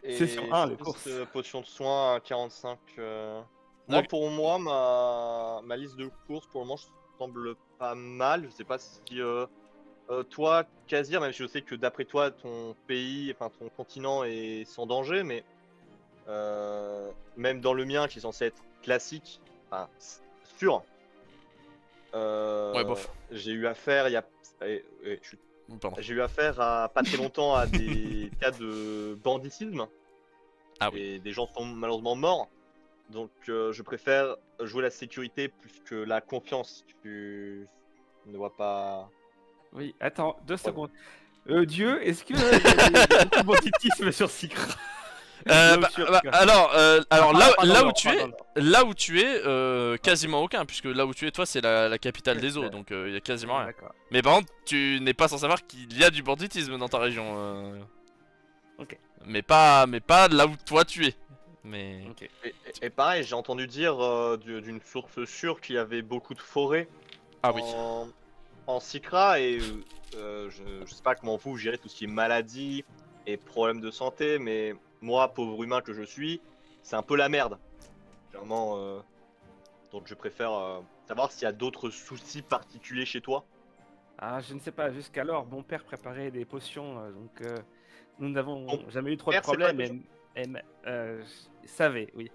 C'est sur Et 1 je les pense courses. potion de soin à 45. Moi, Ok. pour moi, ma liste de courses, pour le moment, semble pas mal. Je sais pas si toi, Kazir, même si je sais que d'après toi, ton pays, enfin ton continent est sans danger, mais même dans le mien, qui est censé être classique, enfin sûr, Ouais, bof. j'ai eu affaire il y a, Pardon. j'ai eu affaire à pas très longtemps à des cas de banditisme Ah oui. et des gens sont malheureusement morts. Donc je préfère jouer la sécurité plus que la confiance. Tu ne vois pas. Oui, attends, 2 Ouais. secondes. Dieu, est-ce que il y a du banditisme sur Sikra? Là où je suis, en tout cas. Alors Pas dans là où l'or, tu pas es, dans l'or. là où tu es, quasiment aucun, puisque là où tu es, toi, c'est la capitale des eaux, donc il y a quasiment rien. D'accord. Mais par contre, tu n'es pas sans savoir qu'il y a du banditisme dans ta région. Ok. Mais pas là où toi tu es. Mais Ok. Et pareil, j'ai entendu dire d'une source sûre qu'il y avait beaucoup de forêts ah oui. en Sikra et je sais pas comment vous gérez tout ce qui est maladie et problèmes de santé, mais moi, pauvre humain que je suis, c'est un peu la merde. Clairement, donc je préfère savoir s'il y a d'autres soucis particuliers chez toi. Ah, je ne sais pas, jusqu'alors, mon père préparait des potions, donc nous n'avons Ton jamais eu trop de père, c'est pas la problèmes. question. Je savais, oui.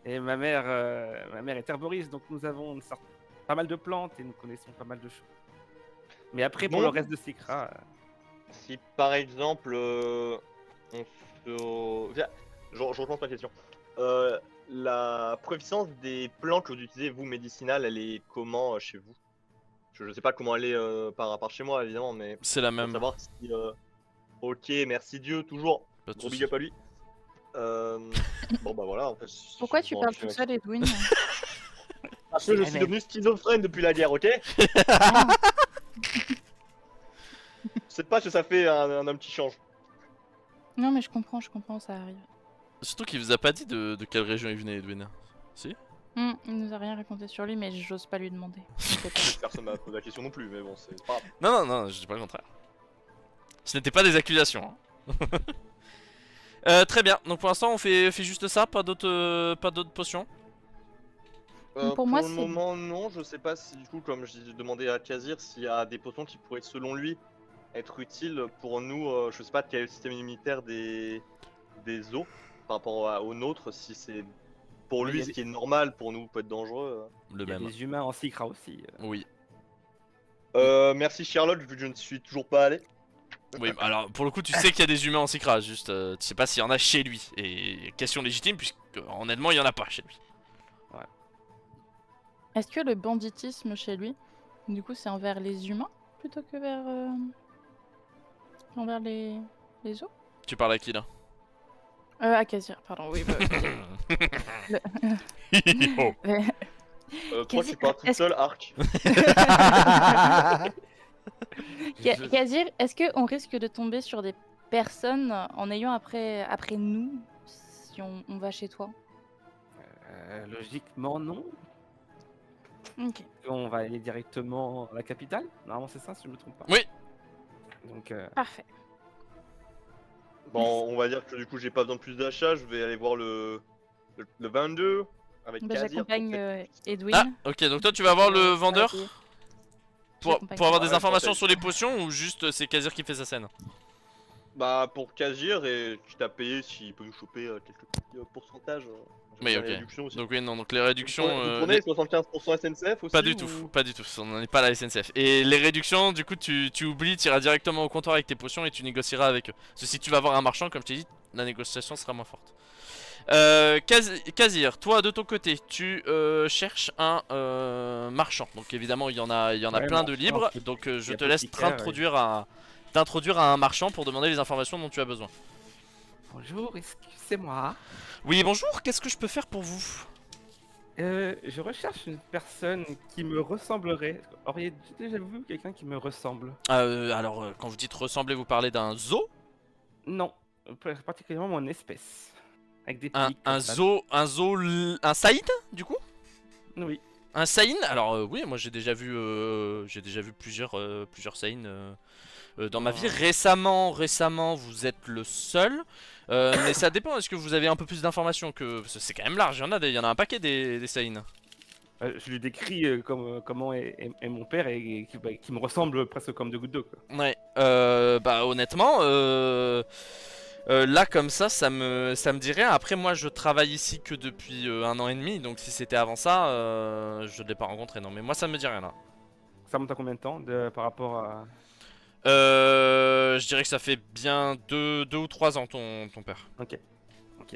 Et ma mère est herboriste, donc nous avons pas mal de plantes et nous connaissons pas mal de choses. Mais après, pour le Bon, reste de Sikra, si par exemple, on Viens, je repense ma question. La proficience des plantes que vous utilisez, vous, médicinales, elle est comment chez vous? Je sais pas comment elle est par rapport chez moi, évidemment, mais C'est la pour même. savoir si. Ok, merci Dieu, toujours. Pas de Gros big soucis. up à lui. Bon, bah voilà, en fait. Pourquoi tu Bon, parles tout seul, Edwin? Parce que je suis devenu schizophrène depuis la guerre, ok? Ah, C'est pas que ça fait un petit change. non, mais je comprends, ça arrive. Surtout qu'il vous a pas dit de quelle région il venait, Edwin. Si? Il nous a rien raconté sur lui, mais j'ose pas lui demander. t'inquiète pas. Personne m'a posé la question non plus, mais bon, c'est pas grave. Non, je dis pas le contraire. Ce n'était pas des accusations. Hein. Très bien. Donc pour l'instant, on fait juste ça, pas d'autres potions. Pour Pour moi, le c'est- moment, non. Je sais pas si, du coup, comme je demandais à Kazir, s'il y a des potions qui pourraient, selon lui, être utiles pour nous. Je sais pas quel est le système immunitaire des os par rapport au nôtre. Si c'est pour Mais lui il y a ce qui est normal, pour nous peut être dangereux. Le il y a même. des humains en Sikra aussi. Oui. Merci Charlotte, vu que je ne suis toujours pas allé. Oui, alors pour le coup, tu sais qu'il y a des humains en Sikra, juste tu sais pas s'il y en a chez lui. Et question légitime, puisque honnêtement, il y en a pas chez lui. Est-ce que le banditisme chez lui, du coup, c'est envers les humains plutôt que envers les os? Tu parles à qui là? Akazir, pardon, oui. Oh. Toi, tu pars toute Est-ce- seule, Arc. Kazir, est-ce qu'on risque de tomber sur des personnes en ayant après nous si on va chez toi? Logiquement, non. Ok. On va aller directement à la capitale. Normalement, c'est ça, si je me trompe pas. Oui. Donc, Parfait. Bon, on va dire que du coup, j'ai pas besoin de plus d'achats. Je vais aller voir le 22 avec Bah, Kazir. j'accompagne Edwin. Ah, ok, donc toi tu vas voir le Ça va vendeur payer. pour J'accompagne. avoir Ouais, des je informations pense sur les potions ou juste c'est Kazir qui fait sa scène? Bah, pour Kazir, et quitte à payer s'il peut nous choper quelques petits pourcentages. J'aime Oui, bien ok. les réductions aussi. Donc oui, non, donc les réductions... Vous prenez 75% SNCF aussi Pas du tout, ou... pas du tout, on n'en est pas à la SNCF. Et les réductions, du coup, tu oublies, tu iras directement au comptoir avec tes potions et tu négocieras avec eux. Parce que si tu vas voir un marchand, comme je t'ai dit, la négociation sera moins forte. Kazir, toi de ton côté, tu cherches un marchand. Donc évidemment, il y en a Ouais, plein de marchand, libres. qui- Donc je qui te laisse apothicaire, t'introduire à un marchand pour demander les informations dont tu as besoin. Bonjour, excusez-moi. Oui, bonjour, qu'est-ce que je peux faire pour vous? Je recherche une personne qui me ressemblerait. Auriez-vous déjà vu quelqu'un qui me ressemble? Alors, quand vous dites ressembler, vous parlez d'un zoo? Non, particulièrement mon espèce. Avec des Un pics. comme ça. un Saïd, du coup? Oui. Un Saïn? Alors oui, moi j'ai déjà vu plusieurs Saïn dans ma vie. Récemment, vous êtes le seul. Mais ça dépend, est-ce que vous avez un peu plus d'informations que... Parce que c'est quand même large, il y en a un paquet des Saïns. Je lui décris comment est mon père et qui me ressemble presque comme deux gouttes d'eau, quoi. Ouais, bah honnêtement, là comme ça me dit rien. Après moi je travaille ici que depuis 1 an et demi, donc si c'était avant ça, je l'ai pas rencontré, non mais moi ça me dit rien là. Ça monte à combien de temps par rapport à... Je dirais que ça fait bien 2 ou 3 ans ton père. Ok,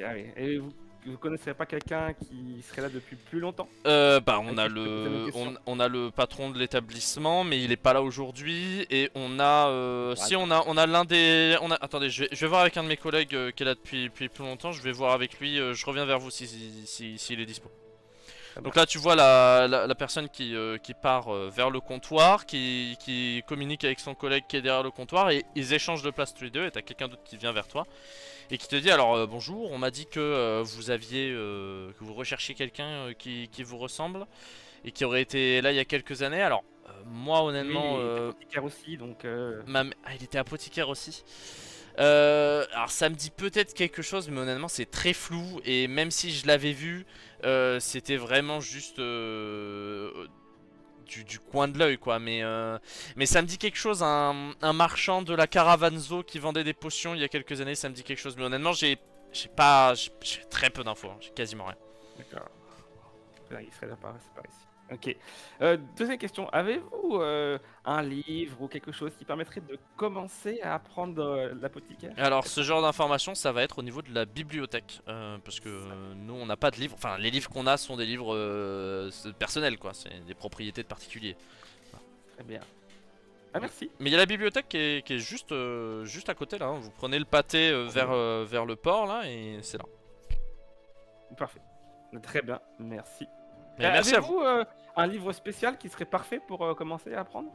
ah oui. Et vous connaissez pas quelqu'un qui serait là depuis plus longtemps? Bah on a Est-ce que je peux poser une question on a le patron de l'établissement, mais il est pas là aujourd'hui. Et on a si on a l'un des attendez, je vais voir avec un de mes collègues qui est là depuis plus longtemps. Je vais voir avec lui. Je reviens vers vous s'il est dispo. Donc là tu vois la personne qui part vers le comptoir, qui communique avec son collègue qui est derrière le comptoir, et ils échangent de place tous les deux. Et t'as quelqu'un d'autre qui vient vers toi et qui te dit alors bonjour, on m'a dit que vous aviez que vous recherchiez quelqu'un qui vous ressemble et qui aurait été là il y a quelques années. Alors moi honnêtement, oui, il était apothicaire aussi, donc... il était apothicaire aussi. Alors ça me dit peut-être quelque chose, mais honnêtement c'est très flou. Et même si je l'avais vu, c'était vraiment juste du coin de l'œil quoi. Mais ça me dit quelque chose, un marchand de la Caravanzo qui vendait des potions il y a quelques années, ça me dit quelque chose. Mais honnêtement j'ai très peu d'infos, hein. J'ai quasiment rien. D'accord. Il serait là par ici. Ok. Deuxième question. Avez-vous un livre ou quelque chose qui permettrait de commencer à apprendre l'apothicaire? Alors ce genre d'information ça va être au niveau de la bibliothèque, parce que nous on n'a pas de livres, enfin les livres qu'on a sont des livres personnels quoi, c'est des propriétés de particuliers. Très bien. Ah merci. Mais il y a la bibliothèque qui est juste à côté là, hein. Vous prenez le pâté vers le port là et c'est là. Parfait. Très bien, merci. Mais merci à vous. Avez-vous un livre spécial qui serait parfait pour commencer à apprendre?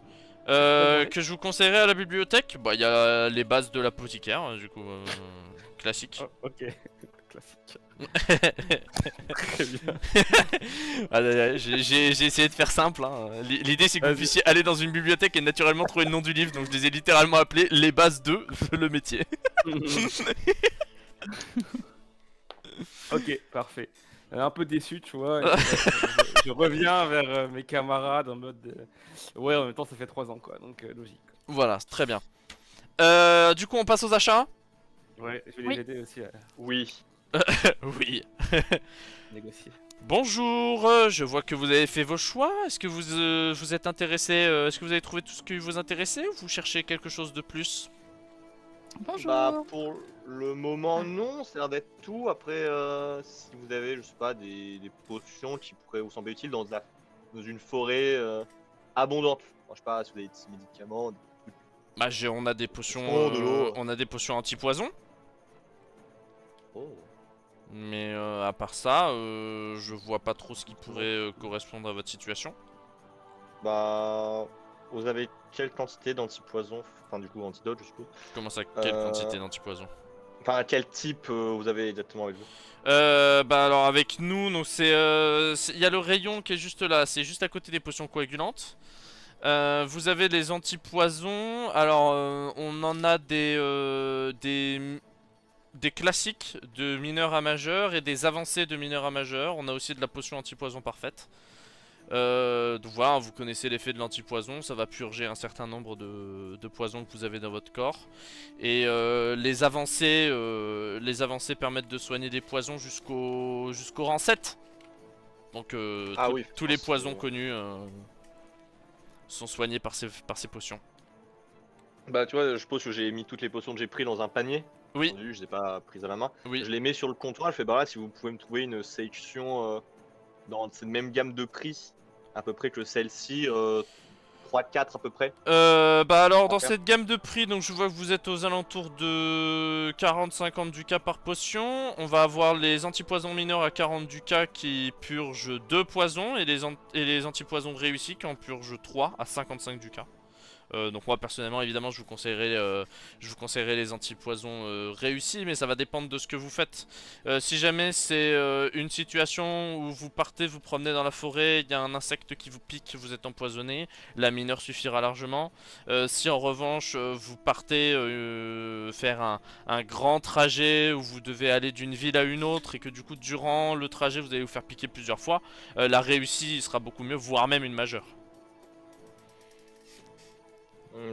Que je vous conseillerais à la bibliothèque, bah il y a les bases de l'apothicaire, du coup classique. Oh, ok, classique. Très bien. J'ai essayé de faire simple, hein. L'idée c'est que vous puissiez aller dans une bibliothèque et naturellement trouver le nom du livre, donc je les ai littéralement appelés les bases de le métier. Ok, parfait. Un peu déçu, tu vois. Je reviens vers mes camarades en mode. Ouais, en même temps, ça fait 3 ans, quoi. Donc, logique. Voilà, très bien. Du coup, on passe aux achats. Ouais, je vais les aider aussi à Oui. Oui. négocier. Bonjour, je vois que vous avez fait vos choix. Est-ce que vous êtes intéressé, est-ce que vous avez trouvé tout ce qui vous intéressait ou vous cherchez quelque chose de plus? Bonjour. Bah pour le moment non, ça a l'air d'être tout. Après si vous avez je sais pas des potions qui pourraient vous sembler utiles dans une forêt abondante. Enfin, je sais pas si vous avez des médicaments. Bah on a des potions, de l'eau. on a des potions anti-poison. Oh. Mais à part ça, je vois pas trop ce qui pourrait correspondre à votre situation. Bah vous avez quelle quantité d'antipoison, enfin du coup antidote je suppose. Comment ça, quelle quantité d'anti-poison? Enfin quel type vous avez exactement avec vous? Bah alors avec nous, donc il y a le rayon qui est juste là, c'est juste à côté des potions coagulantes. Vous avez les anti-poisons. Alors on en a des classiques de mineur à majeur et des avancées de mineur à majeur. On a aussi de la potion anti-poison parfaite. Donc voilà, vous connaissez l'effet de l'anti-poison, ça va purger un certain nombre de poisons que vous avez dans votre corps. Et les avancées permettent de soigner des poisons jusqu'au rang 7. Donc Oui, tous les poisons connus sont soignés par ces potions. Bah tu vois, je suppose que j'ai mis toutes les potions que j'ai pris dans un panier. Oui. Entendu, je les ai pas prises à la main. Oui. Je les mets sur le comptoir, je fais bah là si vous pouvez me trouver une sélection dans cette même gamme de prix à peu près que celle-ci, 3-4 à peu près. Bah alors dans Ok. cette gamme de prix, donc je vois que vous êtes aux alentours de 40-50 ducats par potion. On va avoir les antipoisons mineurs à 40 ducats qui purgent 2 poisons et les antipoisons réussis qui en purgent 3 à 55 ducats. Donc moi personnellement évidemment je vous conseillerais les antipoisons réussis, mais ça va dépendre de ce que vous faites. Si jamais c'est une situation où vous partez vous promener dans la forêt, il y a un insecte qui vous pique, vous êtes empoisonné, la mineure suffira largement. Si en revanche vous partez faire un grand trajet où vous devez aller d'une ville à une autre et que du coup durant le trajet vous allez vous faire piquer plusieurs fois, la réussite sera beaucoup mieux, voire même une majeure.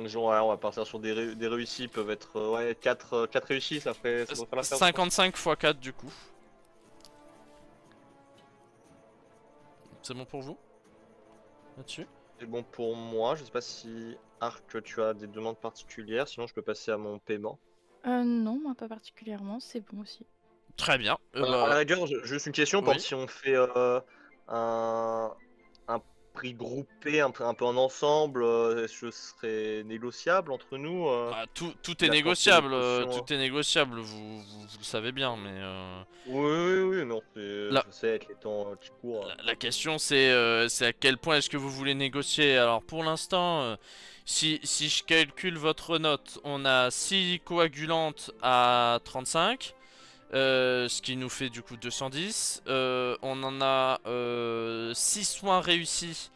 Genre, ouais, on va partir sur des réussis, peuvent être ouais, 4 réussis, ça doit faire l'affaire. 55 x 4 du coup. C'est bon pour vous là-dessus? C'est bon pour moi, je sais pas si Arc tu as des demandes particulières, sinon je peux passer à mon paiement. Non, moi pas particulièrement, c'est bon aussi. Très bien. À la rigueur, juste une question, oui. par exemple, si on fait un prix groupé, un peu en ensemble, est-ce que ce serait négociable entre nous Bah, tout est la négociable, participation, tout est négociable, vous le savez bien, mais Oui, non, Là- je sais, avec les temps qui courent. la question c'est à quel point est-ce que vous voulez négocier. Alors pour l'instant, si je calcule votre note, on a 6 coagulantes à 35, ce qui nous fait du coup 210. On en a 6 soins réussis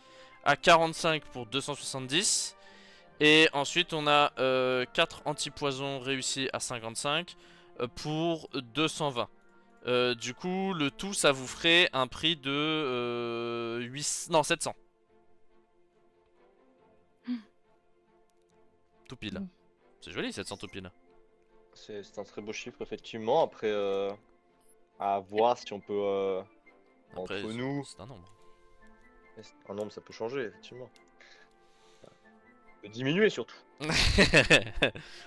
à 45 pour 270. Et ensuite on a 4 antipoisons réussis à 55 pour 220. Du coup le tout ça vous ferait un prix de 700. Tout pile. C'est joli 700 tout pile. C'est un très beau chiffre, effectivement. Après, à voir si on peut, Après entre nous... c'est un nombre. Un nombre, ça peut changer, effectivement. Ça peut diminuer, surtout.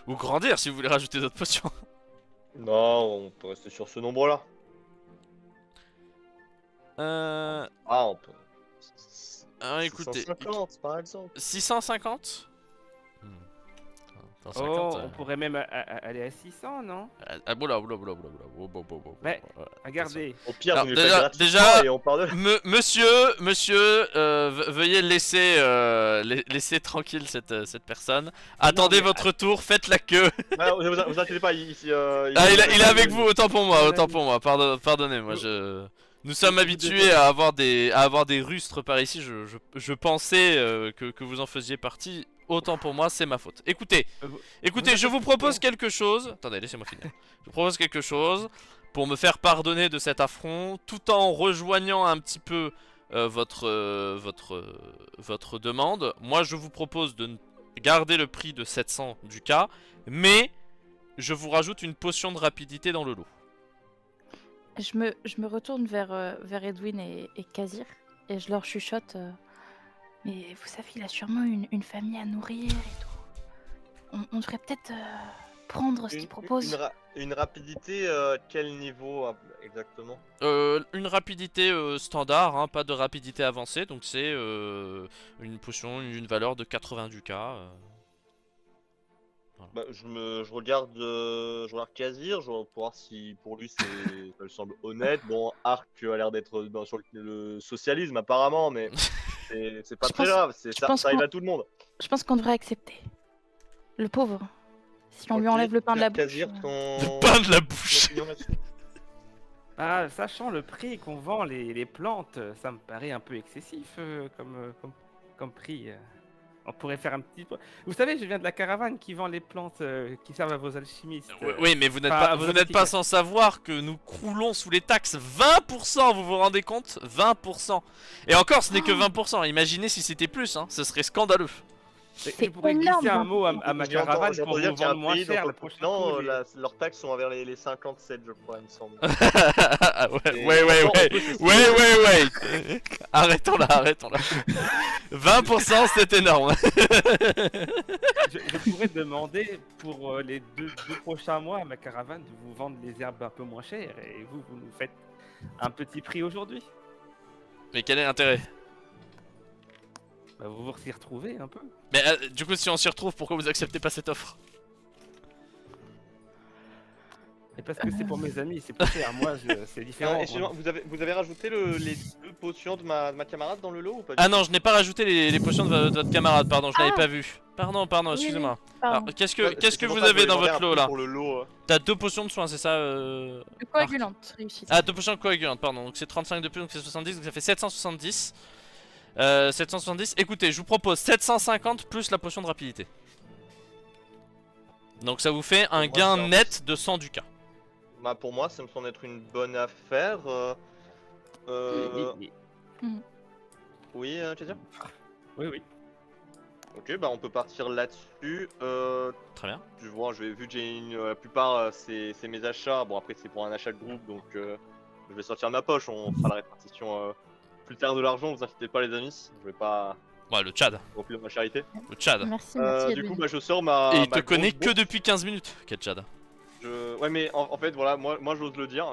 Ou grandir si vous voulez rajouter d'autres potions. Non, on peut rester sur ce nombre-là. Euh... Ah, on peut... écoutez, 650, par exemple. 650 Oh, on pourrait même aller à 600, non? Ah, boula. Mais, regardez. Au pire, Alors, vous nous faites déjà- gratuitement déjà- et on part de là. Monsieur, veuillez laisser tranquille cette personne. Attendez mais- votre tour, faites la queue. Ah, vous inquiétez pas, ici... Ah, il est avec vous, autant pour moi, pardonnez-moi, nous sommes habitués à avoir des rustres par ici, je pensais que vous en faisiez partie, autant pour moi, c'est ma faute. Écoutez, je vous propose quelque chose, attendez, laissez-moi finir. Je vous propose quelque chose pour me faire pardonner de cet affront, tout en rejoignant un petit peu votre demande. Moi, je vous propose de garder le prix de 700 du cas, mais je vous rajoute une potion de rapidité dans le lot. Je me retourne vers Edwin et Kazir et je leur chuchote. Mais vous savez, il a sûrement une famille à nourrir et tout. On devrait peut-être prendre ce qu'il propose. Une rapidité, quel niveau exactement? Une rapidité standard, hein, pas de rapidité avancée, donc c'est une potion, une valeur de 80 du cas. Bah, je regarde Kazir, pour voir si pour lui ça lui semble honnête. Bon, Arc a l'air d'être sur le socialisme apparemment, mais c'est pas Je très pense- grave, je ça pense arrive qu'on- à tout le monde. Je pense qu'on devrait accepter. Le pauvre. Si on lui Ok, enlève le pain de la bouche. Kazir, Le pain de la bouche. ton opinion là-dessus? Ah, sachant le prix qu'on vend les plantes, ça me paraît un peu excessif comme prix. On pourrait faire un petit peu. Vous savez, je viens de la caravane qui vend les plantes qui servent à vos alchimistes. Oui, mais vous n'êtes Enfin, pas, vos vous n'êtes pas apothicaires. sans savoir que nous croulons sous les taxes 20%, vous vous rendez compte? 20%. Et encore, ce n'est que 20%. Imaginez si c'était plus, hein. Ce serait scandaleux. Je pourrais énorme, glisser un hein. mot à ma caravane pour vous dire qu'il y a vendre un moins pays cher dans le le prochain continent, coup. leurs taxes sont vers les 57, je crois, il me semble. Ah Et ouais. encore, en plus, Ouais. Arrêtons-là. 20%, c'est énorme. Je pourrais demander pour les deux prochains mois à ma caravane de vous vendre les herbes un peu moins chères et vous nous faites un petit prix aujourd'hui. Mais quel est l'intérêt? Bah, vous vous y retrouvez un peu. Mais du coup, si on s'y retrouve, pourquoi vous acceptez pas cette offre? Et parce que c'est pour mes amis, c'est plus cher. Moi, c'est différent. Excusez-moi, vous avez rajouté les 2 potions de ma camarade dans le lot ou pas? Ah non, je n'ai pas rajouté les potions de votre camarade, pardon, je l'avais pas vu. Pardon, Oui, oui, excusez-moi. Alors, pardon. qu'est-ce Ouais, que c'est pour vous ça que avez je dans voulais votre demander un lot peu là? pour le lot. T'as 2 potions de soins, c'est ça Le coagulante, réussite. Ah, 2 potions coagulantes, pardon. Donc c'est 35 de plus, donc c'est 70, donc ça fait 770. 770. Écoutez, je vous propose 750 plus la potion de rapidité. Donc ça vous fait un Moi, gain c'est un- net de 100 ducats. Bah pour moi, ça me semble être une bonne affaire. Oui, Oui, tu veux dire? oui, oui. Ok, bah on peut partir là-dessus. Très bien. Je vois, vu que j'ai la plupart, c'est mes achats. Bon, après, c'est pour un achat de groupe, donc je vais sortir de ma poche. On fera la répartition plus tard de l'argent, vous inquiétez pas, les amis. Je vais pas Ouais, le Tchad. remplir ma charité. Le Tchad. Merci, Du Edwin. coup, bah, je sors ma. Et il ma te connaît grosse que bourse. depuis 15 minutes. Quel Tchad. Ouais, mais en fait, voilà, moi j'ose le dire.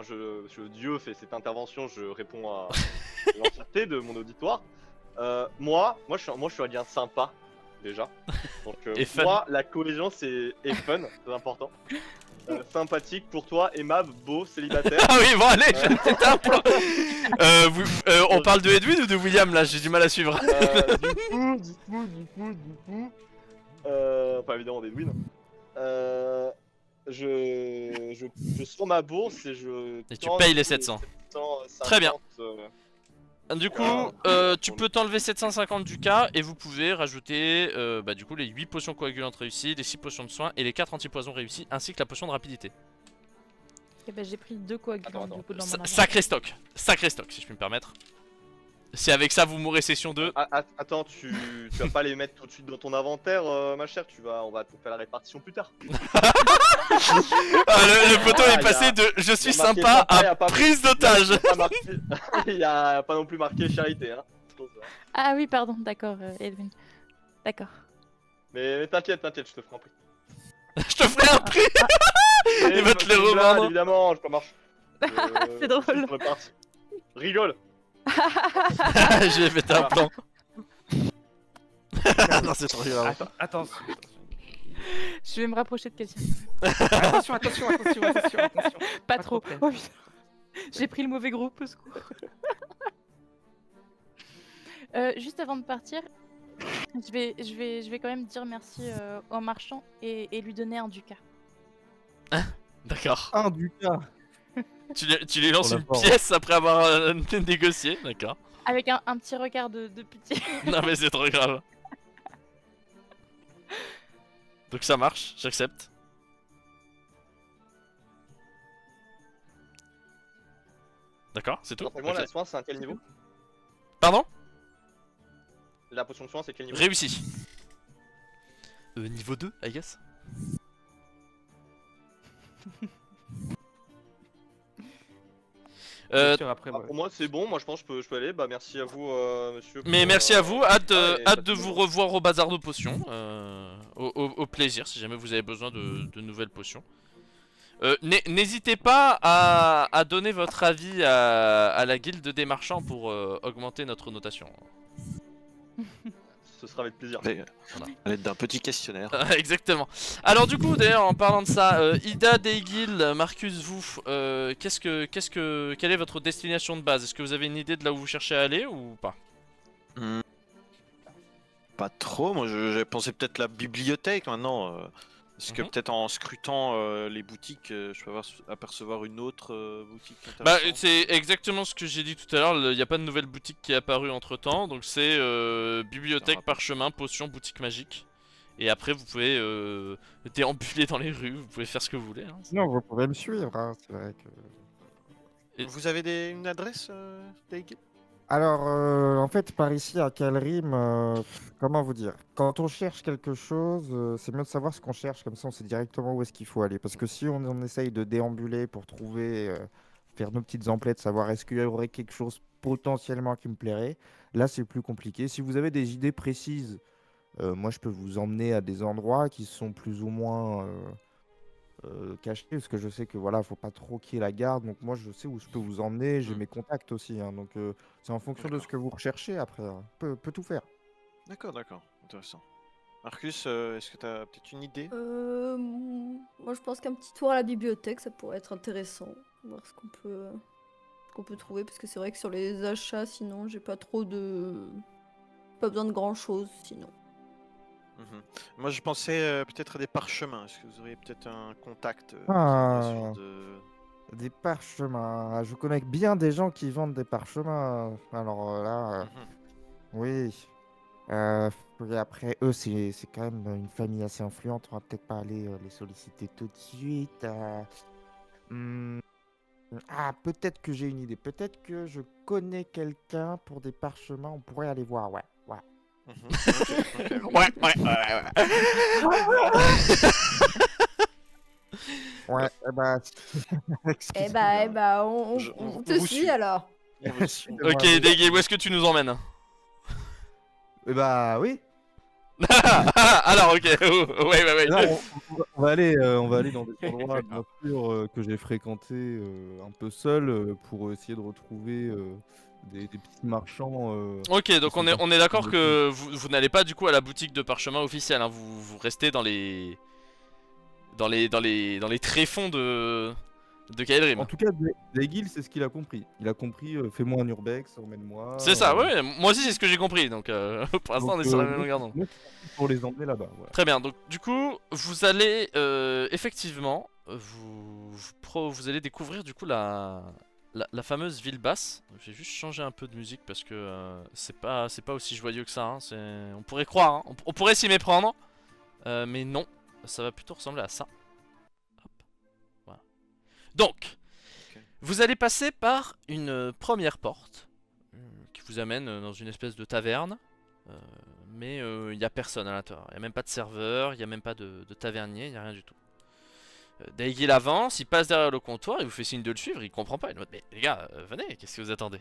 Dieu fait cette intervention, je réponds à l'entièreté de mon auditoire. Moi, je suis un lien sympa, déjà. Donc, Et fun. moi, la cohésion, est fun, c'est important. Sympathique pour toi, aimable, beau, célibataire. Ah oui, bon allez, c'était un plan. On parle de Edwin ou de William là? J'ai du mal à suivre. Du coup. Pas évidemment d'Edwin. Je sors ma bourse et je. Et tu tends payes les les 700. 750, Très bien. Du coup, Ah, tu peux t'enlever 750 ducats et vous pouvez rajouter bah, du coup les 8 potions coagulantes réussies, les 6 potions de soins et les 4 antipoisons réussis ainsi que la potion de rapidité. Eh ben, j'ai pris 2 coagulants Attends, du coup dans mon Sa- inventaire. sacré stock si je puis me permettre. Si avec ça vous mourrez session 2. Attends, tu vas pas les mettre tout de suite dans ton inventaire, ma chère. On va te faire la répartition plus tard. Ah, le poteau Ah, est passé de je suis y a marqué sympa sympa, y à a pas- prise d'otage. Il y a pas non plus marqué charité, hein. Ah oui, pardon, d'accord, Edwin. D'accord. Mais t'inquiète, je te ferai un prix. Je te ferai un prix. Il va te les revendre. Évidemment, je peux marcher. C'est drôle. Rigole. J'ai fait un plan. Non, c'est trop grave. Attention. Je vais me rapprocher de quelqu'un. Attention. Pas de trop. problème. Oh, putain. J'ai pris le mauvais groupe, au secours. Juste avant de partir, je vais quand même dire merci au marchand et lui donner un ducat. D'accord. Un ducat. Tu lui lances Pour la une forme. pièce après avoir négocié, d'accord. Avec un petit regard de pitié. Non mais c'est trop grave. Donc ça marche, j'accepte. D'accord, c'est tout. Rappelle-moi, Ok. la soin, c'est à quel niveau? Pardon? La potion de soin, c'est quel niveau? Réussi. Niveau 2, I guess. Bien sûr, après, moi. Pour moi, c'est bon. Moi, je pense que je peux aller. Bah, merci à vous, monsieur. Mais pour, merci à vous, hâte, et hâte de passez vous une bonne revoir au bazar de potions. Au plaisir si jamais vous avez besoin de nouvelles potions. N'hésitez pas à donner votre avis à la guilde des marchands pour augmenter notre notation. Ce sera avec plaisir. À l'aide d'un petit questionnaire. Exactement. Alors du coup, d'ailleurs, en parlant de ça, Ida, Deigil, Marcus, vous, quelle est votre destination de base? Est-ce que vous avez une idée de là où vous cherchez à aller ou pas? Hmm. Pas trop, moi j'ai pensé peut-être la bibliothèque maintenant. Est-ce que Mhm. peut-être en scrutant les boutiques, je peux apercevoir une autre boutique Bah, intéressante? c'est exactement ce que j'ai dit tout à l'heure, il n'y a pas de nouvelle boutique qui est apparue entre temps, donc c'est bibliothèque, parchemin, potion, boutique magique. Et après, vous pouvez déambuler dans les rues, vous pouvez faire ce que vous voulez. Hein. Sinon, vous pouvez me suivre, hein, c'est vrai que... Vous avez une adresse, Daig? Alors, en fait, par ici, à Calrim, comment vous dire? Quand on cherche quelque chose, c'est mieux de savoir ce qu'on cherche, comme ça on sait directement où est-ce qu'il faut aller. Parce que si on essaye de déambuler pour trouver, faire nos petites emplettes, savoir est-ce qu'il y aurait quelque chose potentiellement qui me plairait, là c'est plus compliqué. Si vous avez des idées précises, moi je peux vous emmener à des endroits qui sont plus ou moins cachés, parce que je sais que voilà, faut pas trop qu'il y ait la garde, donc moi je sais où je peux vous emmener, j'ai mes contacts aussi, hein, donc c'est en fonction de ce que vous recherchez après, hein. Peut tout faire. D'accord, intéressant. Marcus, est-ce que t'as peut-être une idée? Moi je pense qu'un petit tour à la bibliothèque ça pourrait être intéressant. Voir ce qu'on peut trouver parce que c'est vrai que sur les achats sinon j'ai pas trop de pas besoin de grand chose sinon. Mhm. Moi, je pensais peut-être à des parchemins. Est-ce que vous auriez peut-être un contact qui Ah. irait sur de... Des parchemins. Je connais bien des gens qui vendent des parchemins. Alors là, Mhm. oui. Et après, eux, c'est quand même une famille assez influente. On va peut-être pas aller les solliciter tout de suite. Hmm, Ah, peut-être que j'ai une idée. Peut-être que je connais quelqu'un pour des parchemins. On pourrait aller voir. Ouais, ouais. Mhm. Ok, ok. Ouais. Ouais, bah... Eh excusez-moi. bah, Je- on on te vous suit suit. alors. On vous suit. Ok, Deggy, où est-ce que tu nous emmènes? Bah oui. Alors, ok, ouais. Là, on va aller dans des endroits, bien sûr, que j'ai fréquentés un peu seul pour essayer de retrouver des petits marchands. Ok, donc sont on est d'accord partis que vous n'allez pas du coup à la boutique de parchemin officielle, hein, vous restez dans les tréfonds de Kael'rim. En tout cas, Daegil, c'est ce qu'il a compris. Il a compris, fais-moi un urbex, emmène-moi. C'est ça, ouais, moi aussi c'est ce que j'ai compris, donc pour l'instant on est sur la même longueur d'onde. Moi, c'est parti pour les emmener là-bas. Voilà. Très bien, donc du coup vous allez effectivement vous allez découvrir du coup la fameuse ville basse. J'ai juste changé un peu de musique parce que c'est pas aussi joyeux que ça, hein. On pourrait croire, hein. On pourrait s'y méprendre, mais non, ça va plutôt ressembler à ça. Hop. Voilà. Donc, Ok. vous allez passer par une première porte qui vous amène dans une espèce de taverne. Mais il n'y a personne à l'intérieur. Il n'y a même pas de serveur, il n'y a même pas de tavernier, il n'y a rien du tout. Daigil avance, il passe derrière le comptoir, il vous fait signe de le suivre, il comprend pas. Il dit, mais les gars, venez, qu'est-ce que vous attendez?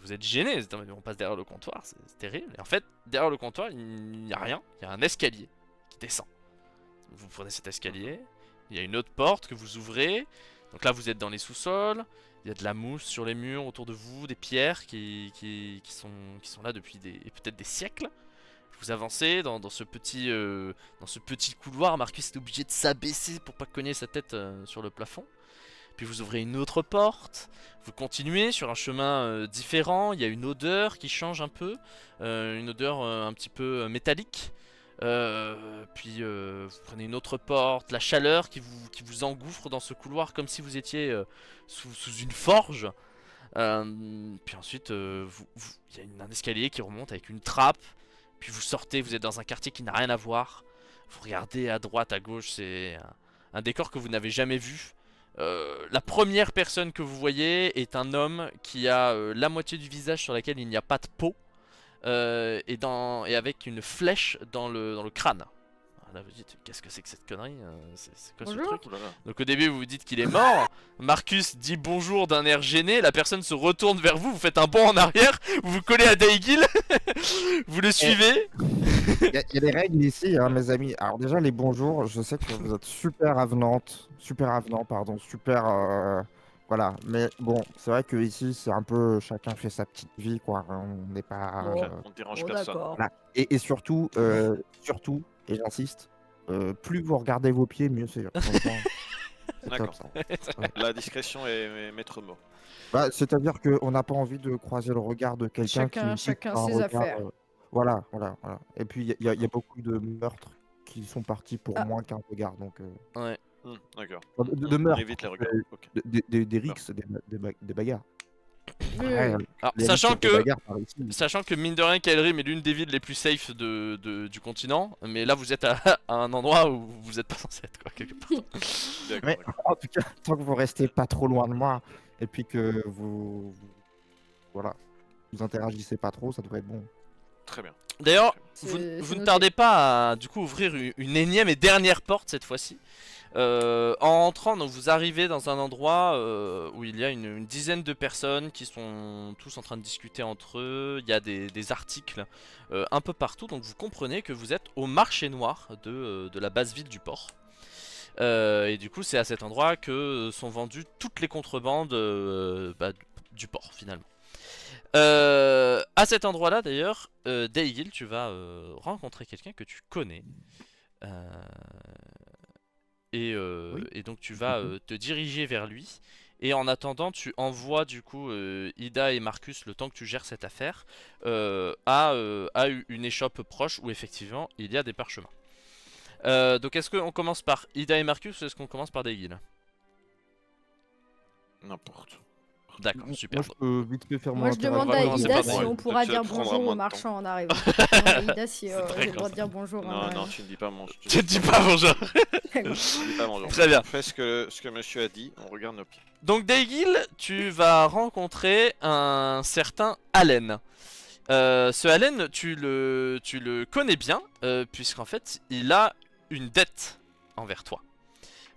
Vous êtes gênés, on passe derrière le comptoir, c'est terrible. Et en fait, derrière le comptoir, il n'y a rien, il y a un escalier qui descend. Vous prenez cet escalier, il y a une autre porte que vous ouvrez. Donc là, vous êtes dans les sous-sols. Il y a de la mousse sur les murs autour de vous, des pierres qui sont là depuis peut-être des siècles. Vous avancez dans ce petit couloir. Marcus est obligé de s'abaisser pour pas cogner sa tête sur le plafond. Puis vous ouvrez une autre porte. Vous continuez sur un chemin différent. Il y a une odeur qui change un peu. Une odeur un petit peu métallique. Puis vous prenez une autre porte, la chaleur qui vous engouffre dans ce couloir comme si vous étiez sous une forge. Puis ensuite, il y a un escalier qui remonte avec une trappe. Puis vous sortez, vous êtes dans un quartier qui n'a rien à voir. Vous regardez à droite, à gauche, c'est un décor que vous n'avez jamais vu. La première personne que vous voyez est un homme qui a la moitié du visage sur laquelle il n'y a pas de peau. Et avec une flèche dans le crâne. Là vous dites, qu'est-ce que c'est que cette connerie? C'est quoi ce Bonjour. truc? Donc au début vous vous dites qu'il est mort. Marcus dit bonjour d'un air gêné. La personne se retourne vers vous, vous faites un bond en arrière, vous vous collez à Daigil. Vous le suivez. Il y a des règles ici, hein, mes amis. Alors déjà, les bonjours, je sais que vous êtes super avenant, pardon, super... voilà, mais bon, c'est vrai que ici, c'est un peu... Chacun fait sa petite vie, quoi. On n'est pas... Bon. On ne dérange Oh, personne. d'accord. voilà. Et surtout, et j'insiste, plus vous regardez vos pieds, mieux c'est. Franchement, c'est top, D'accord. ça. La discrétion est maître mot. Bah, c'est-à-dire qu'on n'a pas envie de croiser le regard de quelqu'un qui nous Chacun fixe un ses regard, affaires. voilà. Et puis, il y a beaucoup de meurtres qui sont partis pour Ah. moins qu'un regard. Donc, Ouais. D'accord. de On meurtres, évite les regards. Ok. des rixes, des bagarres. Oui, Après, oui. Alors, les sachant rixes, des que bagarres par ici. Sachant que mine de rien, Kael'rim est l'une des villes les plus safe du continent, mais là vous êtes à un endroit où vous êtes pas censé être, quoi, quelque part. D'accord, Mais d'accord. en tout cas, tant que vous restez pas trop loin de moi, et puis que voilà, vous interagissez pas trop, ça devrait être bon. Très bien. D'ailleurs, C'est- vous c'est ne noté. tardez pas à du coup ouvrir une énième et dernière porte cette fois-ci. En entrant, donc vous arrivez dans un endroit où il y a une dizaine de personnes qui sont tous en train de discuter entre eux. Il y a des articles un peu partout, donc vous comprenez que vous êtes au marché noir de la basse ville du port. Et du coup, c'est à cet endroit que sont vendues toutes les contrebandes du port finalement. À cet endroit-là, d'ailleurs, Daygil, tu vas rencontrer quelqu'un que tu connais. Euh, Oui. et donc tu vas te diriger vers lui. Et en attendant, tu envoies du coup Ida et Marcus, le temps que tu gères cette affaire, à une échoppe proche où effectivement il y a des parchemins. Donc est-ce qu'on commence par Ida et Marcus ou est-ce qu'on commence par Daygil? N'importe. D'accord, super. Moi, je peux vite fait faire mon Moi, je demande va à commencer Ida par si moi. on pourra Ça dire te prendra bonjour moins aux de marchands en arrivant. Je demande à Ida si C'est très j'ai le droit de grave. dire bonjour en Non, arrivant. tu ne dis pas bonjour. Tu ne dis pas bonjour. Tu ne dis pas bonjour. Très bien. On fait ce que monsieur a dit, on regarde nos pieds. Donc Daygil, tu vas rencontrer un certain Allen. Ce Allen, tu le connais bien, puisqu'en fait, il a une dette envers toi.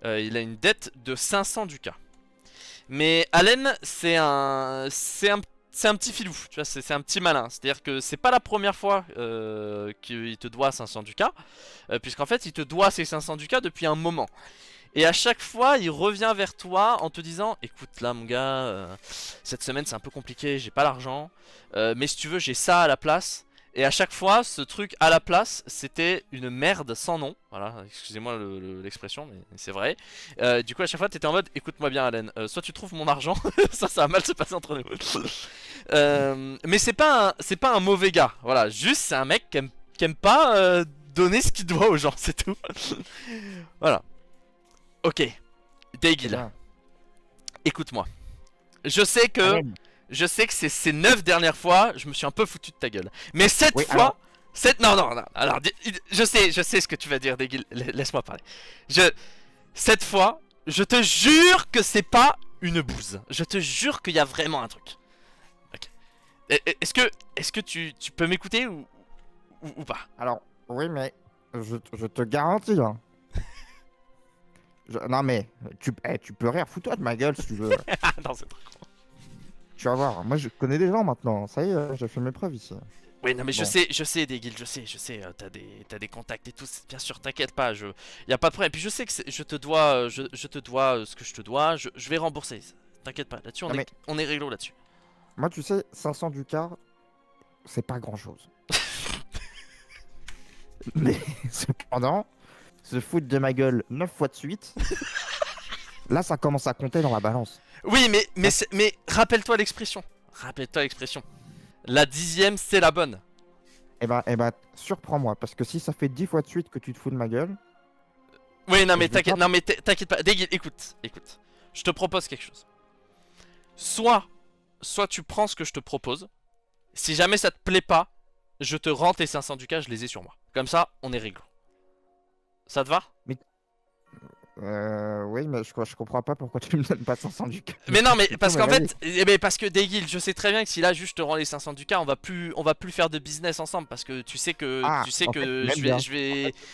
Il a une dette de 500 ducats. Mais Allen, c'est un petit filou, tu vois, c'est un petit malin. C'est-à-dire que c'est pas la première fois qu'il te doit 500 ducats, puisqu'en fait, il te doit ces 500 ducats depuis un moment. Et à chaque fois, il revient vers toi en te disant: écoute, là, mon gars, cette semaine c'est un peu compliqué, j'ai pas l'argent, mais si tu veux, j'ai ça à la place. Et à chaque fois, ce truc à la place, c'était une merde sans nom. Voilà, excusez-moi l'expression, mais c'est vrai. Du coup, à chaque fois, t'étais en mode: écoute-moi bien, Allen, soit tu trouves mon argent, ça va mal se passer entre nous. Mais c'est pas un mauvais gars. Voilà, juste c'est un mec qui aime pas donner ce qu'il doit aux gens, c'est tout. Voilà. Ok, Daygil, Bien. écoute-moi. Je sais que ces 9 dernières fois, je me suis un peu foutu de ta gueule. Mais cette Oui, fois, alors- non. Alors, je sais ce que tu vas dire, Daygil. Laisse-moi parler. Cette fois, je te jure que c'est pas une bouse. Je te jure qu'il y a vraiment un truc. Ok. Est-ce que tu peux m'écouter ou pas? Alors, oui, mais je te garantis, hein. Non, mais tu peux rire, fous-toi de ma gueule si tu veux. Ah non, c'est trop. Tu vas voir, moi je connais des gens maintenant. Ça y est, j'ai fait mes preuves ici. Oui, non, mais Bon. je sais, Daygil, je sais, t'as des contacts et tout, bien sûr, t'inquiète pas, y a pas de problème. Puis je sais que je te dois, je te dois ce que je te dois, je vais rembourser, t'inquiète pas, là-dessus, Non, mais- on est réglo là-dessus. Moi, tu sais, 500 ducats, c'est pas grand-chose. Mais cependant, se foutre de ma gueule 9 fois de suite, là, ça commence à compter dans la balance. Oui, mais rappelle-toi l'expression, la 10e, c'est la bonne. Eh ben, surprends-moi, parce que si ça fait 10 fois de suite que tu te fous de ma gueule, Oui, non, mais Je vais t'inquiète, pas- non, mais t'inquiète pas, Daygil, écoute, je te propose quelque chose. Soit tu prends ce que je te propose, si jamais ça te plaît pas, je te rends tes 500 ducats, je les ai sur moi. Comme ça, on est réglo. Ça te va? oui, mais je comprends pas pourquoi tu me donnes pas 500 ducats. Mais non, mais Tu parce peux qu'en me fait, parce que Daygil, je sais très bien que si là juste je te rends les 500 ducats, on va plus faire de business ensemble parce que tu sais que Ah, en fait, tu m'aimes bien.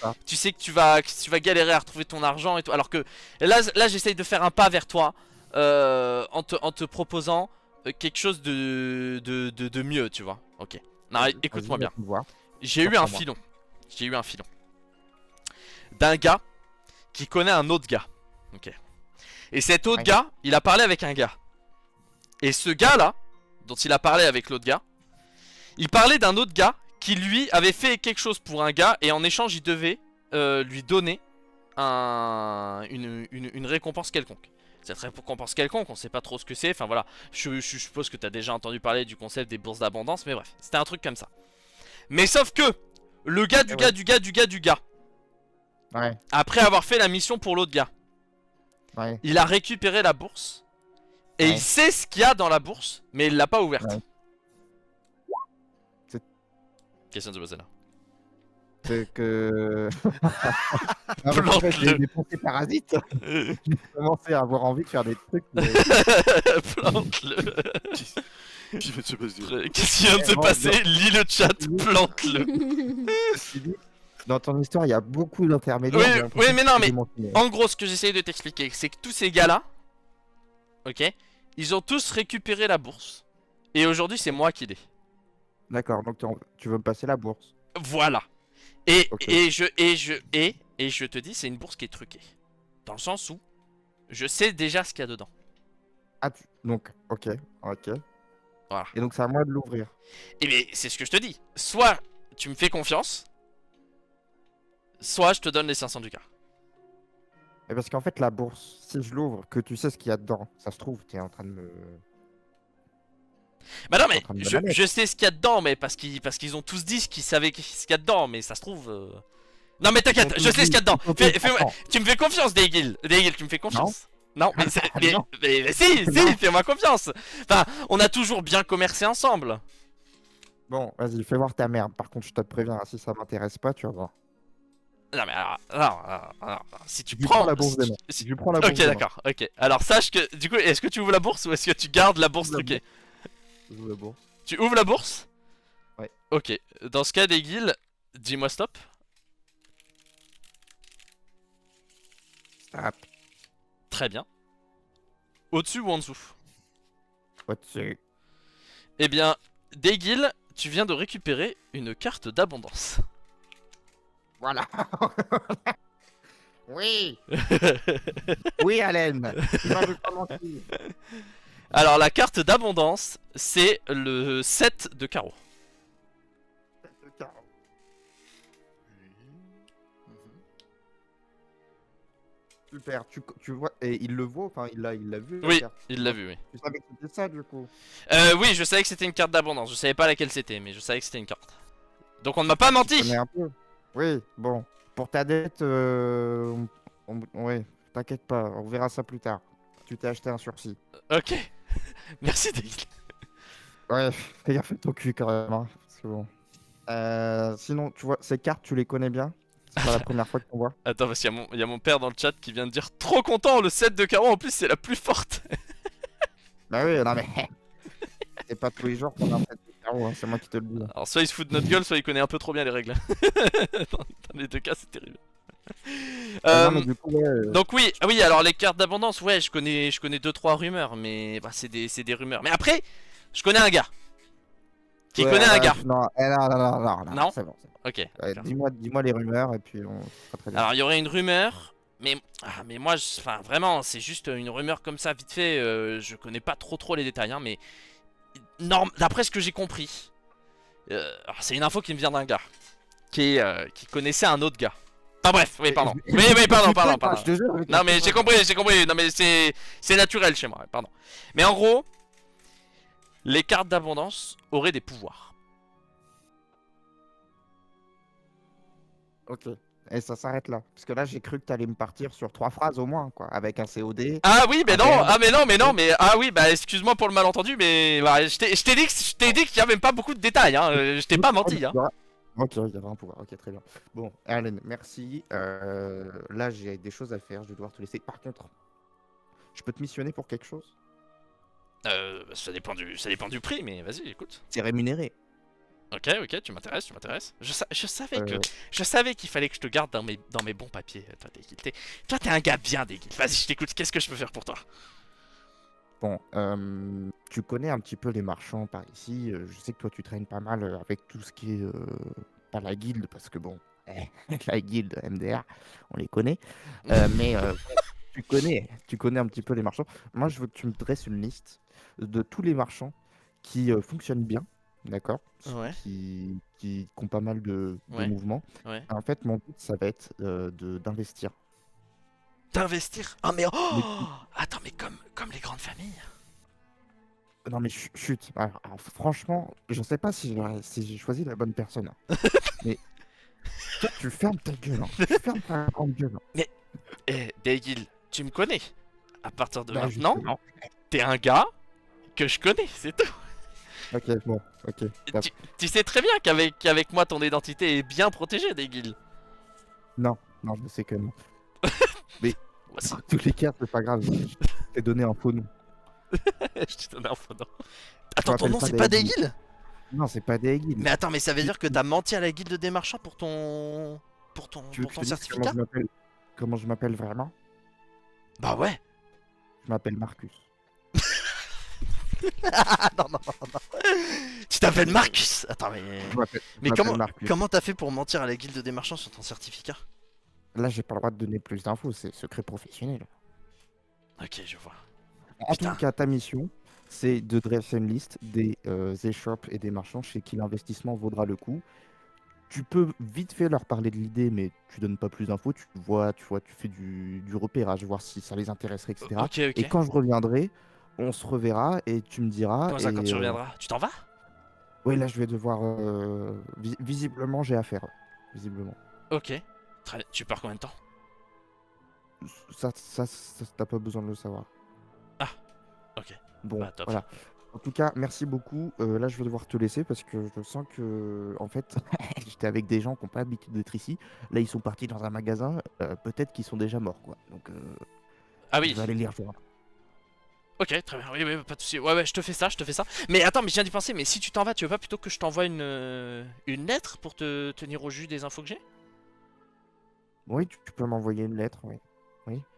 ça. tu sais que tu vas galérer à retrouver ton argent et tout. Alors que là j'essaye de faire un pas vers toi en te proposant quelque chose de mieux, tu vois. Ok. Non, Vas-y, écoute-moi bien. laisse-moi voir. J'ai eu un Surprends-moi. filon d'un gars qui connaît un autre gars. Ok. Et cet autre Ouais. gars, il a parlé avec un gars. Et ce gars-là, dont il a parlé avec l'autre gars, il parlait d'un autre gars qui lui avait fait quelque chose pour un gars et en échange il devait lui donner une récompense quelconque. Cette récompense quelconque, on sait pas trop ce que c'est, enfin voilà, je suppose que tu as déjà entendu parler du concept des bourses d'abondance, mais bref, c'était un truc comme ça. Mais sauf que, le gars du gars, Ouais, après avoir fait la mission pour l'autre gars, ouais. il a récupéré la bourse, et Ouais. il sait ce qu'il y a dans la bourse, mais il l'a pas ouverte. Ouais. C'est- Question de poser là. C'est que. En fait, Plante-le. j'ai des pensées parasites. J'ai commencé à avoir envie de faire des trucs. Plante-le. Qui va se passer? Qu'est-ce qui vient de se Non, passer? Lis le chat, plante-le. Dans ton histoire, il y a beaucoup d'intermédiaires. Oui, j'ai l'impression oui, mais que non, tu mais- démentirais. En gros, ce que j'essaye de t'expliquer, c'est que tous ces gars-là, ok, ils ont tous récupéré la bourse. Et aujourd'hui, c'est moi qui l'ai. D'accord, donc tu veux me passer la bourse. Voilà. Et, Ok. et je te dis, c'est une bourse qui est truquée. Dans le sens où je sais déjà ce qu'il y a dedans. Ah, donc, ok. Voilà. Et donc c'est à moi de l'ouvrir. Et bien, c'est ce que je te dis. Soit tu me fais confiance, soit je te donne les 500 du quart. Et parce qu'en fait, la bourse, si je l'ouvre, que tu sais ce qu'il y a dedans, ça se trouve, t'es en train de me. Bah non, T'es en mais train de me je, la mettre. je sais ce qu'il y a dedans, mais parce qu'ils ont tous dit ce qu'ils savaient ce qu'il y a dedans, mais ça se trouve. Non, mais t'inquiète, je sais ce qu'il y a dedans. Tu me fais confiance, Daygil. Daygil, tu me fais confiance. Non, mais, Non. mais si, Non. fais-moi confiance. Enfin, on a toujours bien commercé ensemble. Bon, vas-y, fais voir ta merde. Par contre, je te préviens, si ça m'intéresse pas, tu vas voir. Non, mais alors, si tu Je lui prends. prends la bourse demain. Je lui prends la bourse Ok, demain. d'accord, ok. Alors, sache que, du coup, est-ce que tu ouvres la bourse ou est-ce que tu gardes la bourse La truquée? Je vous la bourse. Tu ouvres la bourse? Ouais. Ok, dans ce cas, Daygil, dis-moi stop. Stop. Très bien. Au-dessus ou en dessous? Au-dessus. Eh bien, Daygil, tu viens de récupérer une carte d'abondance. Voilà. Oui. Oui, Allen. Tu vas me pas mentir. Alors, la carte d'abondance, c'est le 7 de carreau. Super, tu vois, et il le voit, enfin il l'a vu. la Oui, carte. il l'a vu, oui. Tu savais que c'était ça du coup. Oui, je savais que c'était une carte d'abondance. Je savais pas laquelle c'était, mais je savais que c'était une carte. Donc on ne m'a pas Tu menti. connais un peu. Oui, bon, pour ta dette, ouais, t'inquiète pas, on verra ça plus tard. Tu t'es acheté un sursis. Ok. Merci, Daygil. Ouais, fais gaffe à ton cul quand même, hein, parce que bon. Sinon, tu vois, ces cartes, tu les connais bien. C'est pas la première fois que t'en vois. Attends, parce qu'il y a mon père dans le chat qui vient de dire trop content, le 7 de carreau en plus c'est la plus forte. Bah oui, non mais. C'est pas tous les jours qu'on a un set de carreaux, hein, c'est moi qui te le dis. Alors soit il se fout de notre gueule, soit il connaît un peu trop bien les règles. Dans les deux cas c'est terrible. Non, mais du coup, ouais, Donc oui, ah oui, alors les cartes d'abondance, ouais, je connais 2-3 rumeurs, mais bah, c'est des rumeurs. Mais après, je connais un gars. Qui ouais, connaît un gars. Non, Non c'est bon. Ok. Dis-moi les rumeurs et puis on fera très bien. Alors il y aurait une rumeur, mais moi, enfin vraiment, c'est juste une rumeur comme ça, vite fait. Je connais pas trop les détails, hein, mais d'après ce que j'ai compris, alors, c'est une info qui me vient d'un gars qui connaissait un autre gars. Enfin bref, oui, pardon. Oui, pardon. Je te jure, Non mais j'ai compris. Non mais c'est naturel chez moi, pardon. Mais en gros, les cartes d'abondance auraient des pouvoirs. Ok. Et ça s'arrête là. Parce que là, j'ai cru que t'allais me partir sur 3 phrases au moins, quoi. Avec un COD. Ah oui, mais un non, verbe. ah oui, bah excuse-moi pour le malentendu, mais bah, je t'ai dit qu'il y avait même pas beaucoup de détails, hein. Je t'ai pas menti, hein. Ok, il y avait un pouvoir. Ok, très bien. Bon, Allen, merci. Là, j'ai des choses à faire. Je vais devoir te laisser. Par contre, je peux te missionner pour quelque chose? Ça dépend du prix, mais vas-y, écoute. C'est rémunéré. Ok, tu m'intéresses. Je savais qu'il fallait que je te garde dans mes bons papiers, toi, Daygil. Toi, t'es un gars bien, Daygil. Vas-y, je t'écoute. Qu'est-ce que je peux faire pour toi? Bon, tu connais un petit peu les marchands par ici. Je sais que toi, tu traînes pas mal avec tout ce qui est pas la guilde, parce que bon, la guilde MDR, on les connaît. Mais tu connais un petit peu les marchands. Moi, je veux que tu me dresses une liste de tous les marchands qui fonctionnent bien, d'accord? Ouais. Qui ont pas mal de Ouais. mouvements. Ouais. En fait, mon but, ça va être d'investir. D'investir? Ah mais attends, mais comme les grandes familles. Non mais chut, alors, franchement, je sais pas si j'ai choisi la bonne personne. Mais toi, tu fermes ta gueule. Tu fermes ta grande gueule. Daygil, tu me connais. À partir de Bah, maintenant, justement. t'es un gars que je connais, c'est tout. Ok, bon, ok. Top. Tu sais très bien qu'avec moi, ton identité est bien protégée, Daygil. Non, je sais que non. Mais Voici. dans tous les cas, c'est pas grave. Je t'ai donné un faux nom. Je t'ai donné un faux nom. Attends, ton m'appelle nom, pas c'est pas Daygil. Daygil? Non, c'est pas des guildes. Mais attends, mais ça veut dire que t'as menti à la guilde des marchands pour ton Tu veux que je te dise certificat? comment je m'appelle vraiment? Bah ouais. Je m'appelle Marcus. non. Tu t'appelles Marcus? Attends, mais Je m'appelle Marcus. comment t'as fait pour mentir à la guilde des marchands sur ton certificat? Là, j'ai pas le droit de donner plus d'infos, c'est secret professionnel. Ok, je vois. En Putain. tout cas, ta mission, c'est de dresser une liste des échoppes et des marchands chez qui l'investissement vaudra le coup. Tu peux vite fait leur parler de l'idée, mais tu donnes pas plus d'infos. Tu fais du repérage, voir si ça les intéresserait, etc. Ok, Et ok. quand je reviendrai, on se reverra et tu me diras. Comment ça, et, quand tu reviendras? Tu t'en vas? ouais, là, je vais devoir. Visiblement, j'ai affaire. Visiblement. Ok. Très bien. Tu pars combien de temps? T'as pas besoin de le savoir. Ah, ok. Bon, Bah, top. voilà. En tout cas, merci beaucoup. Là, je vais devoir te laisser parce que je sens que, en fait, j'étais avec des gens qui n'ont pas l'habitude d'être ici. Là, ils sont partis dans un magasin. Peut-être qu'ils sont déjà morts, quoi. Donc, Ah je oui. vais aller les rejoindre. Ok, très bien. Oui, oui, pas de soucis. Ouais, ouais, je te fais ça, je te fais ça. Mais attends, mais je viens d'y penser. Mais si tu t'en vas, tu veux pas plutôt que je t'envoie une lettre pour te tenir au jus des infos que j'ai? Oui, tu peux m'envoyer une lettre, oui.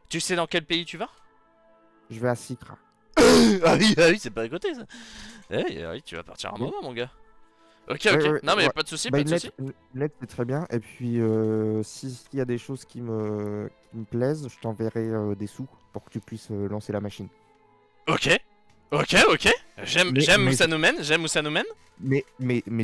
Tu sais dans quel pays tu vas? Je vais à Sikra. Ah oui, c'est pas à côté ça. Eh oui, tu vas partir un Oui. moment, mon gars. Ok, Ouais, ok. ouais, Non, mais ouais. pas de soucis, Bah, pas de soucis. une lettre, c'est très bien. Et puis, s'il y a des choses qui me plaisent, je t'enverrai des sous pour que tu puisses lancer la machine. Ok, ok, ok. J'aime où Mais- ça nous mène, j'aime où ça nous mène. Mais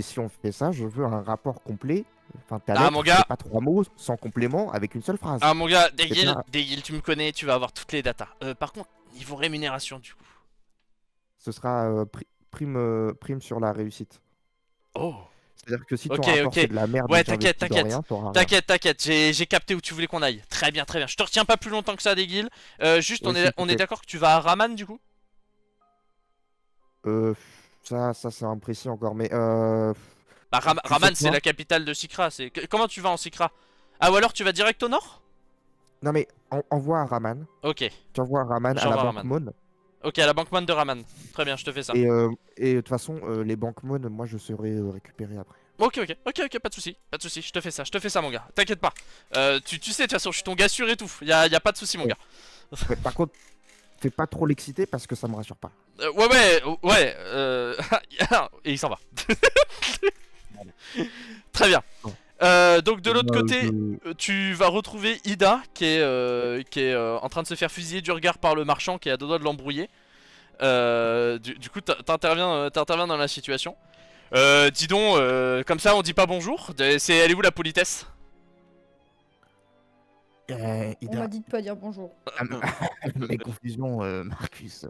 si on fait ça, je veux un rapport complet. Enfin, ta Ah, lettre, mon gars. c'est pas 3 mots, sans complément, avec une seule phrase. Ah, mon gars, C'est pas- Degil, tu me connais, tu vas avoir toutes les datas. Par contre, niveau rémunération, du coup. Ce sera prime sur la réussite. Oh. C'est-à-dire que si ton Ok, rapport ok. c'est de la merde Ouais, et que t'inquiète, j'investis dans t'inquiète. rien, t'auras rien. T'inquiète, j'ai capté où tu voulais qu'on aille. Très bien, très bien. Je te retiens pas plus longtemps que ça, Degil. Juste, Oui, s'il te on est plaît. d'accord que tu vas à Raman, du coup? Ça c'est imprécis encore, mais Bah, tu sais Raman, c'est quoi? la capitale de Sikra. Comment tu vas en Sikra? Ah, ou alors tu vas direct au nord? Non mais envoie à Raman. Ok, Tu envoies à Raman à la J'envoie à banque Raman. Mon. ok, à la banque Mon de Raman. Très bien, je te fais ça. Et de toute façon, les banques Mon, moi je saurai récupérer après. Ok, pas de soucis, je te fais ça, mon gars. T'inquiète pas. Tu sais, de toute façon, je suis ton gars sûr et tout. Y a pas de soucis, mon gars. Ouais, par contre, fais pas trop l'exciter parce que ça me rassure pas. Ouais. Et il s'en va. Très bien. Bon. Donc de l'autre côté, je- tu vas retrouver Ida qui est en train de se faire fusiller du regard par le marchand qui est à deux doigts de l'embrouiller. Du coup, t'interviens dans la situation. Dis donc, comme ça on dit pas bonjour. Elle est où la politesse? On Ida, m'a dit de pas dire bonjour. mes confusions, Marcus.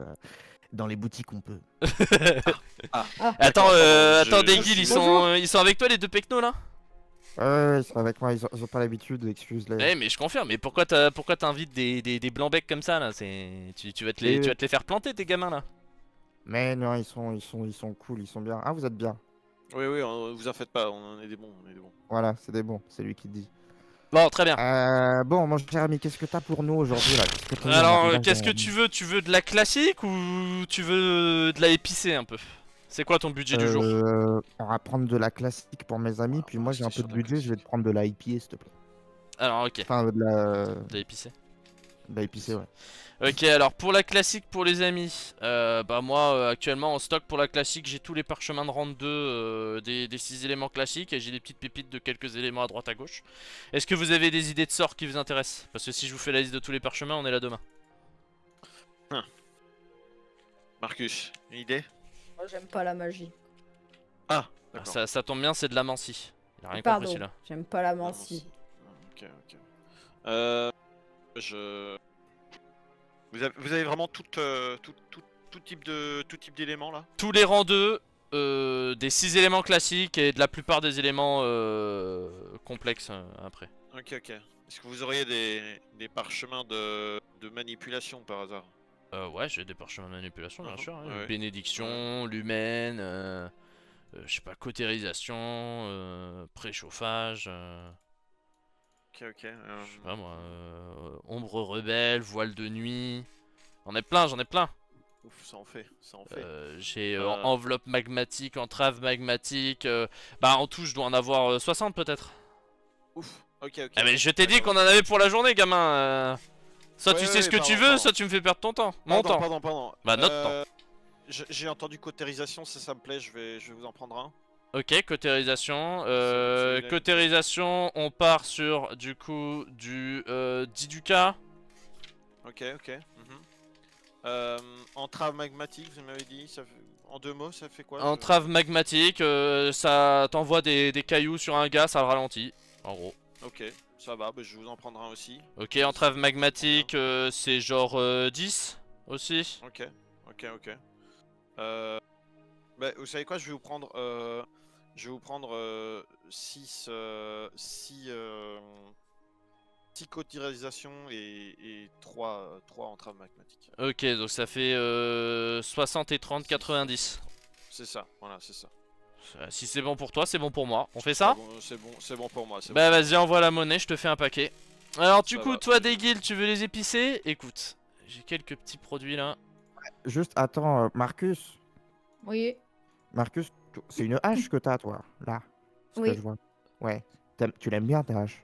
Dans les boutiques, on peut. Attends, Je- Degil, ils sont avec toi les deux pecnos là? Ouais, ils sont avec moi, ils ont pas l'habitude, excuse-les. Eh mais je confirme, mais pourquoi t'invites des blancs becs comme ça là? Tu vas te les faire planter tes gamins là. Mais non, ils sont cool, ils sont bien. Ah, vous êtes bien. Oui, oui, vous en faites pas, on est des bons, on est des bons. Voilà, c'est des bons, c'est lui qui dit. Bon, très bien. Bon, mon cher ami, qu'est-ce que t'as pour nous aujourd'hui là? Alors, qu'est-ce que tu veux? Tu veux de la classique ou tu veux de la épicée un peu? C'est quoi ton budget du jour? On va prendre de la classique pour mes amis, puis moi j'ai un peu de budget, je vais te prendre de la IPA s'il te plaît. Alors, ok, Enfin, de la épicée. de la épicée, ouais. Ok, alors pour la classique pour les amis, bah moi actuellement en stock pour la classique j'ai tous les parchemins de rang 2 des 6 éléments classiques et j'ai des petites pépites de quelques éléments à droite à gauche. Est-ce que vous avez des idées de sorts qui vous intéressent? Parce que si je vous fais la liste de tous les parchemins on est là demain. Marcus, une idée? Moi, j'aime pas la magie. Ah, Ah, d'accord. ça tombe bien, c'est de la mancie. Il a rien compris Pardon, celui-là. j'aime pas la mancie. Ok, ok. Je... Vous avez vraiment tout type d'éléments là? Tous les rangs 2, des 6 éléments classiques et de la plupart des éléments complexes après. Ok, ok. Est-ce que vous auriez des parchemins de manipulation par hasard? Ouais, j'ai des parchemins de manipulation bien sûr. Hein. Ouais. Bénédiction, lumen, je sais pas, cautérisation, préchauffage, Ok, ok. je sais pas moi, ombre rebelle, voile de nuit. J'en ai plein. Ouf, ça en fait, ça en fait. J'ai Euh. enveloppe magmatique, entrave magmatique. Bah en tout, je dois en avoir 60 peut-être. Ouf, ok, ok. Ah mais je t'ai dit D'accord. qu'on en avait pour la journée, gamin. Soit tu Ouais, sais ouais, ce que tu pardon, veux, pardon. soit tu me fais perdre ton temps. Mon temps. Pardon. Bah, notre temps. J'ai entendu cautérisation, ça me plaît, je vais vous en prendre un. Ok, cautérisation. celui-là. Cautérisation, on part sur du coup du 10 du cas. Ok, ok. Entrave magmatique, vous m'avez dit, en 2 mots, ça fait quoi? Entrave magmatique, ça t'envoie des cailloux sur un gars, ça le ralentit, en gros. Ok, ça va, bah, je vous en prendrai un aussi. Ok, entrave magmatique, c'est genre 10 aussi. Ok, ok. Bah, vous savez quoi, je vais vous prendre 6 cotirations et 3 entraves magmatiques. Ok, donc ça fait 60 et 30, 90. C'est ça, voilà, c'est ça. Si c'est bon pour toi, c'est bon pour moi. On fait ça? C'est bon pour moi. Bah vas-y, envoie la monnaie, je te fais un paquet. Alors du Ça coup, va. toi Degil, tu veux les épicer? Écoute, j'ai quelques petits produits là. Juste, attends, Marcus. Oui. Marcus, c'est une hache que t'as, toi, là. Ce que Oui. je vois. Ouais. Tu l'aimes bien, ta hache?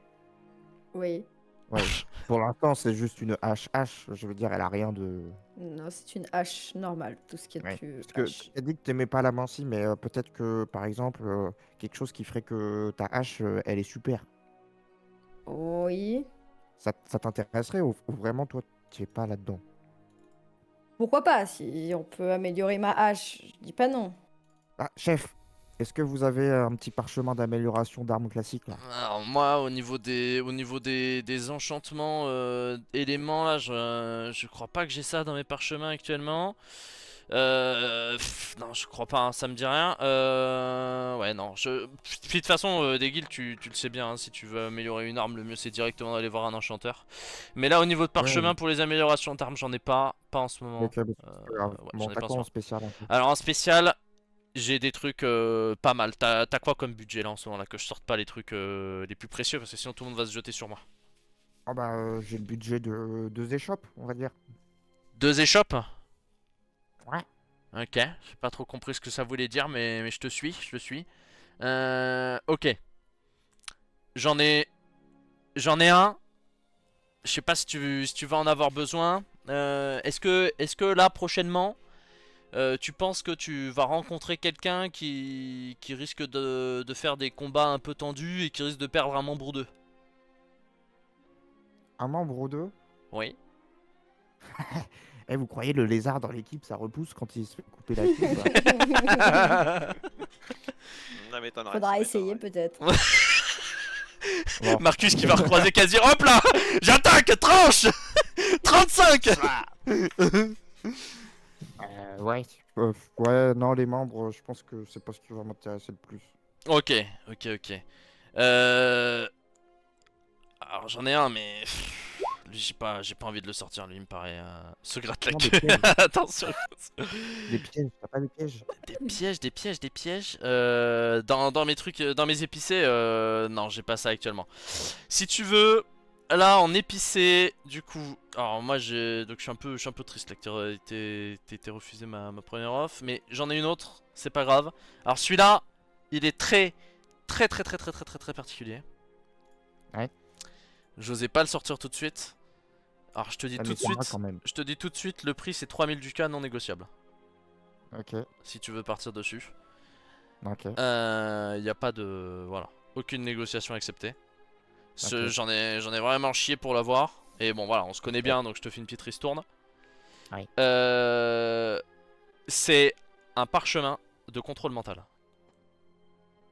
Oui. Ouais. Pour l'instant, c'est juste une hache. Je veux dire, elle a rien de. Non, c'est une hache normale, tout ce qui est Ouais. plus Parce que hache. tu as dit que t'aimais pas la mancie, mais peut-être que, par exemple, quelque chose qui ferait que ta hache, elle est super. Oui. Ça t'intéresserait ou vraiment, toi, tu es pas là-dedans? Pourquoi pas? Si on peut améliorer ma hache, je dis pas non. Ah, chef, est-ce que vous avez un petit parchemin d'amélioration d'armes classiques, là? Alors moi, au niveau des enchantements éléments là, je crois pas que j'ai ça dans mes parchemins actuellement. Non, je crois pas, hein, ça me dit rien. Ouais, non. Puis de toute façon, Degil, tu le sais bien, hein, si tu veux améliorer une arme, le mieux c'est directement d'aller voir un enchanteur. Mais là, au niveau de parchemin, pour les améliorations d'armes, j'en ai pas en ce moment. Ok, bah, c'est pas grave. Ouais, Bon, j'en ai t'as pas en quoi ce en moment. spécial en fait? Alors en spécial, j'ai des trucs pas mal. T'as quoi comme budget là en ce moment là, que je sorte pas les trucs les plus précieux parce que sinon tout le monde va se jeter sur moi. Ah bah, j'ai le budget de 2 échoppes, on va dire. 2 échoppes? Ouais. Ok, j'ai pas trop compris ce que ça voulait dire, mais je te suis. Ok. J'en ai un. Je sais pas si tu vas en avoir besoin. Est-ce que là prochainement, tu penses que tu vas rencontrer quelqu'un qui risque de faire des combats un peu tendus et qui risque de perdre un membre ou deux? Un membre ou deux? Oui. Eh, vous croyez le lézard dans l'équipe, ça repousse quand il se fait couper la queue ou pas? Ça m'étonnerait. Faudra essayer peut-être. Bon. Marcus qui va recroiser Kazir. Hop là! J'attaque! Tranche! 35! Ouais. Ouais, non, les membres, je pense que c'est pas ce qui va m'intéresser le plus. Ok. Alors j'en ai un, mais lui j'ai pas envie de le sortir. Lui il me paraît se gratte la Non, des queue. pièges. Attention. Des pièges, t'as pas des pièges? Des pièges. Dans mes trucs, dans mes épicés, non, j'ai pas ça actuellement. Si tu veux, là en épicé, du coup, alors moi donc je suis un peu triste là que t'aies refusé ma première offre, mais j'en ai une autre, c'est pas grave. Alors celui-là, il est très particulier. Ouais. J'osais pas le sortir tout de suite. Alors je te dis Ah, tout mais de c'est moi suite, quand même. le prix c'est 3000 du cas non négociable. Ok, Si tu veux partir dessus. ok. Y a pas de... Voilà. Aucune négociation acceptée. Ok. J'en ai vraiment chié pour l'avoir. Et bon voilà, on se connaît bien donc je te fais une petite ristourne. Ouais. C'est un parchemin de contrôle mental.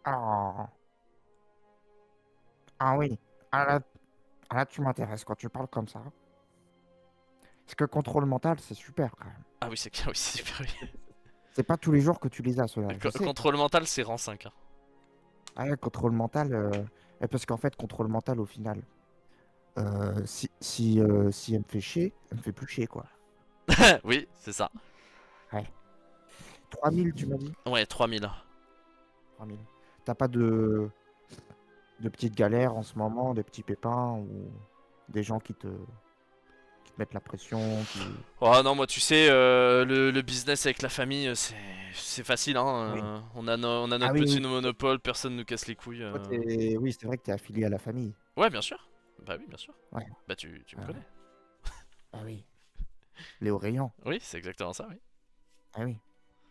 Ah. Ah oui. Là, tu m'intéresses quand tu parles comme ça. Parce que contrôle mental, c'est super quand même. Ah oui, c'est oui, c'est super. Oui. C'est pas tous les jours que tu les as, ceux-là. je sais. Contrôle mental, c'est rang 5. Hein. Ah ouais, contrôle mental. Parce qu'en fait, contrôle mental, au final, si elle me fait chier, elle me fait plus chier, quoi. Oui, c'est ça. 3000, tu m'as dit? Ouais, 3000. 3000. T'as pas de petites galères en ce moment, des petits pépins ou des gens qui te mettent la pression Oh non, moi tu sais, le business avec la famille, c'est facile. Hein. Oui. On a notre Ah oui, petit oui. monopole, personne nous casse les couilles. Toi, oui, c'est vrai que t'es affilié à la famille. Ouais, bien sûr. Bah oui, bien sûr. Ouais. Bah tu me Ah. connais. Ah oui. Léo Rayan. Oui, c'est exactement ça, oui. Ah oui.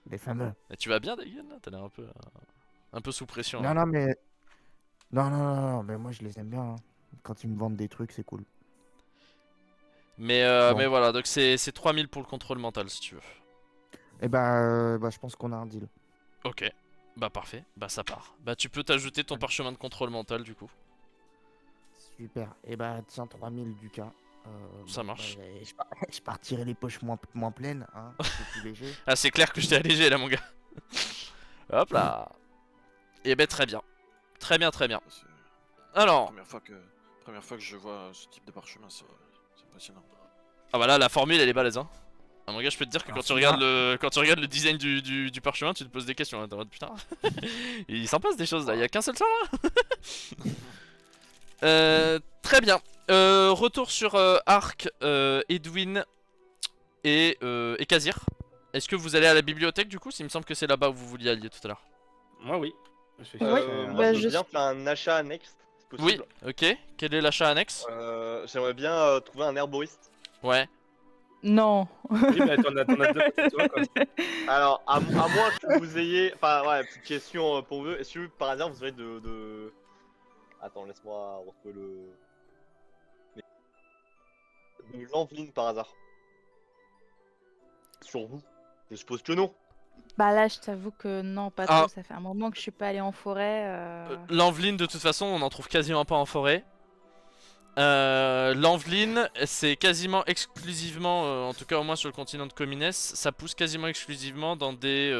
Les fameux. Et tu vas bien, Dagen, là? T'as l'air un peu sous pression. Non, Là. non, mais. Non, mais moi je les aime bien. Hein. Quand ils me vendent des trucs, c'est cool. Bon. Mais voilà, donc c'est 3000 pour le contrôle mental si tu veux. Et bah, je pense qu'on a un deal. Ok, bah parfait, bah ça part. Bah tu peux t'ajouter ton parchemin de contrôle mental du coup. Super. Et bah, tiens, 3000 du cas. Ça marche. Je partirai les poches moins pleines, hein, un peu plus léger. Ah c'est clair que je t'ai allégé là mon gars. Hop là. Et ben très bien. Très bien, très bien. C'est Alors, première fois que je vois ce type de parchemin, c'est impressionnant. ah bah là la formule elle est balèze hein. Ah mon gars je peux te dire que Alors, quand tu regardes le design du parchemin tu te poses des questions hein. T'es en mode putain. Il s'en passe des choses là, il y a qu'un seul sort là. Très bien. Retour sur Ark, Edwin et Kazir. Est-ce que vous allez à la bibliothèque du coup? Il me semble que c'est là-bas où vous vouliez aller tout à l'heure. Moi, oui. Je vais Ouais, chercher un- Bah, Moi, je veux je bien faire un achat annexe, si Oui, possible. ok. Quel est l'achat annexe? J'aimerais bien trouver un herboriste. Ouais. Non. Oui, mais t'en as deux côté de toi, quoi. Alors, à moins que vous ayez... Enfin, ouais, petite question pour vous. Est-ce que, par hasard, vous aurez Attends, laisse-moi retrouver de l'enveline, par hasard. Sur vous. Je suppose que non. Bah là, je t'avoue que non, pas Ah. trop. Ça fait un moment que je suis pas allée en forêt. L'enveline de toute façon on en trouve quasiment pas en forêt. L'enveline c'est quasiment exclusivement, en tout cas au moins sur le continent de Comines, ça pousse quasiment exclusivement dans des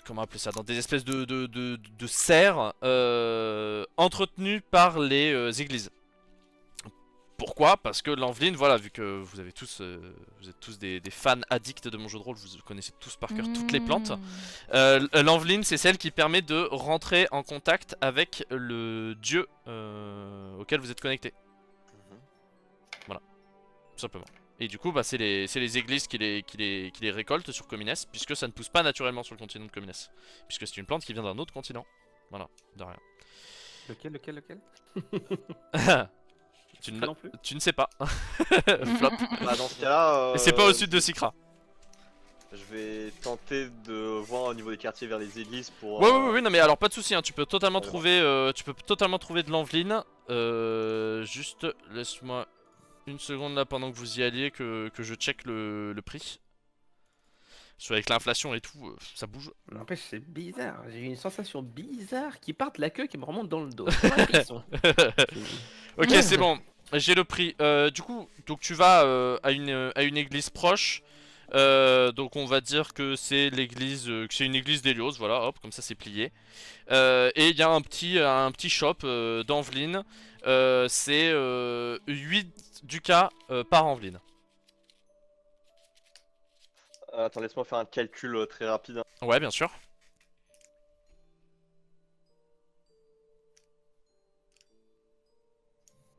comment appeler ça, dans des espèces de serres entretenues par les églises. Pourquoi? Parce que l'enveline, voilà, vu que vous êtes tous des fans addicts de mon jeu de rôle, vous connaissez tous par cœur toutes les plantes. L'enveline, c'est celle qui permet de rentrer en contact avec le dieu auquel vous êtes connecté. Voilà, tout simplement. Et du coup, bah, c'est les églises qui les récoltent sur Comines, puisque ça ne pousse pas naturellement sur le continent de Comines. Puisque c'est une plante qui vient d'un autre continent. Voilà, de rien. Lequel Tu Pas ne, non plus. tu ne sais pas. Flop. Bah, dans ce cas-là... Et c'est pas au sud de Sikra. Je vais tenter de voir au niveau des quartiers vers les églises pour... Ouais, non mais alors pas de souci, hein, tu peux totalement Ouais, trouver, de l'enveline. Juste laisse-moi une seconde là pendant que vous y alliez que je check le prix. Parce qu'avec l'inflation et tout, ça bouge. N'empêche, c'est bizarre. J'ai eu une sensation bizarre qui part de la queue qui me remonte dans le dos. C'est un frisson. Ok, c'est bon, j'ai le prix. Du coup, donc tu vas à une église proche. Donc on va dire que c'est l'église, que c'est une église d'Hélios, voilà, hop, comme ça c'est plié. Et il y a un petit shop d'Enveline. C'est 8 ducats par Enveline. Attends, laisse-moi faire un calcul très rapide. Ouais, bien sûr.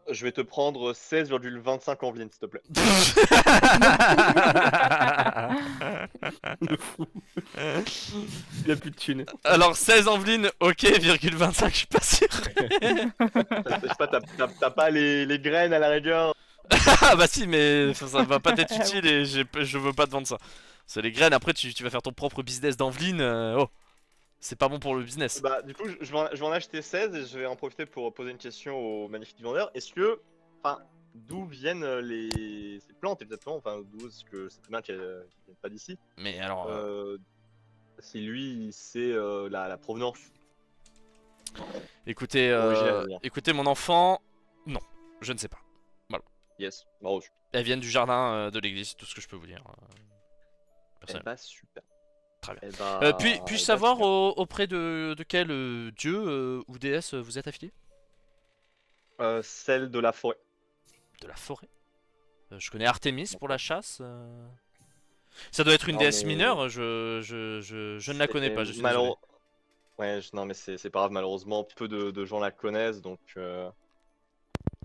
Je vais te prendre 16,25 envelines, s'il te plaît. Il a plus de thunes. Alors 16 Enveline, ok, virgule 25, je suis pas sûr. Je sais pas, t'as pas les graines à la rigueur. Ah bah si, mais ça va pas t'être utile et je veux pas te vendre ça. C'est les graines, après tu vas faire ton propre business d'Enveline. Oh, c'est pas bon pour le business. Bah, du coup, je vais en acheter 16 et je vais en profiter pour poser une question au magnifique vendeur. Est-ce que. Enfin, d'où viennent ces plantes exactement? Enfin, d'où est-ce que c'est bien qu'elles viennent pas d'ici? Mais alors. Si lui, c'est la provenance. Écoutez, Original, bien. écoutez mon enfant, non, je ne sais pas. Yes, bah, reçu. Elles viennent du jardin de l'église, c'est tout ce que je peux vous dire. Eh Personnellement. bah, super. Très bien. Eh bah, Puis-je eh bah, savoir super. auprès de quel dieu ou déesse vous êtes affilié? Celle de la forêt. De la forêt. Je connais Artémis pour la chasse. Ça doit être une Non, déesse mais- mineure, je ne la connais pas, je suis désolé. Ouais, non, mais c'est pas grave, malheureusement, peu de gens la connaissent, donc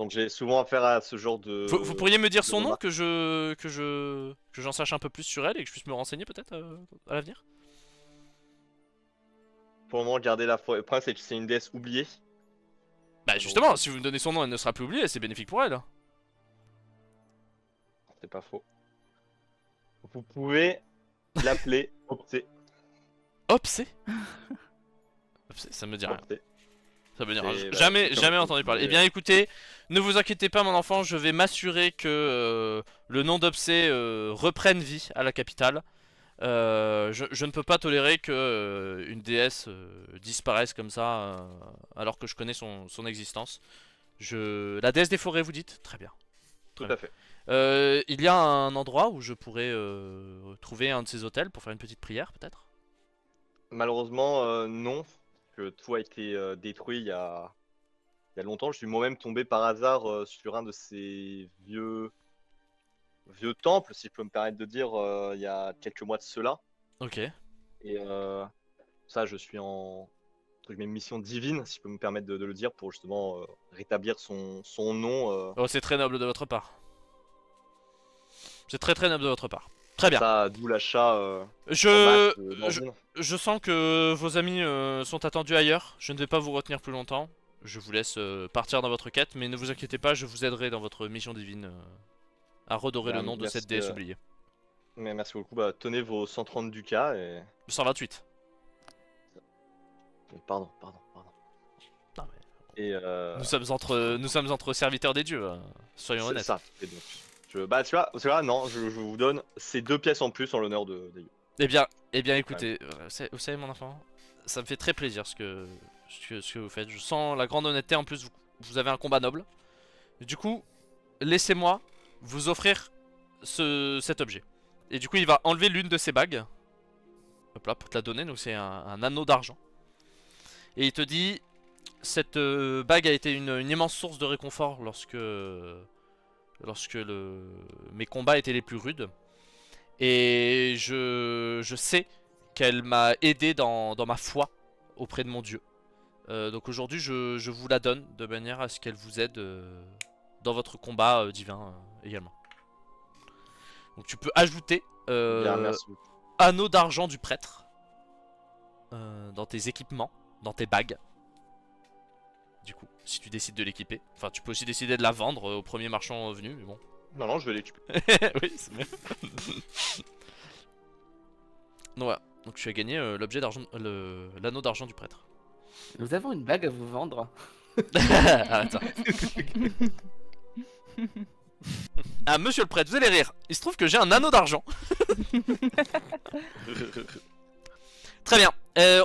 j'ai souvent affaire à ce genre de... Vous pourriez me dire de son nom remarques. que j'en sache un peu plus sur elle et que je puisse me renseigner peut-être à l'avenir? Pour le moment, garder la forêt. Le problème, c'est que c'est une déesse oubliée. Bah justement, si vous me donnez son nom, elle ne sera plus oubliée, c'est bénéfique pour elle. C'est pas faux. Vous pouvez l'appeler Opté. Hop, c'est ça me dit rien. Opté. Ça veut dire Et, bah, jamais, c'est comme jamais ça. entendu parler. Eh Mais- bien écoutez, ne vous inquiétez pas mon enfant, je vais m'assurer que le nom d'Obsé reprenne vie à la capitale. Je ne peux pas tolérer que une déesse disparaisse comme ça alors que je connais son existence. La déesse des forêts vous dites? Très bien. Tout à fait. Il y a un endroit où je pourrais trouver un de ces hôtels pour faire une petite prière peut-être? Malheureusement, non. Que tout a été détruit il y a longtemps. Je suis moi-même tombé par hasard sur un de ces vieux temples, si je peux me permettre de dire, il y a quelques mois de cela. Ok. Et ça, je suis en entre guillemets, mission divine, si je peux me permettre de le dire, pour justement rétablir son nom. Oh, c'est très noble de votre part. C'est très très noble de votre part. Très bien. Ça, d'où l'achat en Je... masse d'ordures. Je sens que vos amis sont attendus ailleurs. Je ne vais pas vous retenir plus longtemps. Je vous laisse partir dans votre quête, mais ne vous inquiétez pas, je vous aiderai dans votre mission divine à redorer Bah, le nom de merci, cette déesse oubliée. Mais merci beaucoup. Bah, tenez vos 130 ducats et. 128. Pardon. Non, Et Nous sommes entre serviteurs des dieux, soyons c'est honnêtes. ça. Et donc, bah tu vois, non, je vous donne ces 2 pièces en plus en l'honneur des. Eh bien écoutez, vous savez mon enfant, ça me fait très plaisir ce que vous faites. Je sens la grande honnêteté, en plus vous avez un combat noble. Du coup, laissez-moi vous offrir cet objet. Et du coup il va enlever l'une de ses bagues. Hop là, pour te la donner, donc c'est un anneau d'argent. Et il te dit, cette bague a été une immense source de réconfort lorsque mes combats étaient les plus rudes. Et je sais qu'elle m'a aidé dans ma foi auprès de mon dieu. Donc aujourd'hui je vous la donne de manière à ce qu'elle vous aide dans votre combat divin également. Donc tu peux ajouter Bien, merci beaucoup. anneau d'argent du prêtre dans tes équipements, dans tes bagues. Du coup, si tu décides de l'équiper. Enfin, tu peux aussi décider de la vendre au premier marchand venu, mais bon. Non, je vais l'équiper. Oui, c'est bien. Donc voilà, donc tu as gagné l'objet d'argent, l'anneau d'argent du prêtre. Nous avons une bague à vous vendre. Ah, attends. Ah, monsieur le prêtre, vous allez rire. Il se trouve que j'ai un anneau d'argent. Très bien.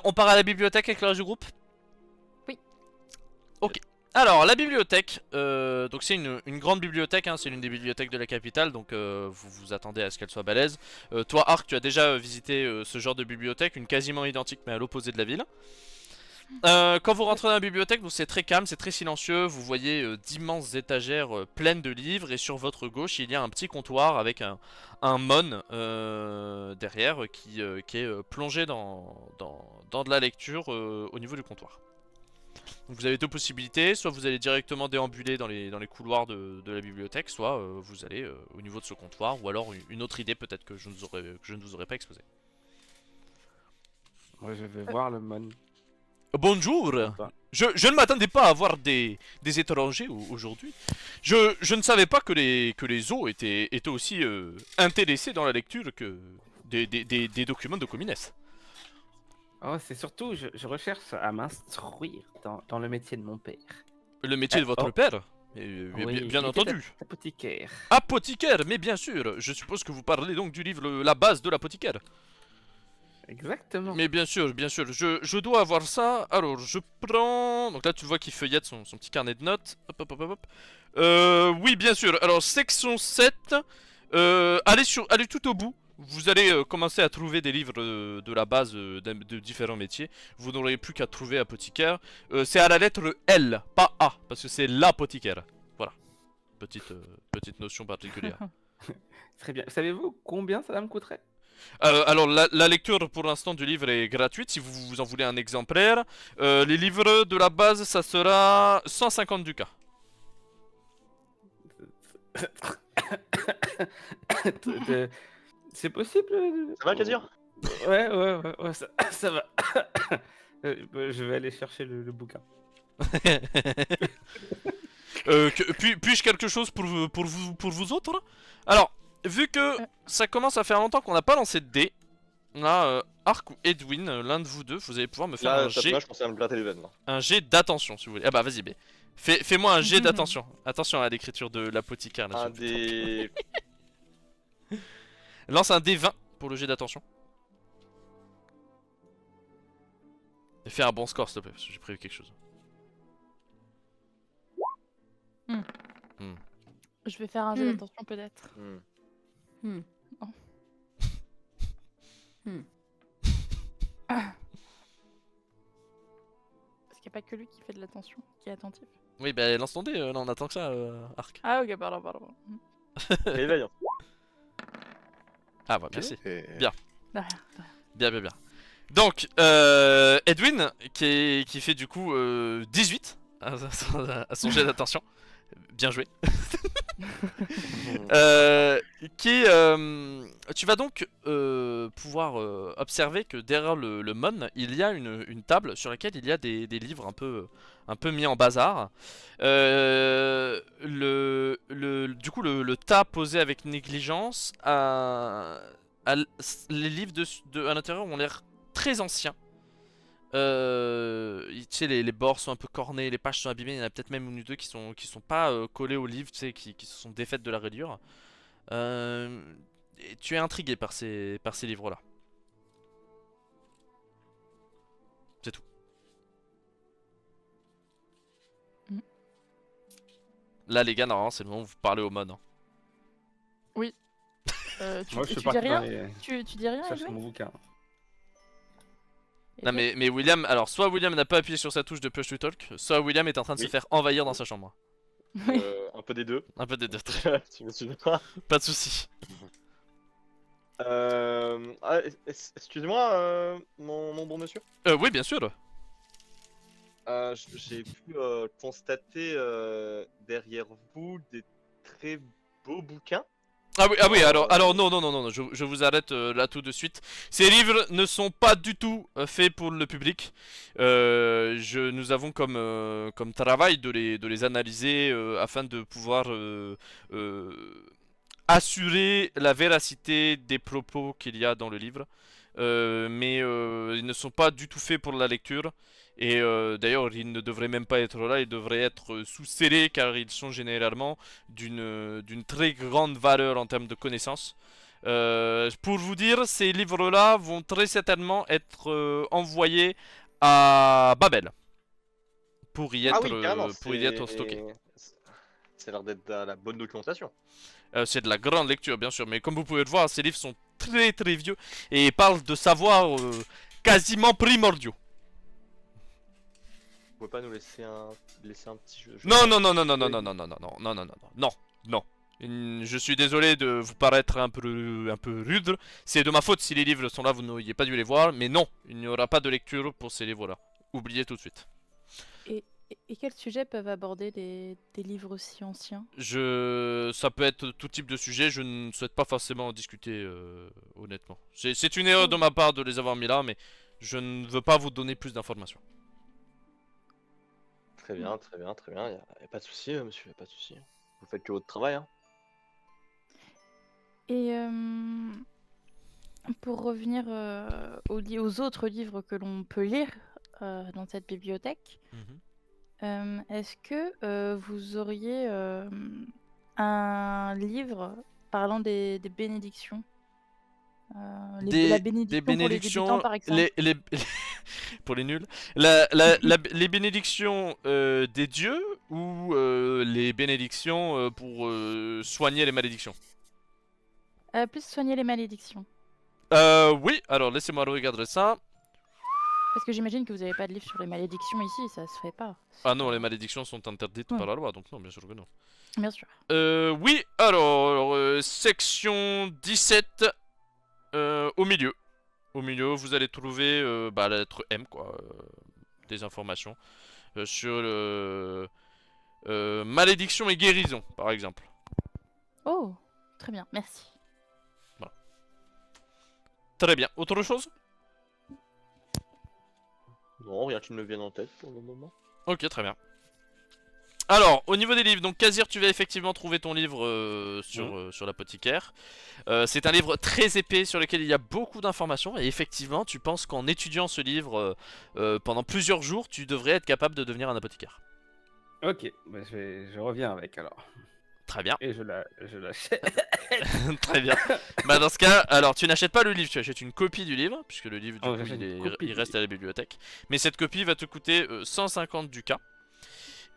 On part à la bibliothèque avec le reste du groupe? Oui. Ok. Alors, la bibliothèque, donc c'est une grande bibliothèque, hein, c'est l'une des bibliothèques de la capitale, donc vous vous attendez à ce qu'elle soit balèze. Toi, Ark, tu as déjà visité ce genre de bibliothèque, une quasiment identique mais à l'opposé de la ville. Quand vous rentrez dans la bibliothèque, c'est très calme, c'est très silencieux, vous voyez d'immenses étagères pleines de livres, et sur votre gauche il y a un petit comptoir avec un mon derrière qui est plongé dans de la lecture au niveau du comptoir. Donc vous avez 2 possibilités, soit vous allez directement déambuler dans les couloirs de la bibliothèque, soit vous allez au niveau de ce comptoir, ou alors une autre idée peut-être que je ne vous aurais pas exposée. Moi, je vais voir le mon. Bonjour. Je ne m'attendais pas à voir des étrangers aujourd'hui. Je ne savais pas que les eaux étaient aussi intéressés dans la lecture que des documents de Comines. Oh, c'est surtout, je recherche à m'instruire dans le métier de mon père. Le métier de votre père Oui, bien il était entendu. Apothicaire. Apothicaire, mais bien sûr. Je suppose que vous parlez donc du livre La base de l'apothicaire. Exactement. Mais bien sûr, je dois avoir ça. Alors, je prends... Donc là, tu vois qu'il feuillette son petit carnet de notes. Hop. Oui, bien sûr. Alors, section 7. Allez tout au bout. Vous allez commencer à trouver des livres de la base de différents métiers. Vous n'aurez plus qu'à trouver apothicaire. C'est à la lettre L, pas A, parce que c'est l'apothicaire. Voilà. Petite notion particulière. Très bien. Savez-vous combien ça me coûterait? Alors la lecture pour l'instant du livre est gratuite si vous en voulez un exemplaire. Les livres de la base ça sera 150 ducats. C'est possible? Ça va, Kazir? Ouais, ça va. Je vais aller chercher le bouquin. Puis-je quelque chose pour vous autres? Alors, vu que ça commence à faire longtemps qu'on n'a pas lancé de dés, Là, Arc ou Edwin, l'un de vous deux, vous allez pouvoir me faire Là, un jet, je commence à me gratter les veines. Là. un jet d'attention si vous voulez. Ah bah vas-y, B. Fais-moi un jet d'attention. Attention à l'écriture de l'apothicaire là. Un des. Lance un D20 pour le jet d'attention. Et fais un bon score s'il te plaît, parce que j'ai prévu quelque chose. Je vais faire un jeu d'attention peut-être. Hmm. Parce qu'il n'y a pas que lui qui fait de l'attention, qui est attentif. Oui, bah lance ton dé, là on attend que ça, Arc. Ah ok, pardon. Réveille. Hein. Ah bah merci. Bien. De rien. Bien. Donc, Edwin, qui fait du coup 18 à son jet d'attention. Bien joué. Tu vas donc pouvoir observer que derrière le Mon, il y a une table sur laquelle il y a des livres un peu mis en bazar. Du coup, le tas posé avec négligence, les livres à l'intérieur ont l'air très anciens. Tu sais, les bords sont un peu cornés, les pages sont abîmées, il y en a peut-être même une ou deux qui sont pas collées au livre, tu sais, qui se sont défaites de la rayure. Et tu es intrigué par ces livres-là. C'est tout. Là, les gars, normalement, c'est le moment où vous parlez au Mon. Hein. Moi, je suis tu dis parti rien dans les... Tu dis rien, chercher Edwin mon bouquin. Et Non, toi mais William, alors soit William n'a pas appuyé sur sa touche de push to talk, soit William est en train de se Oui. faire envahir dans sa chambre. Oui. Un peu des deux. Un peu des deux. Tu me suis pas. Pas de soucis. Excusez-moi, mon bon monsieur. Oui, bien sûr. J'ai pu constater derrière vous des très beaux bouquins. Ah oui, alors non, je vous arrête là tout de suite. Ces livres ne sont pas du tout faits pour le public. Nous avons comme travail de les analyser afin de pouvoir assurer la véracité des propos qu'il y a dans le livre. Mais ils ne sont pas du tout faits pour la lecture. Et d'ailleurs, ils ne devraient même pas être là, ils devraient être sous scellés car ils sont généralement d'une très grande valeur en termes de connaissances. Pour vous dire, ces livres-là vont très certainement être envoyés à Babel pour y être, carrément, pour y être stockés. C'est l'air d'être de la bonne documentation. C'est de la grande lecture, bien sûr, mais comme vous pouvez le voir, ces livres sont très très vieux et parlent de savoirs quasiment primordiaux. Vous pouvez pas nous laisser un petit jeu. Non. Je suis désolé de vous paraître un peu rude. C'est de ma faute si les livres sont là, vous n'auriez pas dû les voir. Mais non, il n'y aura pas de lecture pour ces livres-là. Oubliez tout de suite. Et quels sujets peuvent aborder des livres aussi anciens? Ça peut être tout type de sujet. Je ne souhaite pas forcément en discuter, honnêtement. C'est une erreur de ma part de les avoir mis là, mais je ne veux pas vous donner plus d'informations. Très bien. Y a pas de souci, monsieur, y a pas de souci. Vous faites que votre travail, hein. Et pour revenir aux autres livres que l'on peut lire dans cette bibliothèque, est-ce que vous auriez un livre parlant des bénédictions la bénédiction pour les débutants, par exemple. Pour les nuls, les bénédictions des dieux ou les bénédictions pour soigner les malédictions? Plus soigner les malédictions. Oui, alors laissez-moi regarder ça. Parce que j'imagine que vous n'avez pas de livre sur les malédictions ici, ça se fait pas. Ah non, les malédictions sont interdites Ouais. par la loi, donc non, bien sûr que non. Bien sûr. Oui, alors, section 17, au milieu. Au milieu, vous allez trouver la lettre M, quoi, des informations sur malédiction et guérison, par exemple. Oh, très bien, merci. Très bien. Autre chose? Non, rien qui ne me vienne en tête pour le moment. Ok, très bien. Alors, au niveau des livres, donc Kazir, tu vas effectivement trouver ton livre sur l'apothicaire. C'est un livre très épais sur lequel il y a beaucoup d'informations. Et effectivement, tu penses qu'en étudiant ce livre pendant plusieurs jours, tu devrais être capable de devenir un apothicaire. Ok, bah, je reviens avec alors. Très bien. Et je l'achète. Très bien. Bah dans ce cas, alors tu n'achètes pas le livre, tu achètes une copie du livre, puisque le livre du Oh, coup, j'achète une il copie du reste à la bibliothèque. Mais cette copie va te coûter 150 ducats.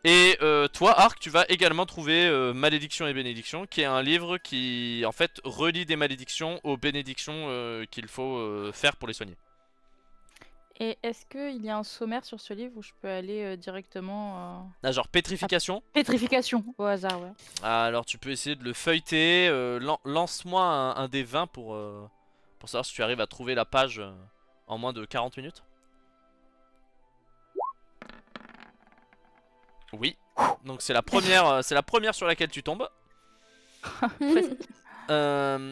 Et toi, Arc, tu vas également trouver Malédiction et Bénédiction, qui est un livre qui en fait relie des malédictions aux bénédictions qu'il faut faire pour les soigner. Et est-ce qu'il y a un sommaire sur ce livre où je peux aller directement Ah, genre pétrification. Pétrification, au hasard, ouais. Alors tu peux essayer de le feuilleter. Lance-moi un des 20 pour savoir si tu arrives à trouver la page en moins de 40 minutes. Oui. Donc c'est la première sur laquelle tu tombes.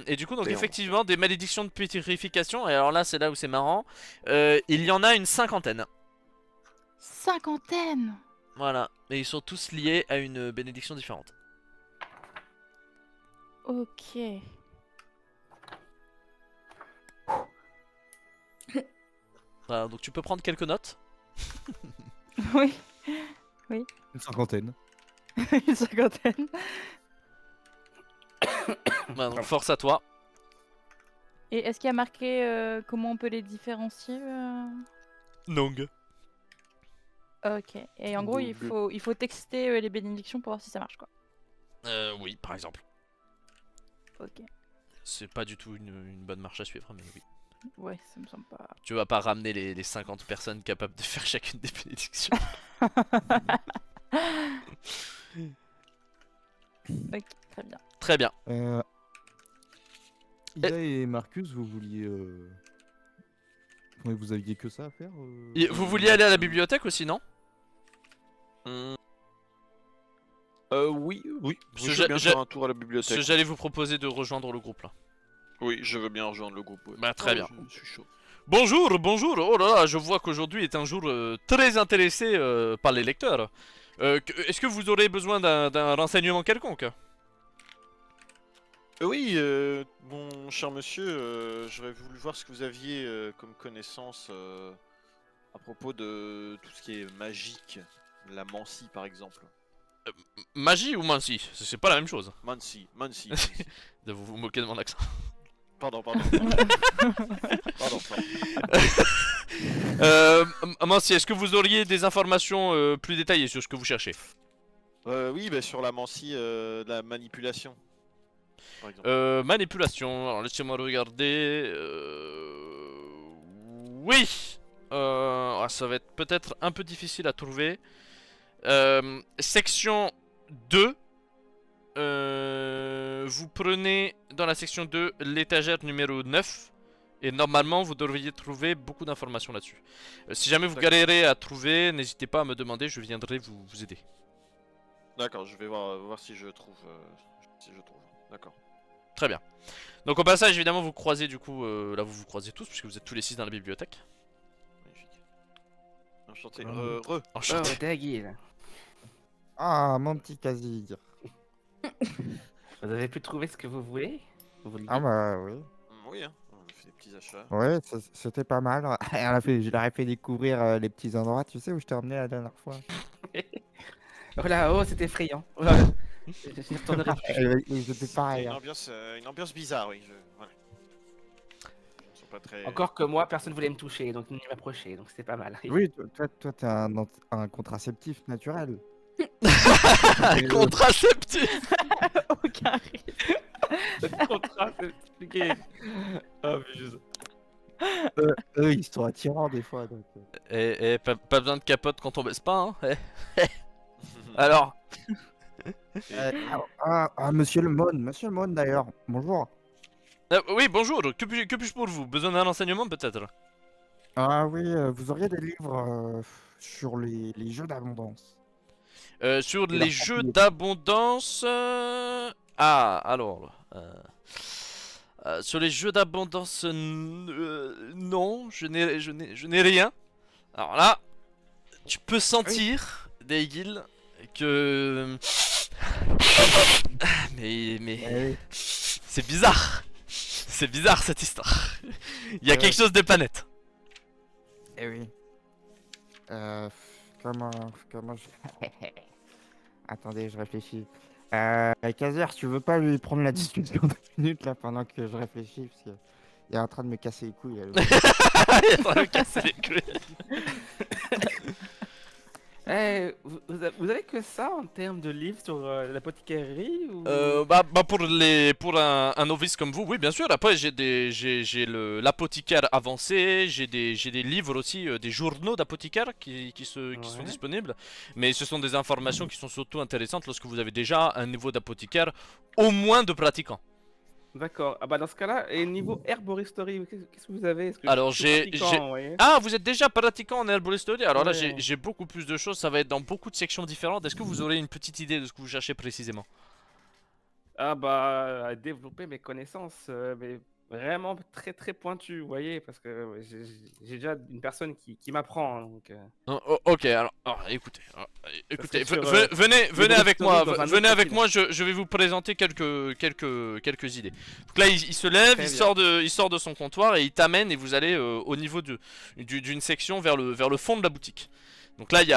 Et du coup, donc effectivement, des malédictions de pétrification. Et alors là, c'est là où c'est marrant. Il y en a une cinquantaine. Cinquantaine. Voilà. Et ils sont tous liés à une bénédiction différente. Ok. Voilà, donc tu peux prendre quelques notes. Oui. Une cinquantaine. Une cinquantaine. Voilà, donc force à toi. Et est-ce qu'il y a marqué comment on peut les différencier Nong. Ok. Et en gros, il faut texter les bénédictions pour voir si ça marche, quoi. Oui, par exemple. Ok. C'est pas du tout une bonne marche à suivre, mais oui. Ouais, ça me semble pas. Tu vas pas ramener les 50 personnes capables de faire chacune des bénédictions. Ok, très bien. Très bien. Ida et Marcus, vous vouliez. Ouais, vous aviez que ça à faire Et vous vouliez aller à la bibliothèque aussi, non? Oui. Parce que Je veux bien faire un tour à la bibliothèque. J'allais vous proposer de rejoindre le groupe là. Oui, je veux bien rejoindre le groupe. Ouais. Bah très bien. Je suis chaud. Bonjour. Oh là là, je vois qu'aujourd'hui est un jour très intéressé par les lecteurs. Est-ce que vous aurez besoin d'un renseignement quelconque? Oui, mon cher monsieur, j'aurais voulu voir ce que vous aviez comme connaissance à propos de tout ce qui est magique, la mancie par exemple. Magie ou mancie? C'est pas la même chose. Mancie. Vous vous moquez de mon accent. Pardon. Pardon. Mancie, est-ce que vous auriez des informations plus détaillées sur ce que vous cherchez? Oui, bah, sur la mancie, de la manipulation. Par exemple. Manipulation, alors laissez-moi regarder. Oui, ça va être peut-être un peu difficile à trouver. Section 2. Vous prenez dans la section 2 l'étagère numéro 9. Et normalement vous devriez trouver beaucoup d'informations là-dessus. Si jamais vous galérez à trouver, n'hésitez pas à me demander, je viendrai vous aider. D'accord, je vais voir si je trouve. D'accord. Très bien. Donc au passage, évidemment, vous croisez du coup, là vous croisez tous, puisque vous êtes tous les 6 dans la bibliothèque. Magnifique. Enchanté. Enchanté. Oh, Daguil. Ah, mon petit Kazir. Vous avez pu trouver ce que vous voulez? Vous le Ah dites. bah oui. Oui, hein, on a fait des petits achats. Ouais, c'était pas mal. Je leur ai fait découvrir les petits endroits, tu sais, où je t'ai emmené la dernière fois. Oh là, oh, c'est effrayant. Oh là, j'y retournerai plus. Ils étaient C'est pareils. une ambiance bizarre, oui. Voilà. Ils sont pas très. Encore que moi, personne voulait me toucher, donc ni m'approcher, donc c'était pas mal. Oui, toi, t'es un contraceptif naturel. Contraceptif. Aucun risque. Contrat, c'est expliqué. Oh, juste. Eux, ils sont attirants des fois. Donc, Et pas besoin de capote quand on baisse pas, hein. Alors, Monsieur le Mon d'ailleurs. Bonjour. oui, bonjour, que puis-je pour vous? Besoin d'un renseignement peut-être? Ah oui, vous auriez des livres sur les jeux d'abondance. Sur Et les leur jeux propriété. d'abondance... Ah, alors... sur les jeux d'abondance... non, je n'ai rien. Alors là, tu peux sentir, Daigil, que... Mais... Eh oui. C'est bizarre. C'est bizarre cette histoire. Il y a Ouais. quelque chose de pas net. Eh oui. Comment je... Attendez, je réfléchis. Kazir, tu veux pas lui prendre la discussion 2 minutes là pendant que je réfléchis parce que il est en train de me casser les couilles. Il est en train de me casser les couilles. Vous avez que ça en termes de livres sur l'apothicairerie ou... Bah pour un novice comme vous, oui bien sûr. Après j'ai l'apothicaire avancé, j'ai des livres aussi, des journaux d'apothicaire qui sont Ouais. disponibles. Mais ce sont des informations qui sont surtout intéressantes lorsque vous avez déjà un niveau d'apothicaire au moins de pratiquant. D'accord. Ah bah dans ce cas-là, et niveau herboristerie, qu'est-ce que vous avez? Est-ce que Alors, je suis j'ai- pratiquant, vous voyez Ah, vous êtes déjà pratiquant en herboristerie? Alors là Ouais. j'ai beaucoup plus de choses, ça va être dans beaucoup de sections différentes. Est-ce que vous aurez une petite idée de ce que vous cherchez précisément? Ah bah, à développer mes connaissances, mais vraiment très très pointues, vous voyez, parce que j'ai déjà une personne qui m'apprend, hein, donc... Non, ok, alors écoutez, écoutez, serait sur, venez avec moi, dans un autre venez avec continent. moi, je vais vous présenter quelques idées. Donc là, il se lève, Très il sort de son comptoir et il t'amène et vous allez au niveau d'une section vers le fond de la boutique. Donc là, il y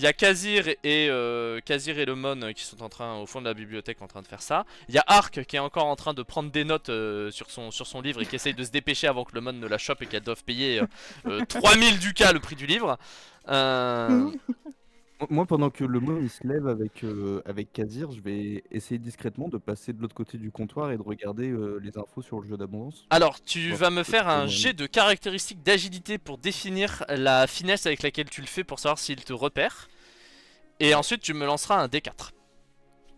a Kazir et le Mon qui sont au fond de la bibliothèque en train de faire ça. Il y a Ark qui est encore en train de prendre des notes sur son livre et qui essaye de se dépêcher avant que le Mon ne la chope et qu'elle doive payer 3000 ducats le prix du livre. Moi, pendant que le mot il se lève avec Kazir, je vais essayer discrètement de passer de l'autre côté du comptoir et de regarder les infos sur le jeu d'abondance. Alors, tu Ouais, vas me c'est faire pas un mal. jet de caractéristiques d'agilité pour définir la finesse avec laquelle tu le fais pour savoir s'il te repère. Et ensuite, tu me lanceras un D4.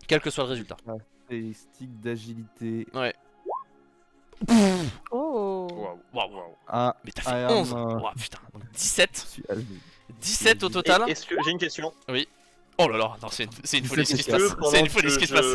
Quel que soit le résultat. Statistiques d'agilité. Ouais. Oh. Waouh. Waouh. Ah, Mais t'as I fait am, 11. Ouah, putain. Donc 17. je suis agile. 17 au Et total. est-ce que j'ai une question? Oh là là, non, c'est une folie ce qui se Est-ce que passe. pendant C'est une folie que ce qui se passe.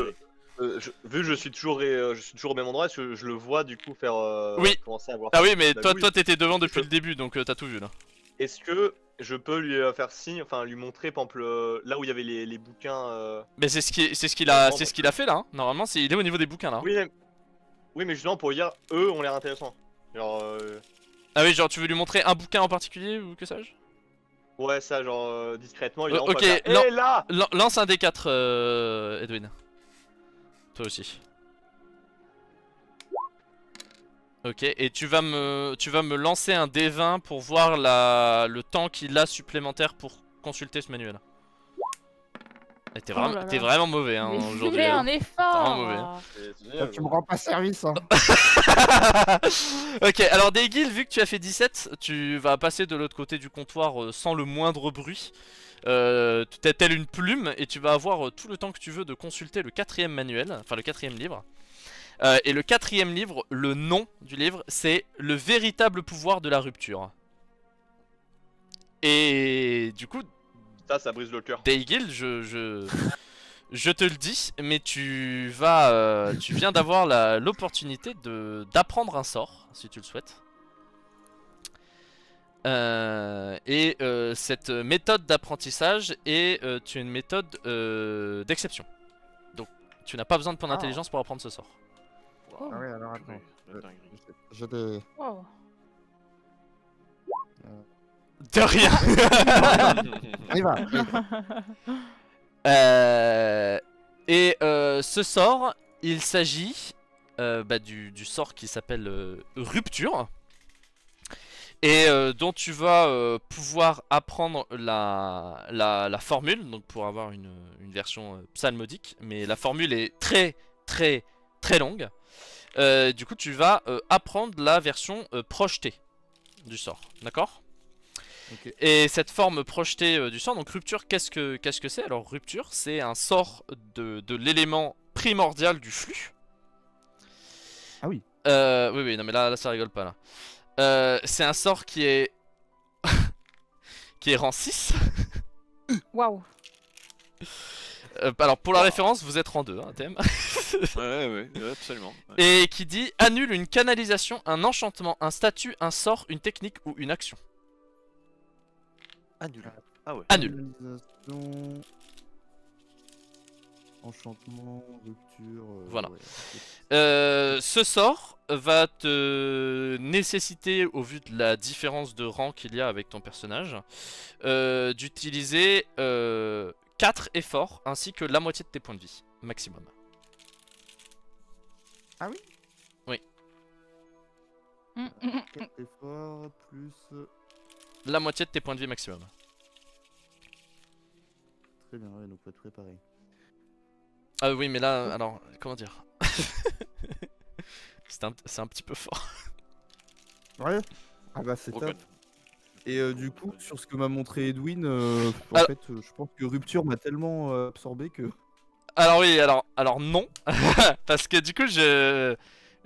vu que je suis toujours au même endroit, est-ce que je le vois du coup faire Oui. commencer à voir Ah oui, mais la toi douille. t'étais devant depuis le début, donc t'as tout vu là. Est-ce que je peux lui faire signe, enfin lui montrer par exemple là où il y avait les bouquins Mais c'est ce qu'il a fait là. Hein. Normalement, il est au niveau des bouquins là. Oui, mais justement pour lui dire eux ont l'air intéressants. Genre Ah oui, genre tu veux lui montrer un bouquin en particulier ou que sais-je? ouais ça genre discrètement lui Ok, hé là. Lance un D4, Edwin. Toi aussi. Ok, et tu vas me lancer un D20 pour voir le temps qu'il a supplémentaire pour consulter ce manuel. Et t'es Oh là là. vraiment mauvais hein, Mais aujourd'hui. fais hein. un effort. vraiment mauvais, hein. C'est génial, Tu me rends pas service, hein. Ok, alors Daygil, vu que tu as fait 17, tu vas passer de l'autre côté du comptoir sans le moindre bruit. Tel une plume, et tu vas avoir tout le temps que tu veux de consulter le 4ème manuel, enfin le 4ème livre. Et le 4ème livre, le nom du livre, c'est Le véritable pouvoir de la rupture. Et du coup, ça brise le cœur. Daygil, je te le dis, mais tu viens d'avoir l'opportunité d'apprendre un sort, si tu le souhaites. Cette méthode d'apprentissage est une méthode d'exception. Donc, tu n'as pas besoin de point d'intelligence pour apprendre ce sort. Ah oui, alors attends. La dinguerie. J'ai des... Wow. De rien. On y va. Ce sort, il s'agit du sort qui s'appelle Rupture. Et dont tu vas pouvoir apprendre la formule, donc pour avoir une version psalmodique. Mais la formule est très très très longue. Du coup tu vas apprendre la version projetée du sort, d'accord? Ok. Et cette forme projetée du sort, donc rupture, qu'est-ce que c'est? Alors rupture, c'est un sort de l'élément primordial du flux. Ah oui. Oui, non mais là ça rigole pas là. C'est un sort qui est qui est rang 6. Waouh. Alors pour la référence, vous êtes rang 2, hein, thème. Ouais, absolument. Ouais. Et qui dit annule une canalisation, un enchantement, un statut, un sort, une technique ou une action. Annule. Ah ouais. Annule. Organisation. Enchantement, rupture. Voilà. ouais, ok. Ce sort va te nécessiter, au vu de la différence de rang qu'il y a avec ton personnage, d'utiliser 4 efforts ainsi que la moitié de tes points de vie maximum. Ah oui? Oui. 4 efforts plus. La moitié de tes points de vie maximum. Très bien, ouais, donc faut être préparé. Ah oui, mais là, alors, comment dire? C'est un petit peu fort. Ouais. Ah bah c'est top. Broken. Et du coup, sur ce que m'a montré Edwin, en Alors- fait, je pense que Rupture m'a tellement absorbé que. Alors oui, alors non. Parce que du coup, je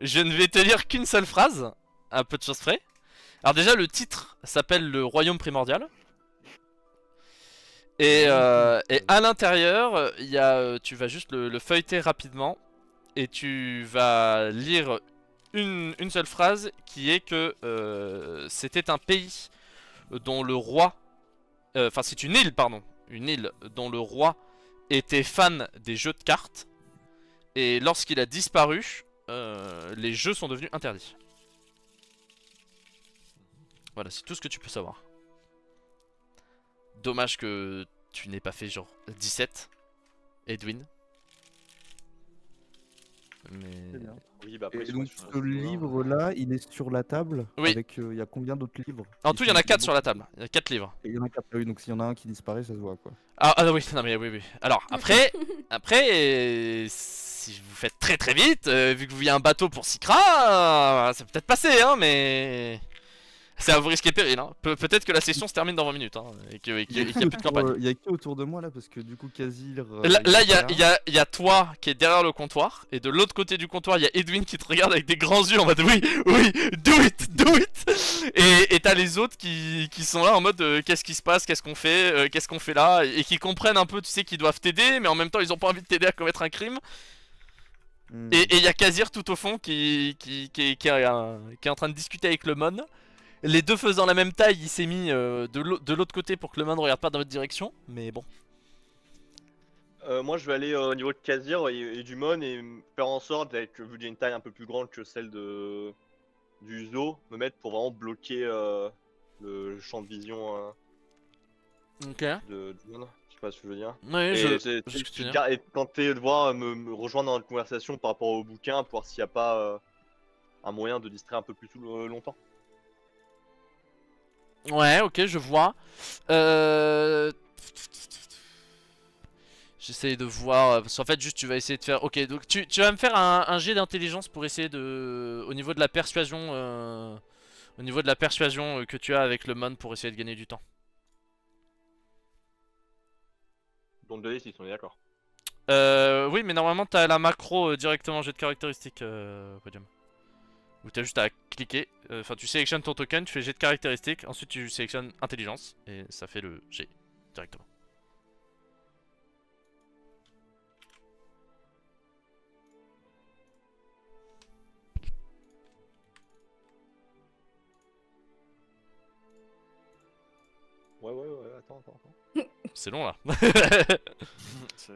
ne vais te lire qu'une seule phrase, un peu de choses près. Alors déjà, le titre s'appelle Le Royaume Primordial. Et à l'intérieur, il y a, tu vas juste le feuilleter rapidement. Et tu vas lire une seule phrase qui est que c'était un pays dont le roi... Enfin, c'est une île, pardon. Une île dont le roi était fan des jeux de cartes. Et lorsqu'il a disparu, les jeux sont devenus interdits. Voilà, c'est tout ce que tu peux savoir. Dommage que tu n'aies pas fait genre 17, Edwin. Mais... Très bien. Oui, bah Et après, donc sur ce livre-là, il est sur la table. Oui. Avec, il y a combien d'autres livres? En tout, il y en a 4 sur la table. Il y a 4 livres. Il y en a 4, oui, donc s'il y en a un qui disparaît, ça se voit quoi. Ah oui, non mais oui. Alors après, si vous faites très vite, vu que vous voyez un bateau pour Sikra, ça peut peut-être passer, hein, mais c'est à vous risquer péril. Hein. Peut-être que la session se termine dans 20 minutes, hein, et qu'il n'y a plus de campagne. Il y a qui autour de moi là? Parce que du coup, Kazir. Là, il est pas là. il y a toi qui est derrière le comptoir, et de l'autre côté du comptoir, il y a Edwin qui te regarde avec des grands yeux en mode oui, do it. Et t'as les autres qui sont là en mode qu'est-ce qui se passe, qu'est-ce qu'on fait là, et qui comprennent un peu, tu sais, qu'ils doivent t'aider, mais en même temps ils ont pas envie de t'aider à commettre un crime. Hmm. Et il y a Kazir tout au fond qui est en train de discuter avec le Mon. Les deux faisant la même taille, il s'est mis de l'autre côté pour que le Mon ne regarde pas dans votre direction, mais bon. moi, je vais aller au niveau de Kazir et du Mon et faire en sorte, avec, vu que j'ai une taille un peu plus grande que celle du zoo, me mettre pour vraiment bloquer le champ de vision Ok. du Mon. Je sais pas ce que je veux dire. Oui, Et, je c'est- ce que tu tu veux dire. gardes- et tenter de voir me rejoindre dans la conversation par rapport au bouquin pour voir s'il n'y a pas un moyen de distraire un peu plus longtemps. Ouais, ok, je vois. J'essaye de voir. Parce qu'en fait, juste tu vas essayer de faire. Ok, donc tu vas me faire un jet d'intelligence pour essayer de. Au niveau de la persuasion. Au niveau de la persuasion que tu as avec le Mon pour essayer de gagner du temps. Donc 2d6, on est d'accord. Oui, mais normalement t'as la macro directement jet de caractéristiques, Podium. Où t'as juste à cliquer. Enfin, tu sélectionnes ton token, tu fais jet de caractéristiques, ensuite tu sélectionnes intelligence et ça fait le jet directement. Ouais, attends. C'est long là. C'est-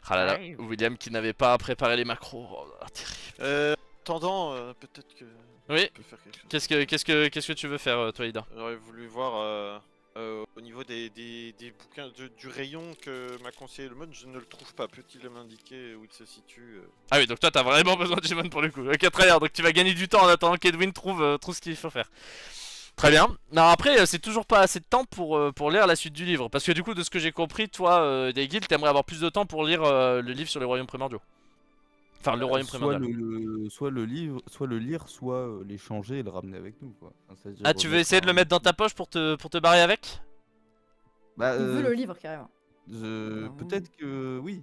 Ah là là, William qui n'avait pas préparé les macros. Oh, terrible. Attendant, peut-être que. Oui. je peux faire quelque chose. Qu'est-ce que tu veux faire, toi, Ida? J'aurais voulu voir au niveau des bouquins du rayon que m'a conseillé le mode, je ne le trouve pas. Peut-il m'indiquer où il se situe Ah oui, donc toi t'as vraiment besoin de Jimon pour le coup. Ok, très bien, donc tu vas gagner du temps en attendant qu'Edwin trouve ce qu'il faut faire. Très bien. Non, après, c'est toujours pas assez de temps pour lire la suite du livre. Parce que du coup, de ce que j'ai compris, toi, Daygil, t'aimerais avoir plus de temps pour lire le livre sur les royaumes primordiaux. Enfin, le royaume primordial. Soit le lire, soit l'échanger et le ramener avec nous quoi. Enfin, c'est-à-dire Ah, tu veux remettre essayer de le mettre dans ta poche pour te barrer avec? Bah, Il veut le livre carrément. Non. peut-être que oui.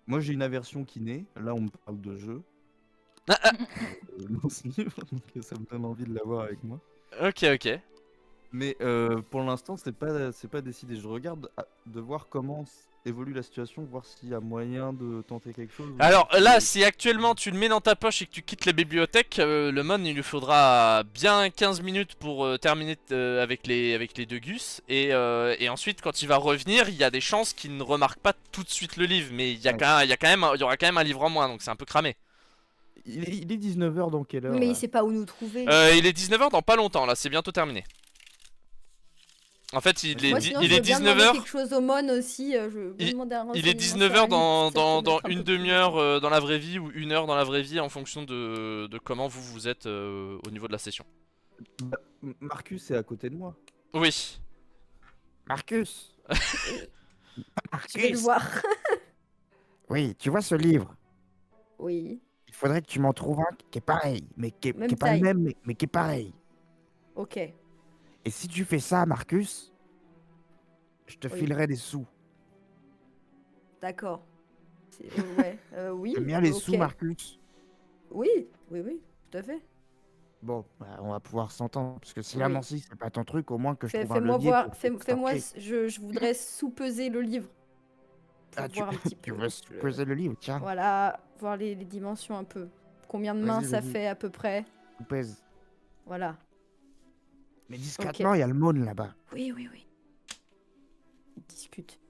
Moi j'ai une aversion qui naît. Là on me parle de jeu. Dans ce livre, donc ça me donne envie de l'avoir avec moi. Ok. Mais pour l'instant c'est pas décidé. Je regarde de voir comment évolue la situation, voir s'il y a moyen de tenter quelque chose. Alors là, si actuellement tu le mets dans ta poche et que tu quittes la bibliothèque, le mon il lui faudra bien 15 minutes pour terminer avec les deux gus. Et ensuite, quand il va revenir, il y a des chances qu'il ne remarque pas tout de suite le livre. Mais il y aura quand même un livre en moins, donc c'est un peu cramé. Il est 19h dans quelle heure Mais là il sait pas où nous trouver. Il est 19h dans pas longtemps, là, c'est bientôt terminé. En fait, il est, Moi, sinon, il je est veux bien demander 19h. quelque chose au Mon aussi. Je veux demander un Il est renseignement 19h sur un dans, livre, ça dans, peut dans mettre un une peu plus demi-heure dans la vraie vie ou 1 heure dans la vraie vie en fonction de comment vous êtes au niveau de la session. Bah, Marcus est à côté de moi. Oui. Marcus. Je vais le voir. Oui, tu vois ce livre? Oui, Il faudrait que tu m'en trouves un qui est pareil, mais qui est Même pas le taille. même, mais qui est pareil. ok. Et si tu fais ça, Marcus, je te Oui. filerai des sous. D'accord. Ouais, oui. T'aimes bien les ok. sous, Marcus? Oui, tout à fait. Bon, bah, on va pouvoir s'entendre. Parce que si la Oui. Nancy, c'est pas ton truc, au moins que je trouve un Fais-moi levier voir, pour fais-moi, stocker. je voudrais sous-peser le livre. Pour Ah, voir un petit tu peu. veux peser le livre, tiens. Voilà, voir les dimensions un peu. Combien de mains Vas-y, ça vas-y. fait à peu près. Tu pèses. Voilà. Mais discrètement, il y a le mône là-bas. Oui. On discute.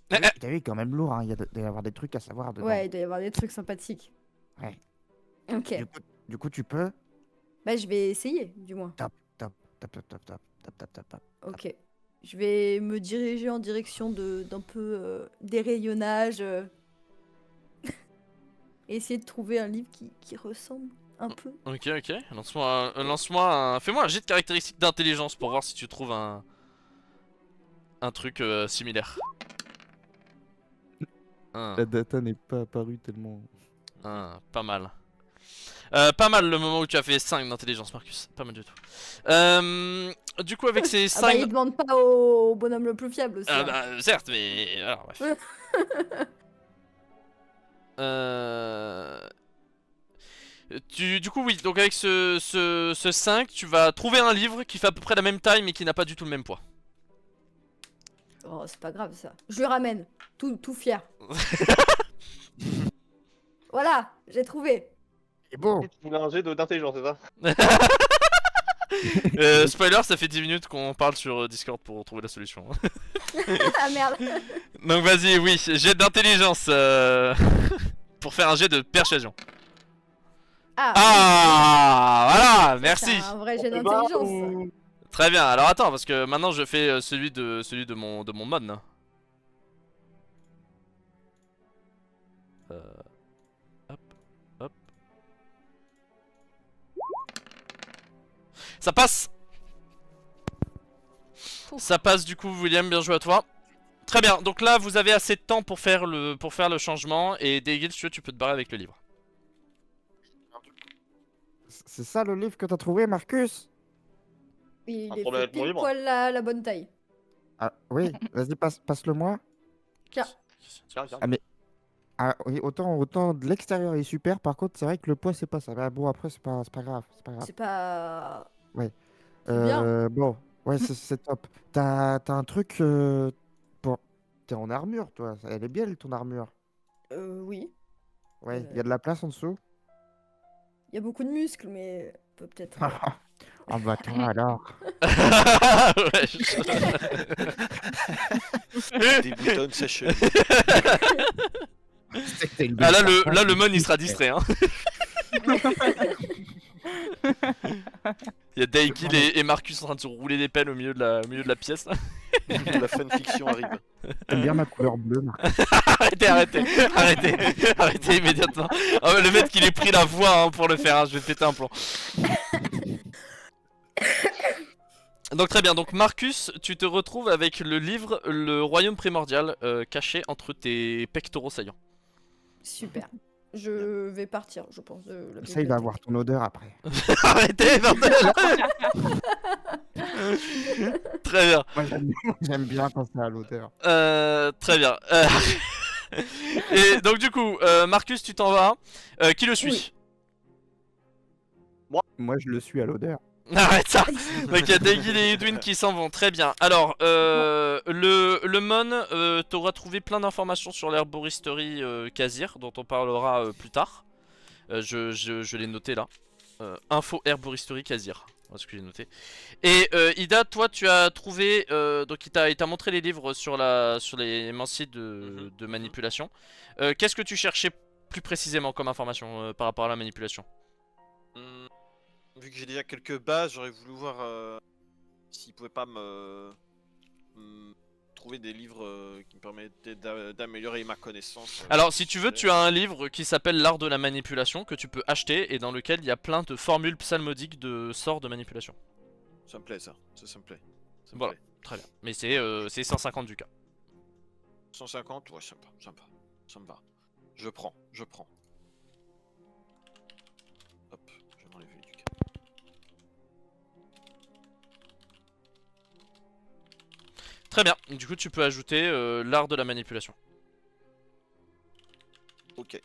T'as vu, il est quand même lourd, hein. Il doit y avoir des trucs à savoir dedans. Ouais, il doit y avoir des trucs sympathiques. Ouais. Ok. Du coup, tu peux. Bah, je vais essayer, du moins. Top. Ok. Je vais me diriger en direction d'un peu des rayonnages. Et essayer de trouver un livre qui ressemble un peu. Ok. Fais-moi un jet de caractéristiques d'intelligence pour voir si tu trouves un truc similaire. La data n'est pas apparue tellement. Pas mal. Pas mal le moment où tu as fait 5 d'intelligence, Marcus. Pas mal du tout. Du coup, avec ces Ah bah, 5. il demande pas au bonhomme le plus fiable aussi. Ah hein. bah, certes, mais. Alors, bref. Du coup, oui, donc avec ce 5, tu vas trouver un livre qui fait à peu près la même taille mais qui n'a pas du tout le même poids. Oh, c'est pas grave ça. Je lui ramène. Tout fier. Voilà, j'ai trouvé. Et bon, Tu voulais un jet d'intelligence, c'est ça? Spoiler, ça fait 10 minutes qu'on parle sur Discord pour trouver la solution. Ah merde. Donc vas-y, oui, jet d'intelligence pour faire un jet de persuasion. Ah, voilà, merci. C'est un vrai jet d'intelligence. Très bien. Alors attends, parce que maintenant je fais celui de mon mod. Hein. Hop. Ça passe. Ça passe du coup, William. Bien joué à toi. Très bien. Donc là, vous avez assez de temps pour faire le changement et Daygil, si tu peux te barrer avec le livre. c'est ça le livre que t'as trouvé, Marcus? Il Un est problème fait avec mon pile livre. poil la bonne taille. Ah, oui, vas-y, passe-le-moi. Tiens. Tiens. Ah, oui, autant de l'extérieur est super, par contre, c'est vrai que le poids, c'est pas ça. Bah, bon, après, c'est pas grave. C'est pas. Ouais. C'est bien. Bon, ouais, c'est top. T'as un truc. Bon, t'es en armure, toi. Elle est belle, ton armure. Oui. Ouais, il y a de la place en dessous. Il y a beaucoup de muscles, mais on peut peut-être. Oh, bah, toi, alors. Ouais, Des boutons de sa cheville. Ah là le mon il sera distrait hein. Il y a Daygil et Marcus en train de se rouler des pelles au milieu de la pièce là. La fanfiction arrive. T'aimes bien ma couleur bleue, Marcus. Arrêtez immédiatement. Oh, le mec il est pris la voix hein, pour le faire, hein. Je vais péter un plomb. Donc très bien, donc Marcus, tu te retrouves avec le livre Le Royaume Primordial caché entre tes pectoraux saillants. Super. Je vais partir, je pense. De la Ça, il va bibliothèque. avoir ton odeur après. Arrêtez, bordel. Très bien. Moi, j'aime bien penser à l'odeur. Très bien. Et donc du coup, Marcus, tu t'en vas. Qui le suit? Oui. Moi, je le suis à l'odeur. Arrête ça. Donc il y a Daegil et Edwin qui s'en vont, très bien. Alors, le Mon, t'auras trouvé plein d'informations sur l'herboristerie Kazir, dont on parlera plus tard. Je l'ai noté là. Info herboristerie Kazir. Voilà ce que j'ai noté. Et Ida, toi tu as trouvé, donc il t'a montré les livres sur les manciers de manipulation. Qu'est-ce que tu cherchais plus précisément comme information par rapport à la manipulation? Vu que j'ai déjà quelques bases, j'aurais voulu voir s'il pouvait pas me trouver des livres qui me permettaient d'améliorer ma connaissance. Alors si tu veux, tu as un livre qui s'appelle L'art de la manipulation que tu peux acheter et dans lequel il y a plein de formules psalmodiques de sorts de manipulation. Ça me plaît ça me plaît. Ça me Voilà. plaît. Très bien. Mais c'est 150 du cas. 150, ouais, ça me va. Je prends. Hop, je vais m'enlever du cas. Très bien. Du coup tu peux ajouter l'art de la manipulation. Ok.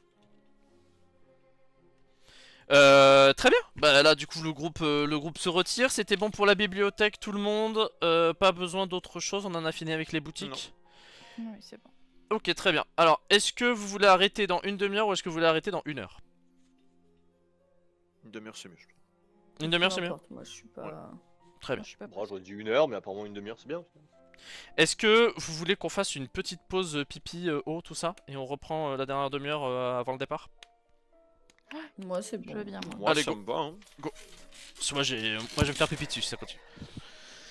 Très bien. Bah là du coup le groupe se retire. C'était bon pour la bibliothèque, tout le monde. Pas besoin d'autre chose. On en a fini avec les boutiques. Oui, c'est bon. Ok, très bien. Alors, est-ce que vous voulez arrêter dans une demi-heure ou est-ce que vous voulez arrêter dans 1 heure? Une demi-heure c'est mieux. Une demi-heure c'est mieux. N'importe, moi je suis pas. Très Moi, bien. je suis pas Bon, j'aurais dit 1 heure, mais apparemment une demi-heure c'est bien. Est-ce que vous voulez qu'on fasse une petite pause pipi, eau, tout ça? Et on reprend la dernière demi-heure avant le départ? Moi c'est Je bon. veux bien, moi. Moi Allez, ça go. me va hein. Parce que moi je vais me faire pipi dessus si ça continue.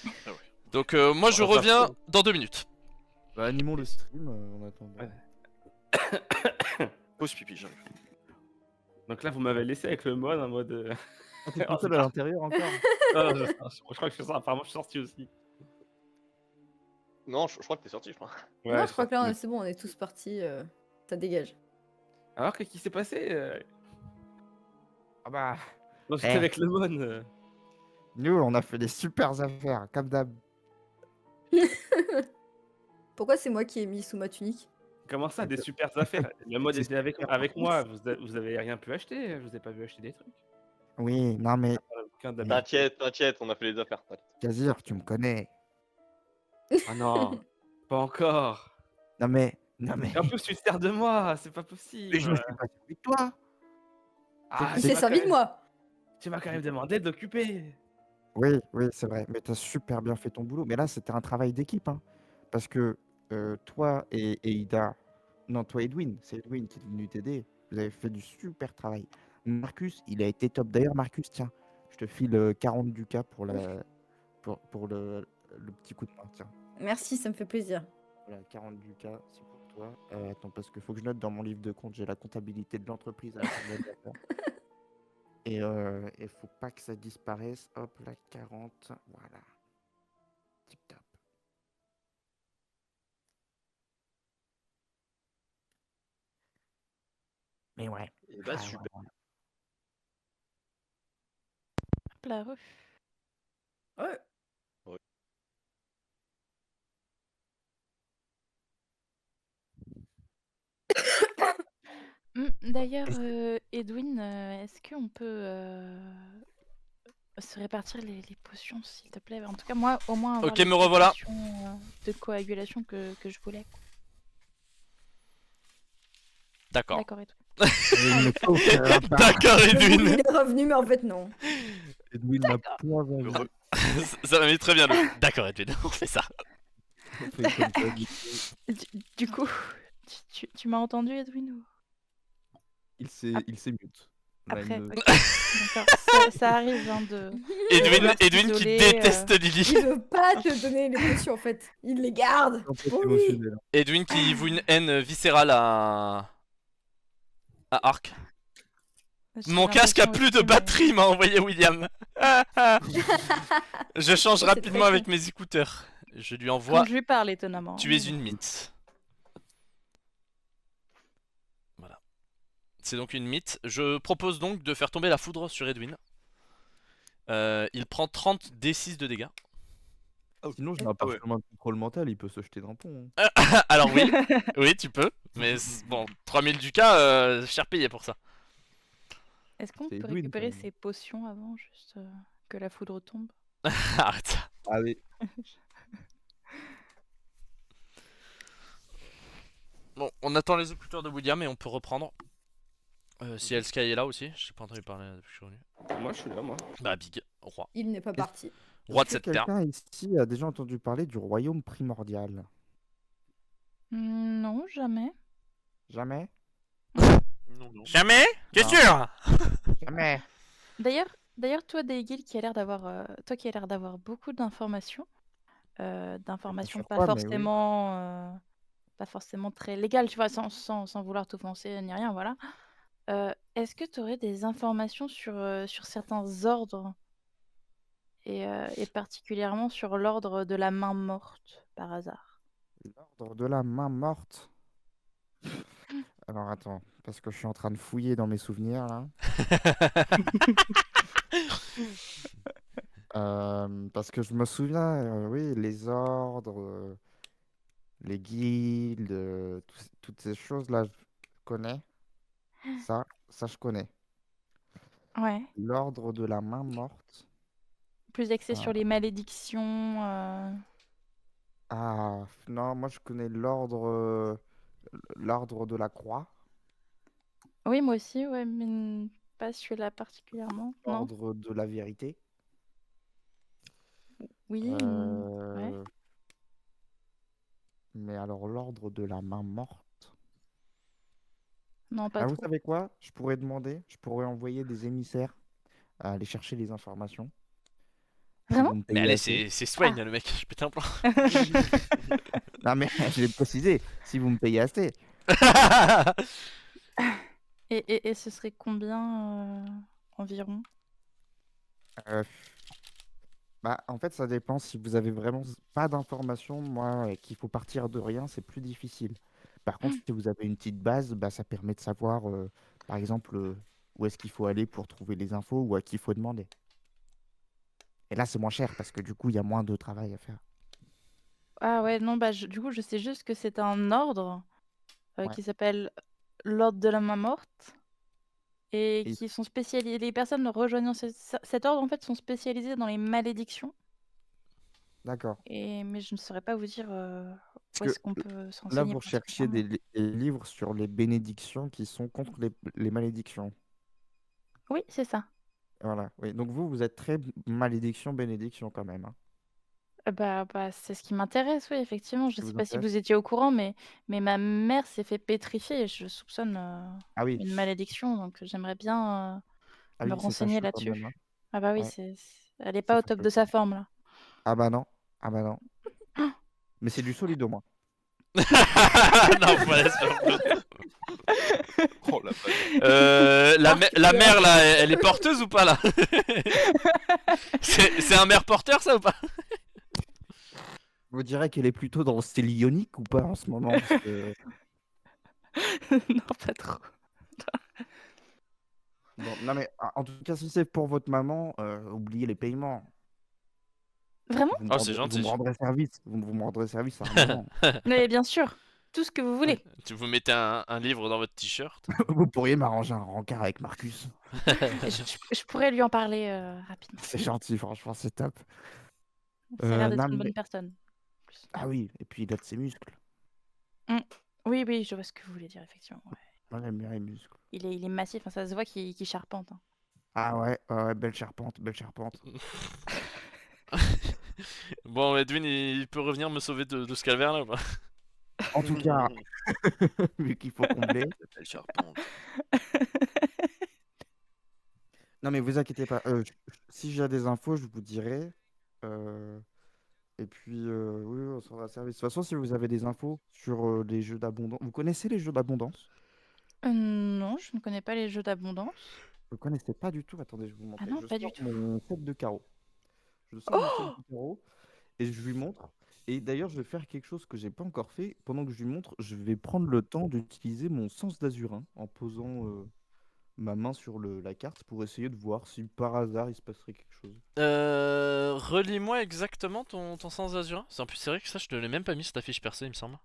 Ah ouais. Donc moi je On va faire reviens ça. dans 2 minutes. Bah, animons le stream en attendant. Ouais. Pause pipi, j'arrive. Donc là, vous m'avez laissé avec le mode en mode. Ah, t'es tout seul à l'intérieur encore? Non, je crois que je suis sorti. Apparemment, je suis sorti aussi. Non, je crois que t'es sorti, je crois. Ouais, Non, je crois que là sorti. c'est bon, on est tous partis. Ça dégage. Alors, qu'est-ce qui s'est passé Ah bah, Non, j'étais Eh. avec le Mon. nous, on a fait des super affaires, comme d'hab. Pourquoi c'est moi qui ai mis sous ma tunique? Comment ça, des super affaires? Le mode était avec moi. Vous avez rien pu acheter. Je vous ai pas vu acheter des trucs. Oui, non mais, Aucun d'habitude. T'inquiète, on a fait les affaires. t'inquiète. Kazir, tu me connais. Ah non, pas encore. Non mais, Et en plus, tu te sers de moi. C'est pas possible. mais je me suis pas servi de toi. Ah, Il tu s'est m'as servi quand de même- moi. Tu m'as quand même demandé de l'occuper. Oui, oui, c'est vrai. Mais t'as super bien fait ton boulot. Mais là, c'était un travail d'équipe, hein. Parce que toi et Ida, non, toi Edwin, c'est Edwin qui est venu t'aider. Vous avez fait du super travail. Marcus, il a été top. D'ailleurs, Marcus, tiens, je te file 40 ducats pour pour le petit coup de main. Tiens, Merci, ça me fait plaisir. voilà, 40 ducats, c'est pour toi. Attends, parce qu'il faut que je note dans mon livre de compte, j'ai la comptabilité de l'entreprise à la fin de l'affaire. Et il faut pas que ça disparaisse. Hop, là, 40. Voilà. Tip top. Mais ouais. Et bah, Ah, super. ouais. Hop la rue. Ouais. D'ailleurs, Edwin, est-ce qu'on peut se répartir les potions, s'il te plaît? En tout cas, moi, au moins, avoir Ok, les me revoilà. potions, de coagulation que je voulais. D'accord. D'accord, Edwin. Il ne faut faire pas. D'accord, Il Edwin. est revenu, mais en fait non. Edwin n'a point envie. Ça m'a mis très bien le. D'accord, Edwin, on fait ça. On fait comme t'as dit. Du coup, tu m'as entendu, Edwin, ou... Il s'est mute. On a Après, une- ok. D'accord. Ça arrive, hein, de... Edwin qui Isolé, déteste Lily. Il veut pas te donner les potions en fait. Il les garde. tempête pour lui. émotionnelle. Edwin qui voue une haine viscérale à Ark. J'ai Mon casque a l'impression plus de aussi, mais- batterie, m'a envoyé William. Je change C'est rapidement très avec con. mes écouteurs. Je lui Quand envoie. je lui parle, étonnamment. Tu es une mythe. Voilà. C'est donc une mythe. Je propose donc de faire tomber la foudre sur Edwin. Il prend 30 D6 de dégâts. Sinon, j'ai un parchemin de contrôle mental, il peut se jeter d'un pont. hein. Alors oui, oui tu peux. Mais bon, 3000 ducats, cher payé pour ça. Est-ce qu'on C'est peut Edwin, récupérer quand même. ces potions avant, juste que la foudre tombe. Arrête. Allez. Bon, on attend les écouteurs de William et on peut reprendre. Si Elsky est là aussi, je sais pas entendu parler depuis que je suis revenu. Moi, je suis là, moi. Bah, Big, roi. Il n'est pas parti. Roi de Est-ce que cette terre. quelqu'un ici a déjà entendu parler du royaume primordial? Non, jamais. Jamais? Non. Jamais? T'es Non. sûr? Jamais. D'ailleurs, toi, Daygil, qui a l'air d'avoir, toi qui a l'air d'avoir beaucoup d'informations, Sur pas quoi, mais oui. forcément, pas forcément très légales, tu vois, sans vouloir t'offenser ni rien, voilà. Est-ce que tu aurais des informations sur certains ordres et particulièrement sur l'ordre de la main morte, par hasard? L'ordre de la main morte. Alors attends, parce que je suis en train de fouiller dans mes souvenirs là. Parce que je me souviens, oui, les ordres, les guildes, toutes ces choses-là, je connais. Ça je connais. Ouais. L'ordre de la main morte. Plus axé Ah. sur les malédictions. Ah, non, moi je connais l'ordre de la croix, Oui, moi aussi, ouais, mais pas celui-là particulièrement. Non? l'ordre de la vérité. Oui, ouais. Euh, Mais alors l'ordre de la main morte. Non, pas Ah, vous trop. savez quoi? Je pourrais envoyer des émissaires à aller chercher les informations. Si Vraiment? vous me Mais payez allez, assez. c'est Swain, le mec, je pète un plan. Non mais je l'ai précisé, si vous me payez assez. Et ce serait combien environ? Euh, Bah, en fait, ça dépend. Si vous avez vraiment pas d'informations, moi, qu'il faut partir de rien, c'est plus difficile. Par contre, si vous avez une petite base, bah, ça permet de savoir, par exemple, où est-ce qu'il faut aller pour trouver les infos ou à qui il faut demander. Et là, c'est moins cher parce que du coup, il y a moins de travail à faire. Ah ouais, non, bah du coup, je sais juste que c'est un ordre Ouais. qui s'appelle l'ordre de la main morte et Et- qui sont spécialisés. Les personnes rejoignant cet ordre, en fait, sont spécialisées dans les malédictions. D'accord. Mais je ne saurais pas vous dire Parce où que est-ce qu'on peut se là, renseigner vous recherchiez particulièrement. des livres sur les bénédictions qui sont contre les malédictions. Oui, c'est ça. Voilà. Oui. Donc vous êtes très malédiction, bénédiction quand même, hein. Bah, c'est ce qui m'intéresse, oui, effectivement. Je Qui ne sais vous pas si intéresse? vous étiez au courant, mais ma mère s'est fait pétrifier et je soupçonne Ah oui. une malédiction, donc j'aimerais bien Ah me oui, c'est renseigner fâcheux quand même, hein. là-dessus. Ah bah oui, Ouais, elle est c'est pas au top fâcheux. de sa forme là. Ah bah non. Ah bah non. Mais c'est du solide au moins. Non, voilà, c'est pas vrai. Oh la vache. La mère là, elle est porteuse ou pas là? C'est un mère porteur ça ou pas? Vous direz qu'elle est plutôt dans le style ionique ou pas en ce moment parce que... Non, pas trop. Bon, non mais en tout cas, si c'est pour votre maman, oubliez les paiements. Vraiment? Vous me Oh, c'est rendrez, vous gentil. me rendrez service. Vous me rendrez service à un moment. Mais bien sûr, tout ce que vous voulez. Tu vous mettez un livre dans votre t-shirt. Vous pourriez m'arranger un rencard avec Marcus. Je pourrais lui en parler rapidement. C'est gentil, franchement, c'est top. Ça a l'air d'être non, une mais- bonne personne. en plus. Ah oui, et puis il a de ses muscles. Oui, oui, je vois ce que vous voulez dire, effectivement. Ouais. Moi, j'aime bien les muscles. Il est massif, hein, ça se voit qu'il charpente. Hein. Ah ouais, belle charpente, belle charpente. Bon, Edwin, il peut revenir me sauver de ce calvaire là ou pas? En tout cas, vu qu'il faut combler. Belle charpente. Non mais vous inquiétez pas, si j'ai des infos, je vous dirai. Et puis, oui, on sera service. De toute façon, si vous avez des infos sur les jeux d'abondance, vous connaissez les jeux d'abondance? Non, je ne connais pas les jeux d'abondance. Vous connaissez pas du tout? Attendez, je vais vous montrer. non, Je pas du sors tout. mon set de carreaux. Je sors mon set de carreaux et je lui montre. Et d'ailleurs, je vais faire quelque chose que j'ai pas encore fait. Pendant que je lui montre, je vais prendre le temps d'utiliser mon sens d'azurin en posant ma main sur la carte pour essayer de voir si par hasard il se passerait quelque chose. Relis-moi exactement ton sens d'azurin. En plus, c'est vrai que ça, je te l'ai même pas mis sur ta fiche perso, il me semble.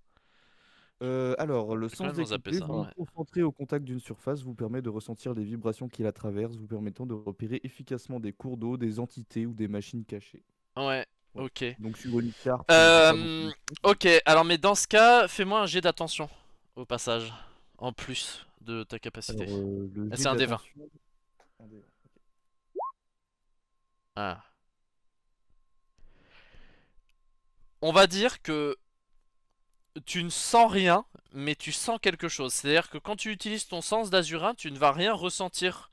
Alors, le Comment sens ils ont zappé d'écouter, ça, vous ouais. vous concentrez au contact d'une surface, vous permet de ressentir les vibrations qui la traversent, vous permettant de repérer efficacement des cours d'eau, des entités ou des machines cachées. Ouais, Voilà. ok. Donc sur une carte, j'ai pas beaucoup Euh, d'infos. ok, alors mais dans ce cas, fais-moi un jet d'attention au passage, en plus de ta capacité. Alors, le Ah, jet c'est un des 20. d'attention. Un des 20, ok. Ah. On va dire que tu ne sens rien, mais tu sens quelque chose. C'est-à-dire que quand tu utilises ton sens d'Azurin, tu ne vas rien ressentir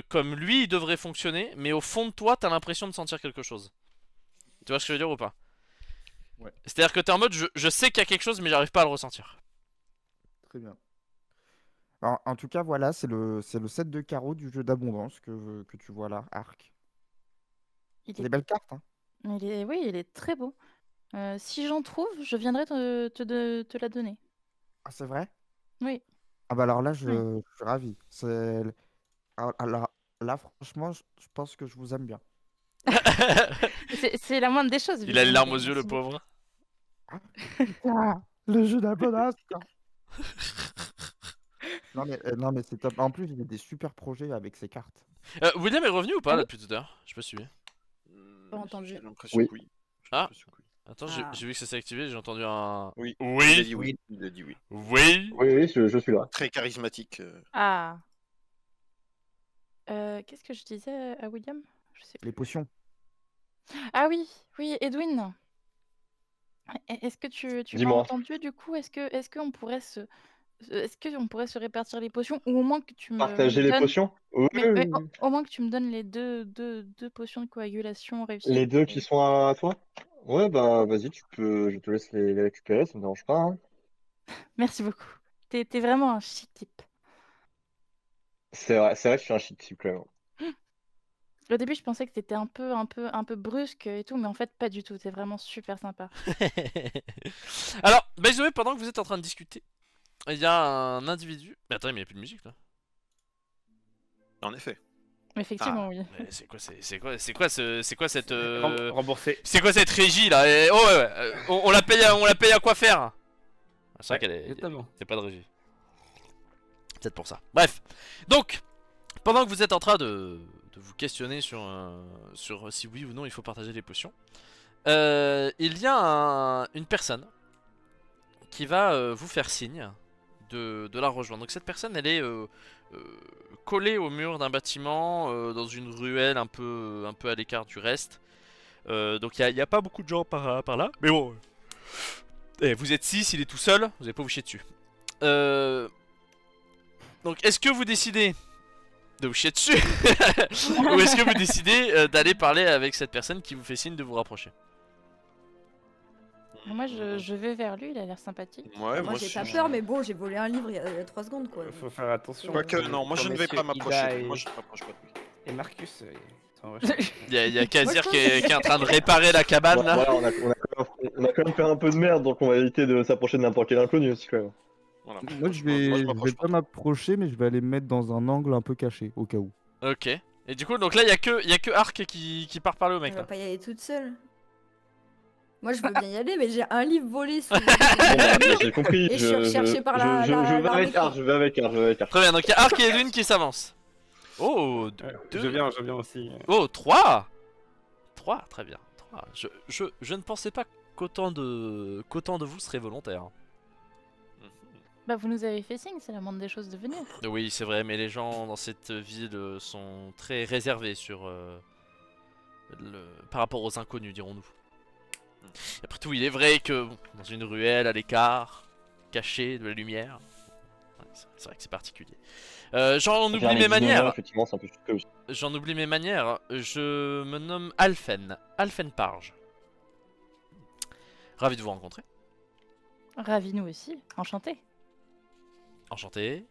comme lui il devrait fonctionner, mais au fond de toi, t'as l'impression de sentir quelque chose. Tu vois ce que je veux dire ou pas? Ouais. C'est-à-dire que t'es en mode, je sais qu'il y a quelque chose, mais j'arrive pas à le ressentir. Très bien. En tout cas, voilà, c'est le set de carreaux du jeu d'abondance que tu vois là, Arc. Il C'est est... des belles cartes, hein. Oui, il est très beau. Si j'en trouve, je viendrai te la donner. Ah, c'est vrai? Oui. Ah bah alors là, Oui. je suis ravi. Alors, là, franchement, je pense que je vous aime bien. C'est la moindre des choses. Il a les Eugène, larmes mais aux yeux, le merci beaucoup. pauvre. Ah, le jeu d'abondance, quoi. Non, mais c'est top. En plus, j'ai des super projets avec ces cartes. William est revenu ou pas Ah là oui? depuis tout à l'heure? Je sais pas suivi. Pas entendu. J'ai l'impression Oui. que oui. J'ai Ah. l'impression que oui. Attends, Ah. j'ai vu que ça s'est activé, j'ai entendu un... Oui. Il a Oui. dit oui. Il a dit oui. Oui. Oui, je suis là. Très charismatique. Ah. Qu'est-ce que je disais à William? Je sais plus. Les potions. Ah oui, oui, Edwin. Est-ce que tu m'as Dis-moi. entendu du coup? Est-ce qu'on pourrait se répartir les potions ou au moins que tu me Partager les donnes, potions? Oui, mais oui, au, oui. au moins que tu me donnes les deux potions de coagulation réussies. Les deux qui sont à toi? Ouais, bah vas-y, je te laisse les récupérer, ça me dérange pas, hein. Merci beaucoup. T'es vraiment un chic type. C'est vrai que je suis un chic type quand même. Au début, je pensais que t'étais un peu brusque et tout, mais en fait, pas du tout. T'es vraiment super sympa. Alors, by the way, pendant que vous êtes en train de discuter, il y a un individu... Mais attends, mais il n'y a plus de musique là. En effet. Effectivement, oui. Mais c'est quoi cette... Remboursé. C'est quoi cette régie là? Oh ouais, ouais. On la paye à quoi faire? Ah, c'est vrai Ouais, qu'elle est... exactement. C'est pas de régie. Peut-être pour ça. Bref. Donc, pendant que vous êtes en train de vous questionner sur si oui ou non il faut partager les potions, il y a une personne qui va vous faire signe de la rejoindre. Donc cette personne, elle est collée au mur d'un bâtiment, dans une ruelle un peu à l'écart du reste. Donc il n'y a pas beaucoup de gens par là. Mais bon, vous êtes 6, il est tout seul, vous n'allez pas vous chier dessus. Donc est-ce que vous décidez de vous chier dessus ou est-ce que vous décidez d'aller parler avec cette personne qui vous fait signe de vous rapprocher? Moi, je vais vers lui, il a l'air sympathique. Ouais, Moi, j'ai pas je- peur, mais bon, j'ai volé un livre il y a 3 secondes, quoi. Faut faire attention. Quoique, non, moi je ne vais pas m'approcher. Et... Moi je ne m'approche pas de lui. et Marcus, ils sont recherchés. Il y a Kazir Moi, je qui est en train de réparer la cabane là. Voilà, on a quand même fait un peu de merde, donc on va éviter de s'approcher de n'importe quel inconnu aussi quand même. Voilà. Moi, je vais m'approche pas m'approcher, mais je vais aller me mettre dans un angle un peu caché, au cas où. Ok. Et du coup, donc là, il y a que Ark qui part parler au mec Elle va là. pas y aller toute seule. Moi, je veux bien y aller, mais j'ai un livre volé sous Bon, bah, j'ai compris. Et je suis recherché par la- je la- vais avec l'armée. Art, je vais avec Art. Très bien, donc il y a Ark et Edwin qui s'avancent. Oh, Je deux. viens aussi. Oh, 3. 3, très bien. 3. Je ne pensais pas qu'autant de vous seraient volontaires. Bah, vous nous avez fait signe, c'est la moindre des choses de venir. Oui, c'est vrai, mais les gens dans cette ville sont très réservés sur par rapport aux inconnus, dirons-nous. Après tout, il est vrai que bon, dans une ruelle à l'écart, caché de la lumière, ouais, c'est vrai que c'est particulier. J'en oublie mes manières. Effectivement, c'est un peu suspect aussi. J'en oublie mes manières. Je me nomme Alphen Parge. Ravi de vous rencontrer. Ravi nous aussi, enchanté. Enchanté.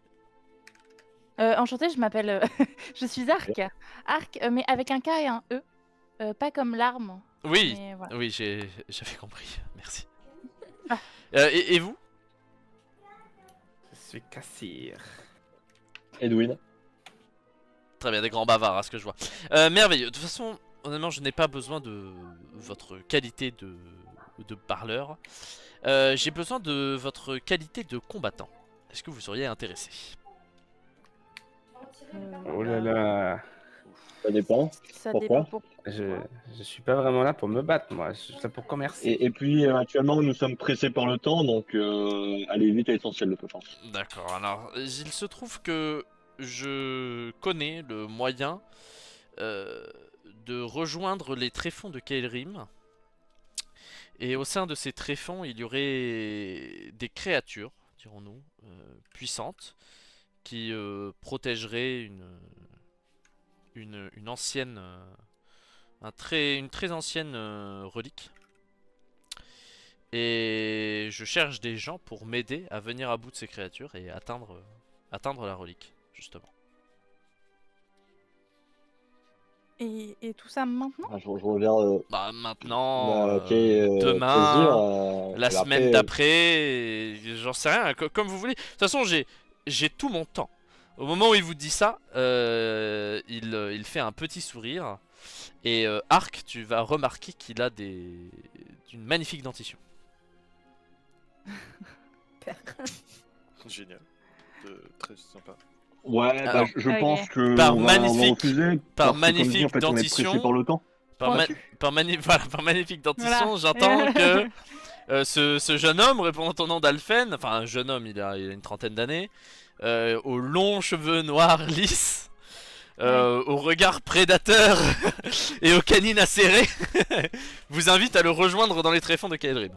Enchanté, je m'appelle... je suis Arc. Arc, mais avec un K et un E. Pas comme l'arme. Oui, Mais voilà. oui, j'avais compris. Merci. Ah. Et vous? Je suis Cassir. Edwin. Très bien, des grands bavards à ce que je vois. Merveilleux. De toute façon, honnêtement, je n'ai pas besoin de votre qualité de parleur. J'ai besoin de votre qualité de combattant. Est-ce que vous seriez intéressé? Oh là là. Ça dépend. Ça Pourquoi dépend pour... Je suis pas vraiment là pour me battre, moi. Je suis là pour commercer. Et puis actuellement nous sommes pressés par le temps, donc aller vite est essentiel de toute façon. D'accord, alors il se trouve que je connais le moyen de rejoindre les tréfonds de Kael'rim. Et au sein de ces tréfonds, il y aurait des créatures, dirons-nous, puissantes, qui protégeraient une ancienne, une très ancienne relique. Et je cherche des gens pour m'aider à venir à bout de ces créatures et atteindre la relique, justement. Et tout ça maintenant? Ah, je reviens. Bah maintenant, Ok, demain, plaisir, la et semaine après, d'après, j'en sais rien, comme vous voulez. De toute façon, j'ai tout mon temps. Au moment où il vous dit ça, il fait un petit sourire. Et Ark, tu vas remarquer qu'il a une magnifique dentition. Génial. Très sympa. Ouais, Alors, je ok. pense que Par on va magnifique- refuser, par parce que, comme dit, magnifique en fait, on est dentition, pressé par le temps. Par magnifique dentition, Voilà. j'entends que ce jeune homme répondant au nom d'Alphen, enfin un jeune homme, il a une trentaine d'années, aux longs cheveux noirs lisses, au regard prédateur et aux canines acérées, vous invite à le rejoindre dans les tréfonds de Kael'rim.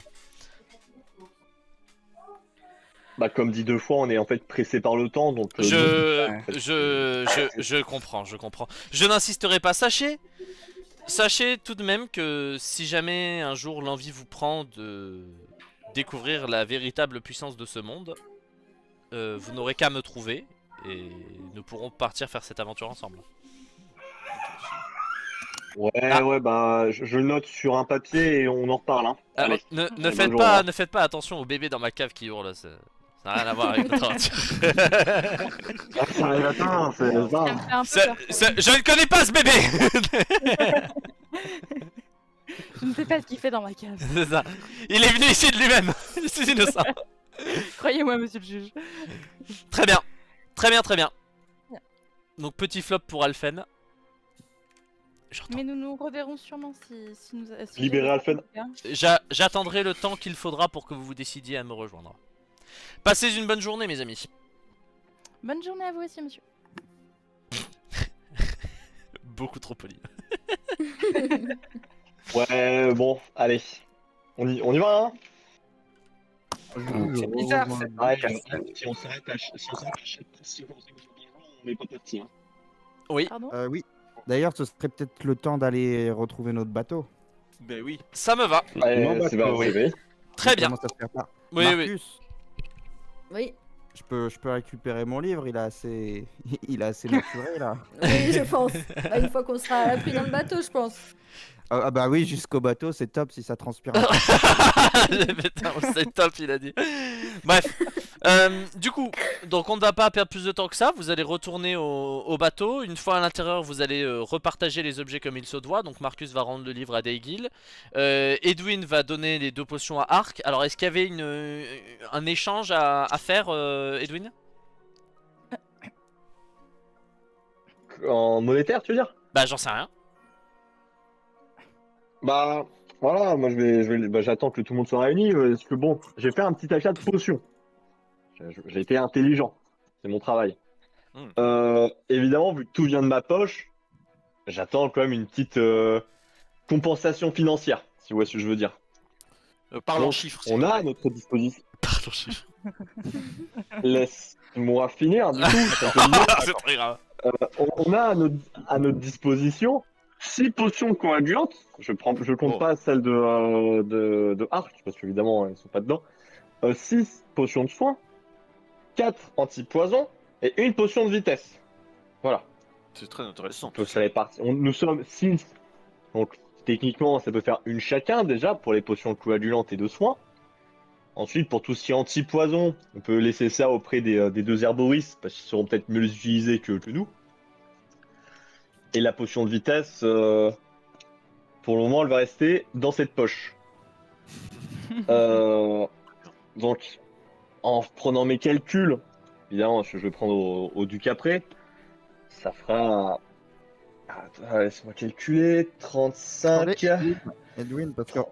Bah, comme dit 2 fois, on est en fait pressé par le temps, donc. Je comprends, je comprends. Je n'insisterai pas. Sachez tout de même que si jamais un jour l'envie vous prend de découvrir la véritable puissance de ce monde, vous n'aurez qu'à me trouver et nous pourrons partir faire cette aventure ensemble. Ouais, Ah. ouais, bah, je le note sur un papier et on en reparle, hein. Alors, Allez. ne bonne faites journée, pas, hein. ne faites pas attention au bébé dans ma cave qui hurle. Ça n'a rien à voir avec notre aventure. Ah, c'est un latin, c'est Ça ça. me fait un peu peur. Je ne connais pas ce bébé. Je ne sais pas ce qu'il fait dans ma cave. C'est ça. Il est venu ici de lui-même. Je suis innocent. Croyez-moi, monsieur le juge. Très bien. Très bien, très bien. Donc petit flop pour Alphen. Mais nous nous reverrons sûrement si nous... Si Libérez Alphen. J'attendrai le temps qu'il faudra pour que vous vous décidiez à me rejoindre. Passez une bonne journée, mes amis. Bonne journée à vous aussi, monsieur. Beaucoup trop poli. Ouais, bon, allez. On y va, hein. C'est bizarre, cette Ouais, casse-tête. si on s'arrête à si on n'est pas parti, hein. Oui, Pardon? Oui. D'ailleurs, ce serait peut-être le temps d'aller retrouver notre bateau. Ben oui. ça me va. Ouais, c'est bien, oui. c'est bien. Très Il bien. commence à se faire tard. Oui, oui. Marcus, Oui, je peux récupérer mon livre, il est assez, il est assez maturé là. oui, je pense. Bah, une fois qu'on sera pris dans le bateau, je pense. Ah bah oui, jusqu'au bateau, c'est top si ça transpire. un peu. Putain, c'est top, il a dit. Bref. Du coup, donc on ne va pas perdre plus de temps que ça. Vous allez retourner au bateau. Une fois à l'intérieur, vous allez repartager les objets comme il se doit. Donc Marcus va rendre le livre à Daygil. Edwin va donner les 2 potions à Ark. Alors est-ce qu'il y avait un échange à faire, Edwin? En monétaire, tu veux dire? Bah j'en sais rien. Bah, voilà, moi bah, j'attends que tout le monde soit réuni, parce que bon, j'ai fait un petit achat de potions. J'ai été intelligent, c'est mon travail. Évidemment, vu que tout vient de ma poche, j'attends quand même une petite compensation financière, si vous voyez ce que je veux dire. Parle en Donc, chiffres. on a à notre disposition. Pardon, chiffre. Laisse-moi finir, du coup. ça fait bien. C'est très grave. On a à notre disposition 6 potions coagulantes. Je compte pas celles de Arc, parce qu'évidemment, elles sont pas dedans. 6 potions de soin, 4 anti-poison et 1 potion de vitesse. Voilà. C'est très intéressant. On peut se répartir. Nous sommes 6. Donc, techniquement, ça peut faire une chacun déjà pour les potions coagulantes et de soins. Ensuite, pour tout ce qui est anti-poison, on peut laisser ça auprès des 2 herboristes, parce qu'ils sauront peut-être mieux les utiliser que nous. Et la potion de vitesse, pour le moment, elle va rester dans cette poche. Donc, en prenant mes calculs, évidemment, je vais prendre au duc après, ça fera. Attends, laisse-moi calculer. 35. Attendez, Edwin, parce que moi,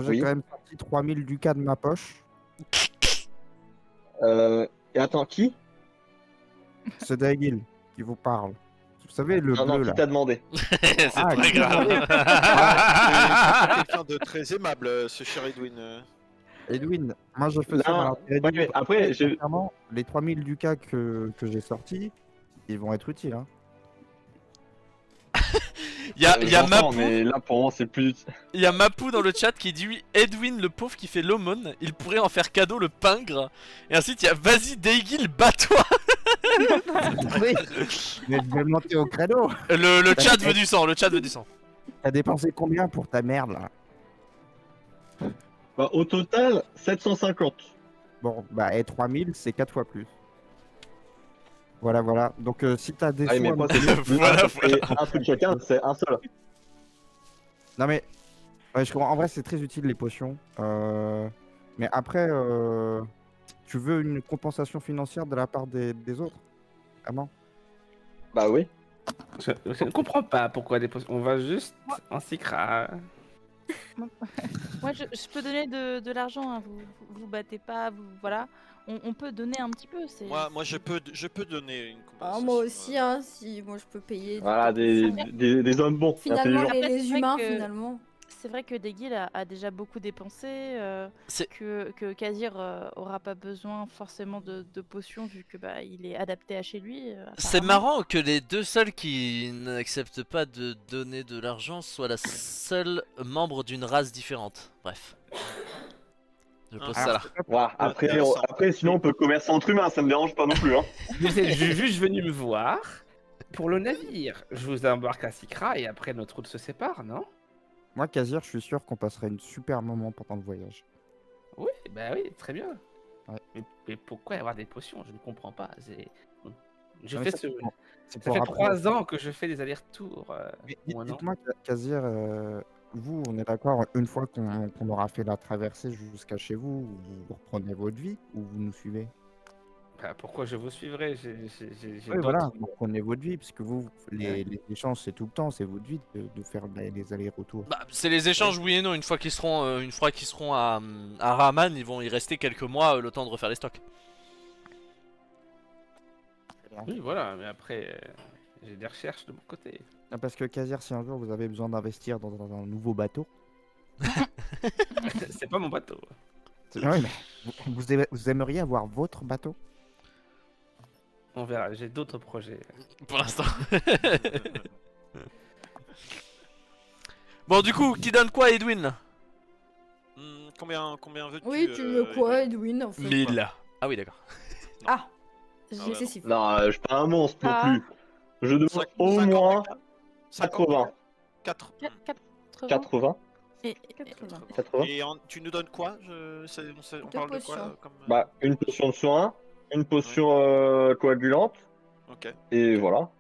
j'ai Oui. quand même sorti 3000 ducats de ma poche. Et attends, qui? C'est Daigil qui vous parle. Vous savez, le Non, bleu, qui là. t'a demandé? C'est Ah, très qui vous grave. C'est quelqu'un de très aimable, ce cher Edwin. Edwin, moi, je fais ça Non, dans l'intérêt ouais, du mais livre. après, j'ai. Sincèrement, les 3000 ducats que j'ai sortis, ils vont être utiles. Hein. Il y a J'entends, Mapou, mais là, pour moi, c'est plus. il y a Mapou dans le chat qui dit oui, Edwin le pauvre qui fait l'aumône, il pourrait en faire cadeau le pingre. Et ensuite il y a vas-y Daigil, bats-toi. Oui, mais je vais monter au credo. Le chat veut du sang, le chat veut du sang. T'as dépensé combien pour ta merde, là? Bah, au total, 750. Bon, bah, et 3000, c'est 4 fois plus. Voilà, voilà. Donc, si t'as des Ah oui, sous mais à moi, me c'est donner- Voilà, c'est un truc chacun, c'est un seul. Non, mais... Ouais, je comprends. En vrai, c'est très utile, les potions. Mais après, tu veux une compensation financière de la part des autres? Vraiment? Bah oui. Je ne comprends pas pourquoi des potions. On va juste en Sikra. Moi, je peux donner de l'argent, hein. Vous battez pas, voilà. On peut donner un petit peu. Moi, je peux donner une Ah, compensation. moi aussi, hein, si moi je peux payer. Voilà, des hommes bons, Finalement, intelligents. les, Après, les c'est vrai humains, que- finalement. C'est vrai que Daigil a déjà beaucoup dépensé, C'est- que Kazir aura pas besoin forcément de potions vu que bah, il est adapté à chez lui. C'est apparemment. marrant que les deux seuls qui n'acceptent pas de donner de l'argent soient la seule membre d'une race différente. Bref. Je pose ça là. Voilà, après, Intéressant. après, sinon, on peut commercer entre humains, ça me dérange pas non plus. Hein. Vous êtes juste venu me voir pour le navire. Je vous embarque à Sikra et après notre route se sépare, non? Moi, Kazir, je suis sûr qu'on passerait une super moment pendant le voyage. Oui, bah oui, très bien. Ouais. Mais pourquoi avoir des potions? Je ne comprends pas. Je Non, mais fais ça, ce... c'est Ça pour fait après. 3 ans que je fais des allers-retours. Mais ou un an. dites-moi, Kazir, vous, on est d'accord, une fois qu'on aura fait la traversée jusqu'à chez vous, vous reprenez votre vie ou vous nous suivez? Bah, pourquoi je vous suivrai? J'ai Oui, d'autres- voilà, vous reprenez votre vie, puisque vous, les échanges, c'est tout le temps, c'est votre vie de faire les allers-retours. Bah, c'est les échanges oui et non. Une fois qu'ils seront à Rahman, ils vont y rester quelques mois le temps de refaire les stocks. Oui, voilà, mais après, j'ai des recherches de mon côté. Ah, parce que Kazir, si un jour vous avez besoin d'investir dans un nouveau bateau, C'est pas mon bateau. oui, mais vous aimeriez avoir votre bateau? On verra, j'ai d'autres projets. Pour l'instant. Bon, du coup, qui donne quoi, Edwin là? Combien veux-tu Oui, tu veux quoi, Edwin, en fait? 1000. Ah oui, d'accord. Ah, bah j'ai excessif. Non, je suis pas un monstre non Ah. plus. Je demande au 50 moins ducats 80. 4. 80 80. et 80. 80. Et tu nous donnes quoi on parle de quoi potions. comme... Bah, une potion de soin, une potion coagulante, Ok, et voilà.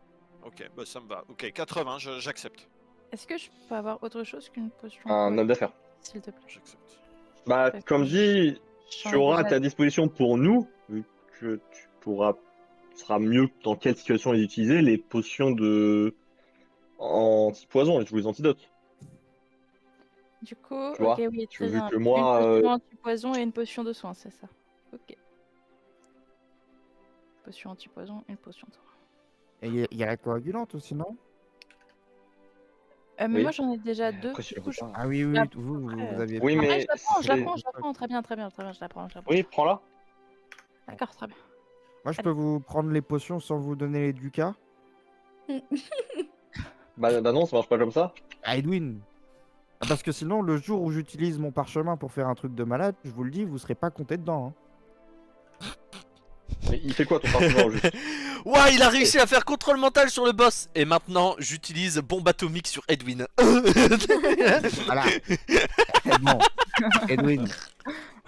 ok, bah ça me va. Ok, 80, j'accepte. Est-ce que je peux avoir autre chose qu'une potion Un homme d'affaires. s'il te plaît? J'accepte. Bah, Parce comme que dit, j'en tu ai auras à déjà- ta disposition pour nous, vu que tu pourras, ce sera mieux dans quelle situation les utiliser, les potions de anti-poison et tous les antidotes. Du coup, Tu vois, ok, oui, très vu bien. que moi, Une potion anti-poison et une potion de soin, c'est ça. Ok. Potion anti-poison, une potion de soin. Et il y a la coagulante aussi, non? Mais Oui. moi j'en ai déjà deux. Après, si du on coup, veut pas. Ah oui, oui, Après, vous aviez... Oui, Après, mais je l'apprends, je c'est- l'apprends, je l'apprends. Très bien, très bien, très bien, je l'apprends, je l'apprends. Oui, prends-la. D'accord, très bien. Moi, je peux vous prendre les potions sans vous donner les ducats? Bah non, ça marche pas comme ça. Ah, Edwin! Ah, parce que sinon, le jour où j'utilise mon parchemin pour faire un truc de malade, je vous le dis, vous serez pas compté dedans. Hein. Mais il fait quoi ton parchemin au juste? Ouah, il a réussi à faire contrôle mental sur le boss. Et maintenant, j'utilise bombe atomique sur Edwin. Voilà. Bon, Edwin.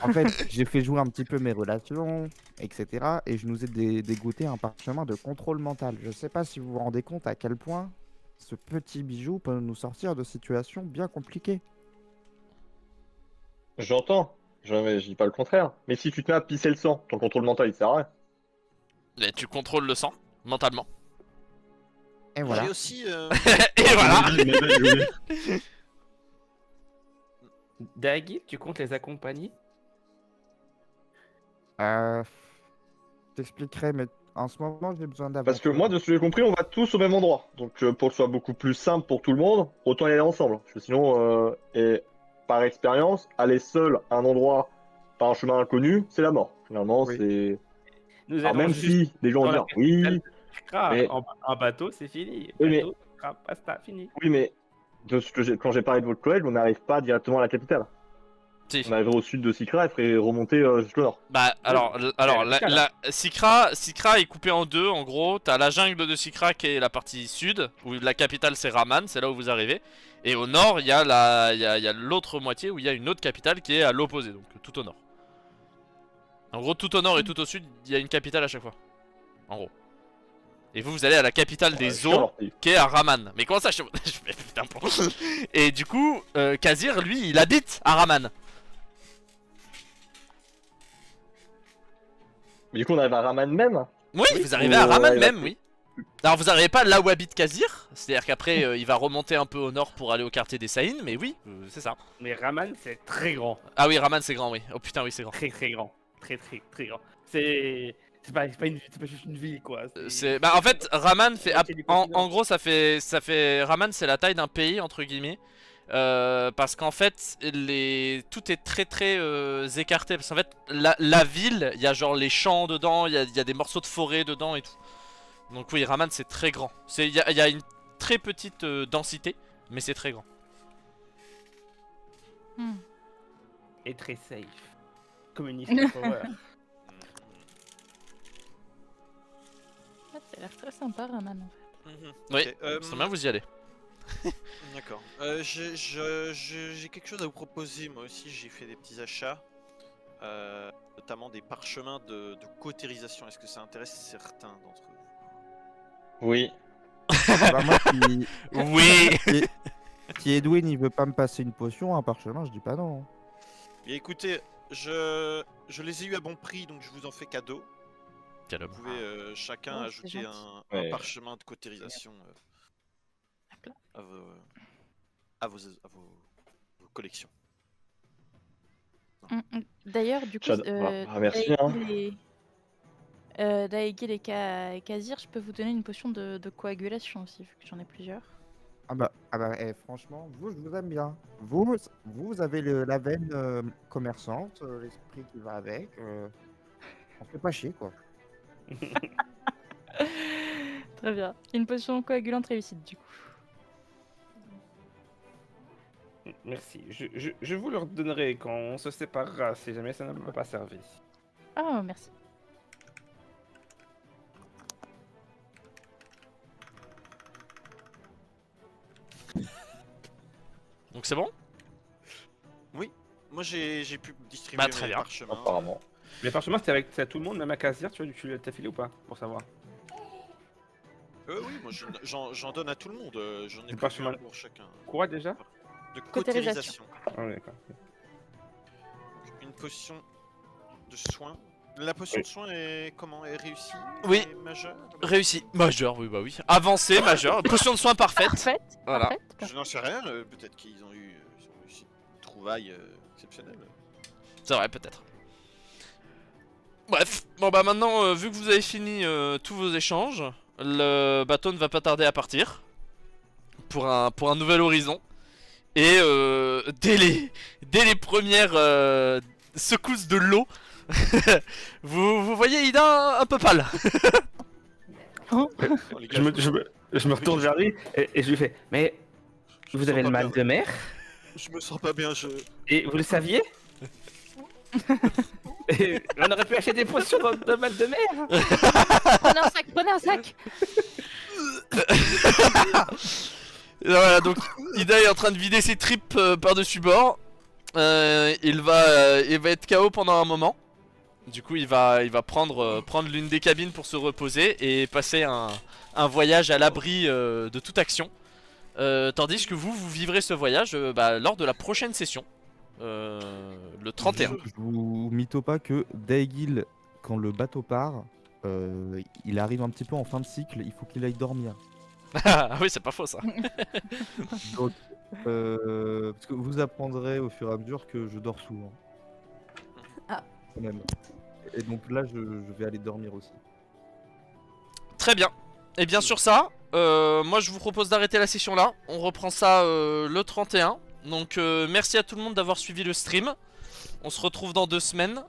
En fait, j'ai fait jouer un petit peu mes relations, etc. Et je nous ai dégoûté un parchemin de contrôle mental. Je sais pas si vous vous rendez compte à quel point ce petit bijou peut nous sortir de situations bien compliquées. J'entends. Je dis pas le contraire. Mais si tu te mets à pisser le sang, ton contrôle mental il te sert à rien. Et tu contrôles le sang, mentalement. Et voilà. J'ai aussi. Et voilà. Daggy, tu comptes les accompagner? Je t'expliquerai, mais en ce moment, j'ai besoin d'avancer. Parce que moi, de ce que j'ai compris, on va tous au même endroit. Donc pour que ce soit beaucoup plus simple pour tout le monde, autant y aller ensemble. Parce que sinon, et par expérience, aller seul à un endroit par un chemin inconnu, c'est la mort. Finalement, Oui. c'est. Nous Alors, allons même juste si des gens vont dans la dire oui, capitale. Crap, mais- en bateau, c'est fini. Oui, mais- Bateau, crap, basta, fini. oui, mais de ce que quand j'ai parlé de votre collègue, on n'arrive pas directement à la capitale. Si. On arriverait au sud de Sikra et ferait remonter jusqu'au nord. Bah alors, Sikra est coupée en deux en gros. T'as la jungle de Sikra qui est la partie sud, où la capitale c'est Raman, c'est là où vous arrivez. Et au nord il y a l'autre moitié où il y a une autre capitale qui est à l'opposé, donc tout au nord. En gros tout au nord et tout au sud il y a une capitale à chaque fois. En gros. Et vous allez à la capitale des eaux qui est à Raman. Mais comment ça je fais putain pour... Et du coup Kazir lui il habite à Raman. Mais du coup, on arrive à Raman même. Oui, vous arrivez à Raman même, oui. Alors vous arrivez pas là où habite Kazir, c'est-à-dire qu'après il va remonter un peu au nord pour aller au quartier des Saïn, mais oui, c'est ça. Mais Raman, c'est très grand. Ah oui, Raman c'est grand, oui. Oh putain, oui, c'est grand. Très très grand. Très très très grand. C'est pas juste une ville, quoi. Bah en fait, Raman fait... moitié du continent. En gros, ça fait... Raman c'est la taille d'un pays, entre guillemets. Parce qu'en fait, tout est très très écarté. Parce qu'en fait, la ville, il y a genre les champs dedans, il y a des morceaux de forêt dedans et tout. Donc oui, Raman c'est très grand. Il y a une très petite densité, mais c'est très grand. Et très safe. Communiste power. Ça a l'air très sympa, Raman. En fait. Oui, Ok, c'est bien, vous y allez. D'accord. J'ai quelque chose à vous proposer. Moi aussi, j'ai fait des petits achats, notamment des parchemins de cautérisation. Est-ce que ça intéresse certains d'entre vous? Oui. Bah, moi, Oui. si Edwin il veut pas me passer une potion, un parchemin, je dis pas non. Et écoutez, je les ai eu à bon prix, donc je vous en fais cadeau. Cadeau. Vous pouvez chacun Oh, c'est ajouter gentil. un Ouais. parchemin de cautérisation à vos collections. D'ailleurs, du coup, Merci. Hein. Daegil et Kazir, je peux vous donner une potion de coagulation aussi, vu que j'en ai plusieurs. Franchement, je vous aime bien. Vous avez la veine commerçante, l'esprit qui va avec. On fait pas chier, quoi. Très bien. Une potion coagulante réussite, du coup. Merci. Je vous le redonnerai quand on se séparera si jamais ça ne m'a pas servi. Ah, merci. Donc c'est bon? Moi j'ai pu distribuer Bah, très mes bien. parchemins. Apparemment. Mais franchement, c'était avec tout le monde, même à Kazir, tu l'as filé ou pas? Pour savoir. Oui, moi j'en donne à tout le monde. J'en ai Du prévu parchemin. un pour chacun. Quoi déjà? De Cautérisation. cautérisation. Ah, d'accord. Une potion de soin. La potion Oui. de soin est comment? Est réussie? Oui. Est majeure? Réussi. Majeur, oui, bah oui. Avancé, majeur. Potion de soin parfaite. Parfait. Voilà. Je n'en sais rien. Peut-être qu'ils ont eu réussi une trouvaille exceptionnelle. C'est vrai, peut-être. Bref, bon bah maintenant, vu que vous avez fini tous vos échanges, le bateau ne va pas tarder à partir pour un nouvel horizon. Et dès les premières secousses de l'eau, vous voyez Ida un peu pâle. Oh, les gars, Je me retourne vers lui et je lui fais: Mais je me vous sens avez le pas mal bien. de mer? Je me sens pas bien. Et vous le saviez? Et on aurait pu acheter des potions de mal de mer. Prenez un sac, prenez un sac. Et voilà, donc Ida est en train de vider ses tripes par-dessus bord. Il va être KO pendant un moment. Du coup, il va prendre l'une des cabines pour se reposer et passer un voyage à l'abri de toute action. Tandis que vous vivrez ce voyage lors de la prochaine session. le 31. Je vous mytho pas que Daegil, quand le bateau part, il arrive un petit peu en fin de cycle, il faut qu'il aille dormir. Ah oui, c'est pas faux ça. Donc, parce que vous apprendrez au fur et à mesure que je dors souvent. Ah. Quand même. Et donc là, je vais aller dormir aussi. Très bien. Et bien sur ça, moi je vous propose d'arrêter la session là. On reprend ça le 31. Donc merci à tout le monde d'avoir suivi le stream. On se retrouve dans 2 semaines.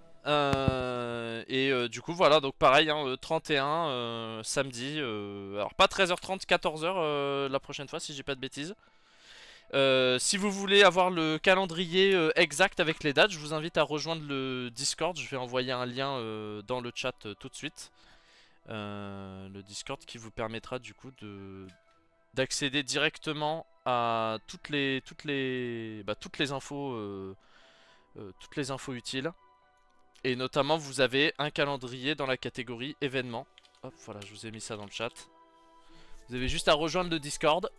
Du coup voilà, donc pareil, hein, 31 samedi. Alors pas 13h30, 14h la prochaine fois si j'ai pas de bêtises. Si vous voulez avoir le calendrier exact avec les dates, je vous invite à rejoindre le Discord. Je vais envoyer un lien dans le chat tout de suite. Le Discord qui vous permettra du coup d'accéder directement à toutes les infos utiles. Et notamment vous avez un calendrier dans la catégorie événements. Hop, voilà, je vous ai mis ça dans le chat. Vous avez juste à rejoindre le Discord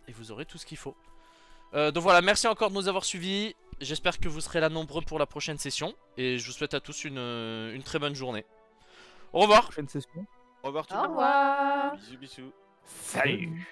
et vous aurez tout ce qu'il faut. Donc voilà, merci encore de nous avoir suivis. J'espère que vous serez là nombreux pour la prochaine session. Et je vous souhaite à tous une très bonne journée. Au revoir. Prochaine session. Au revoir tout Au le monde. revoir. Bisous bisous. Salut.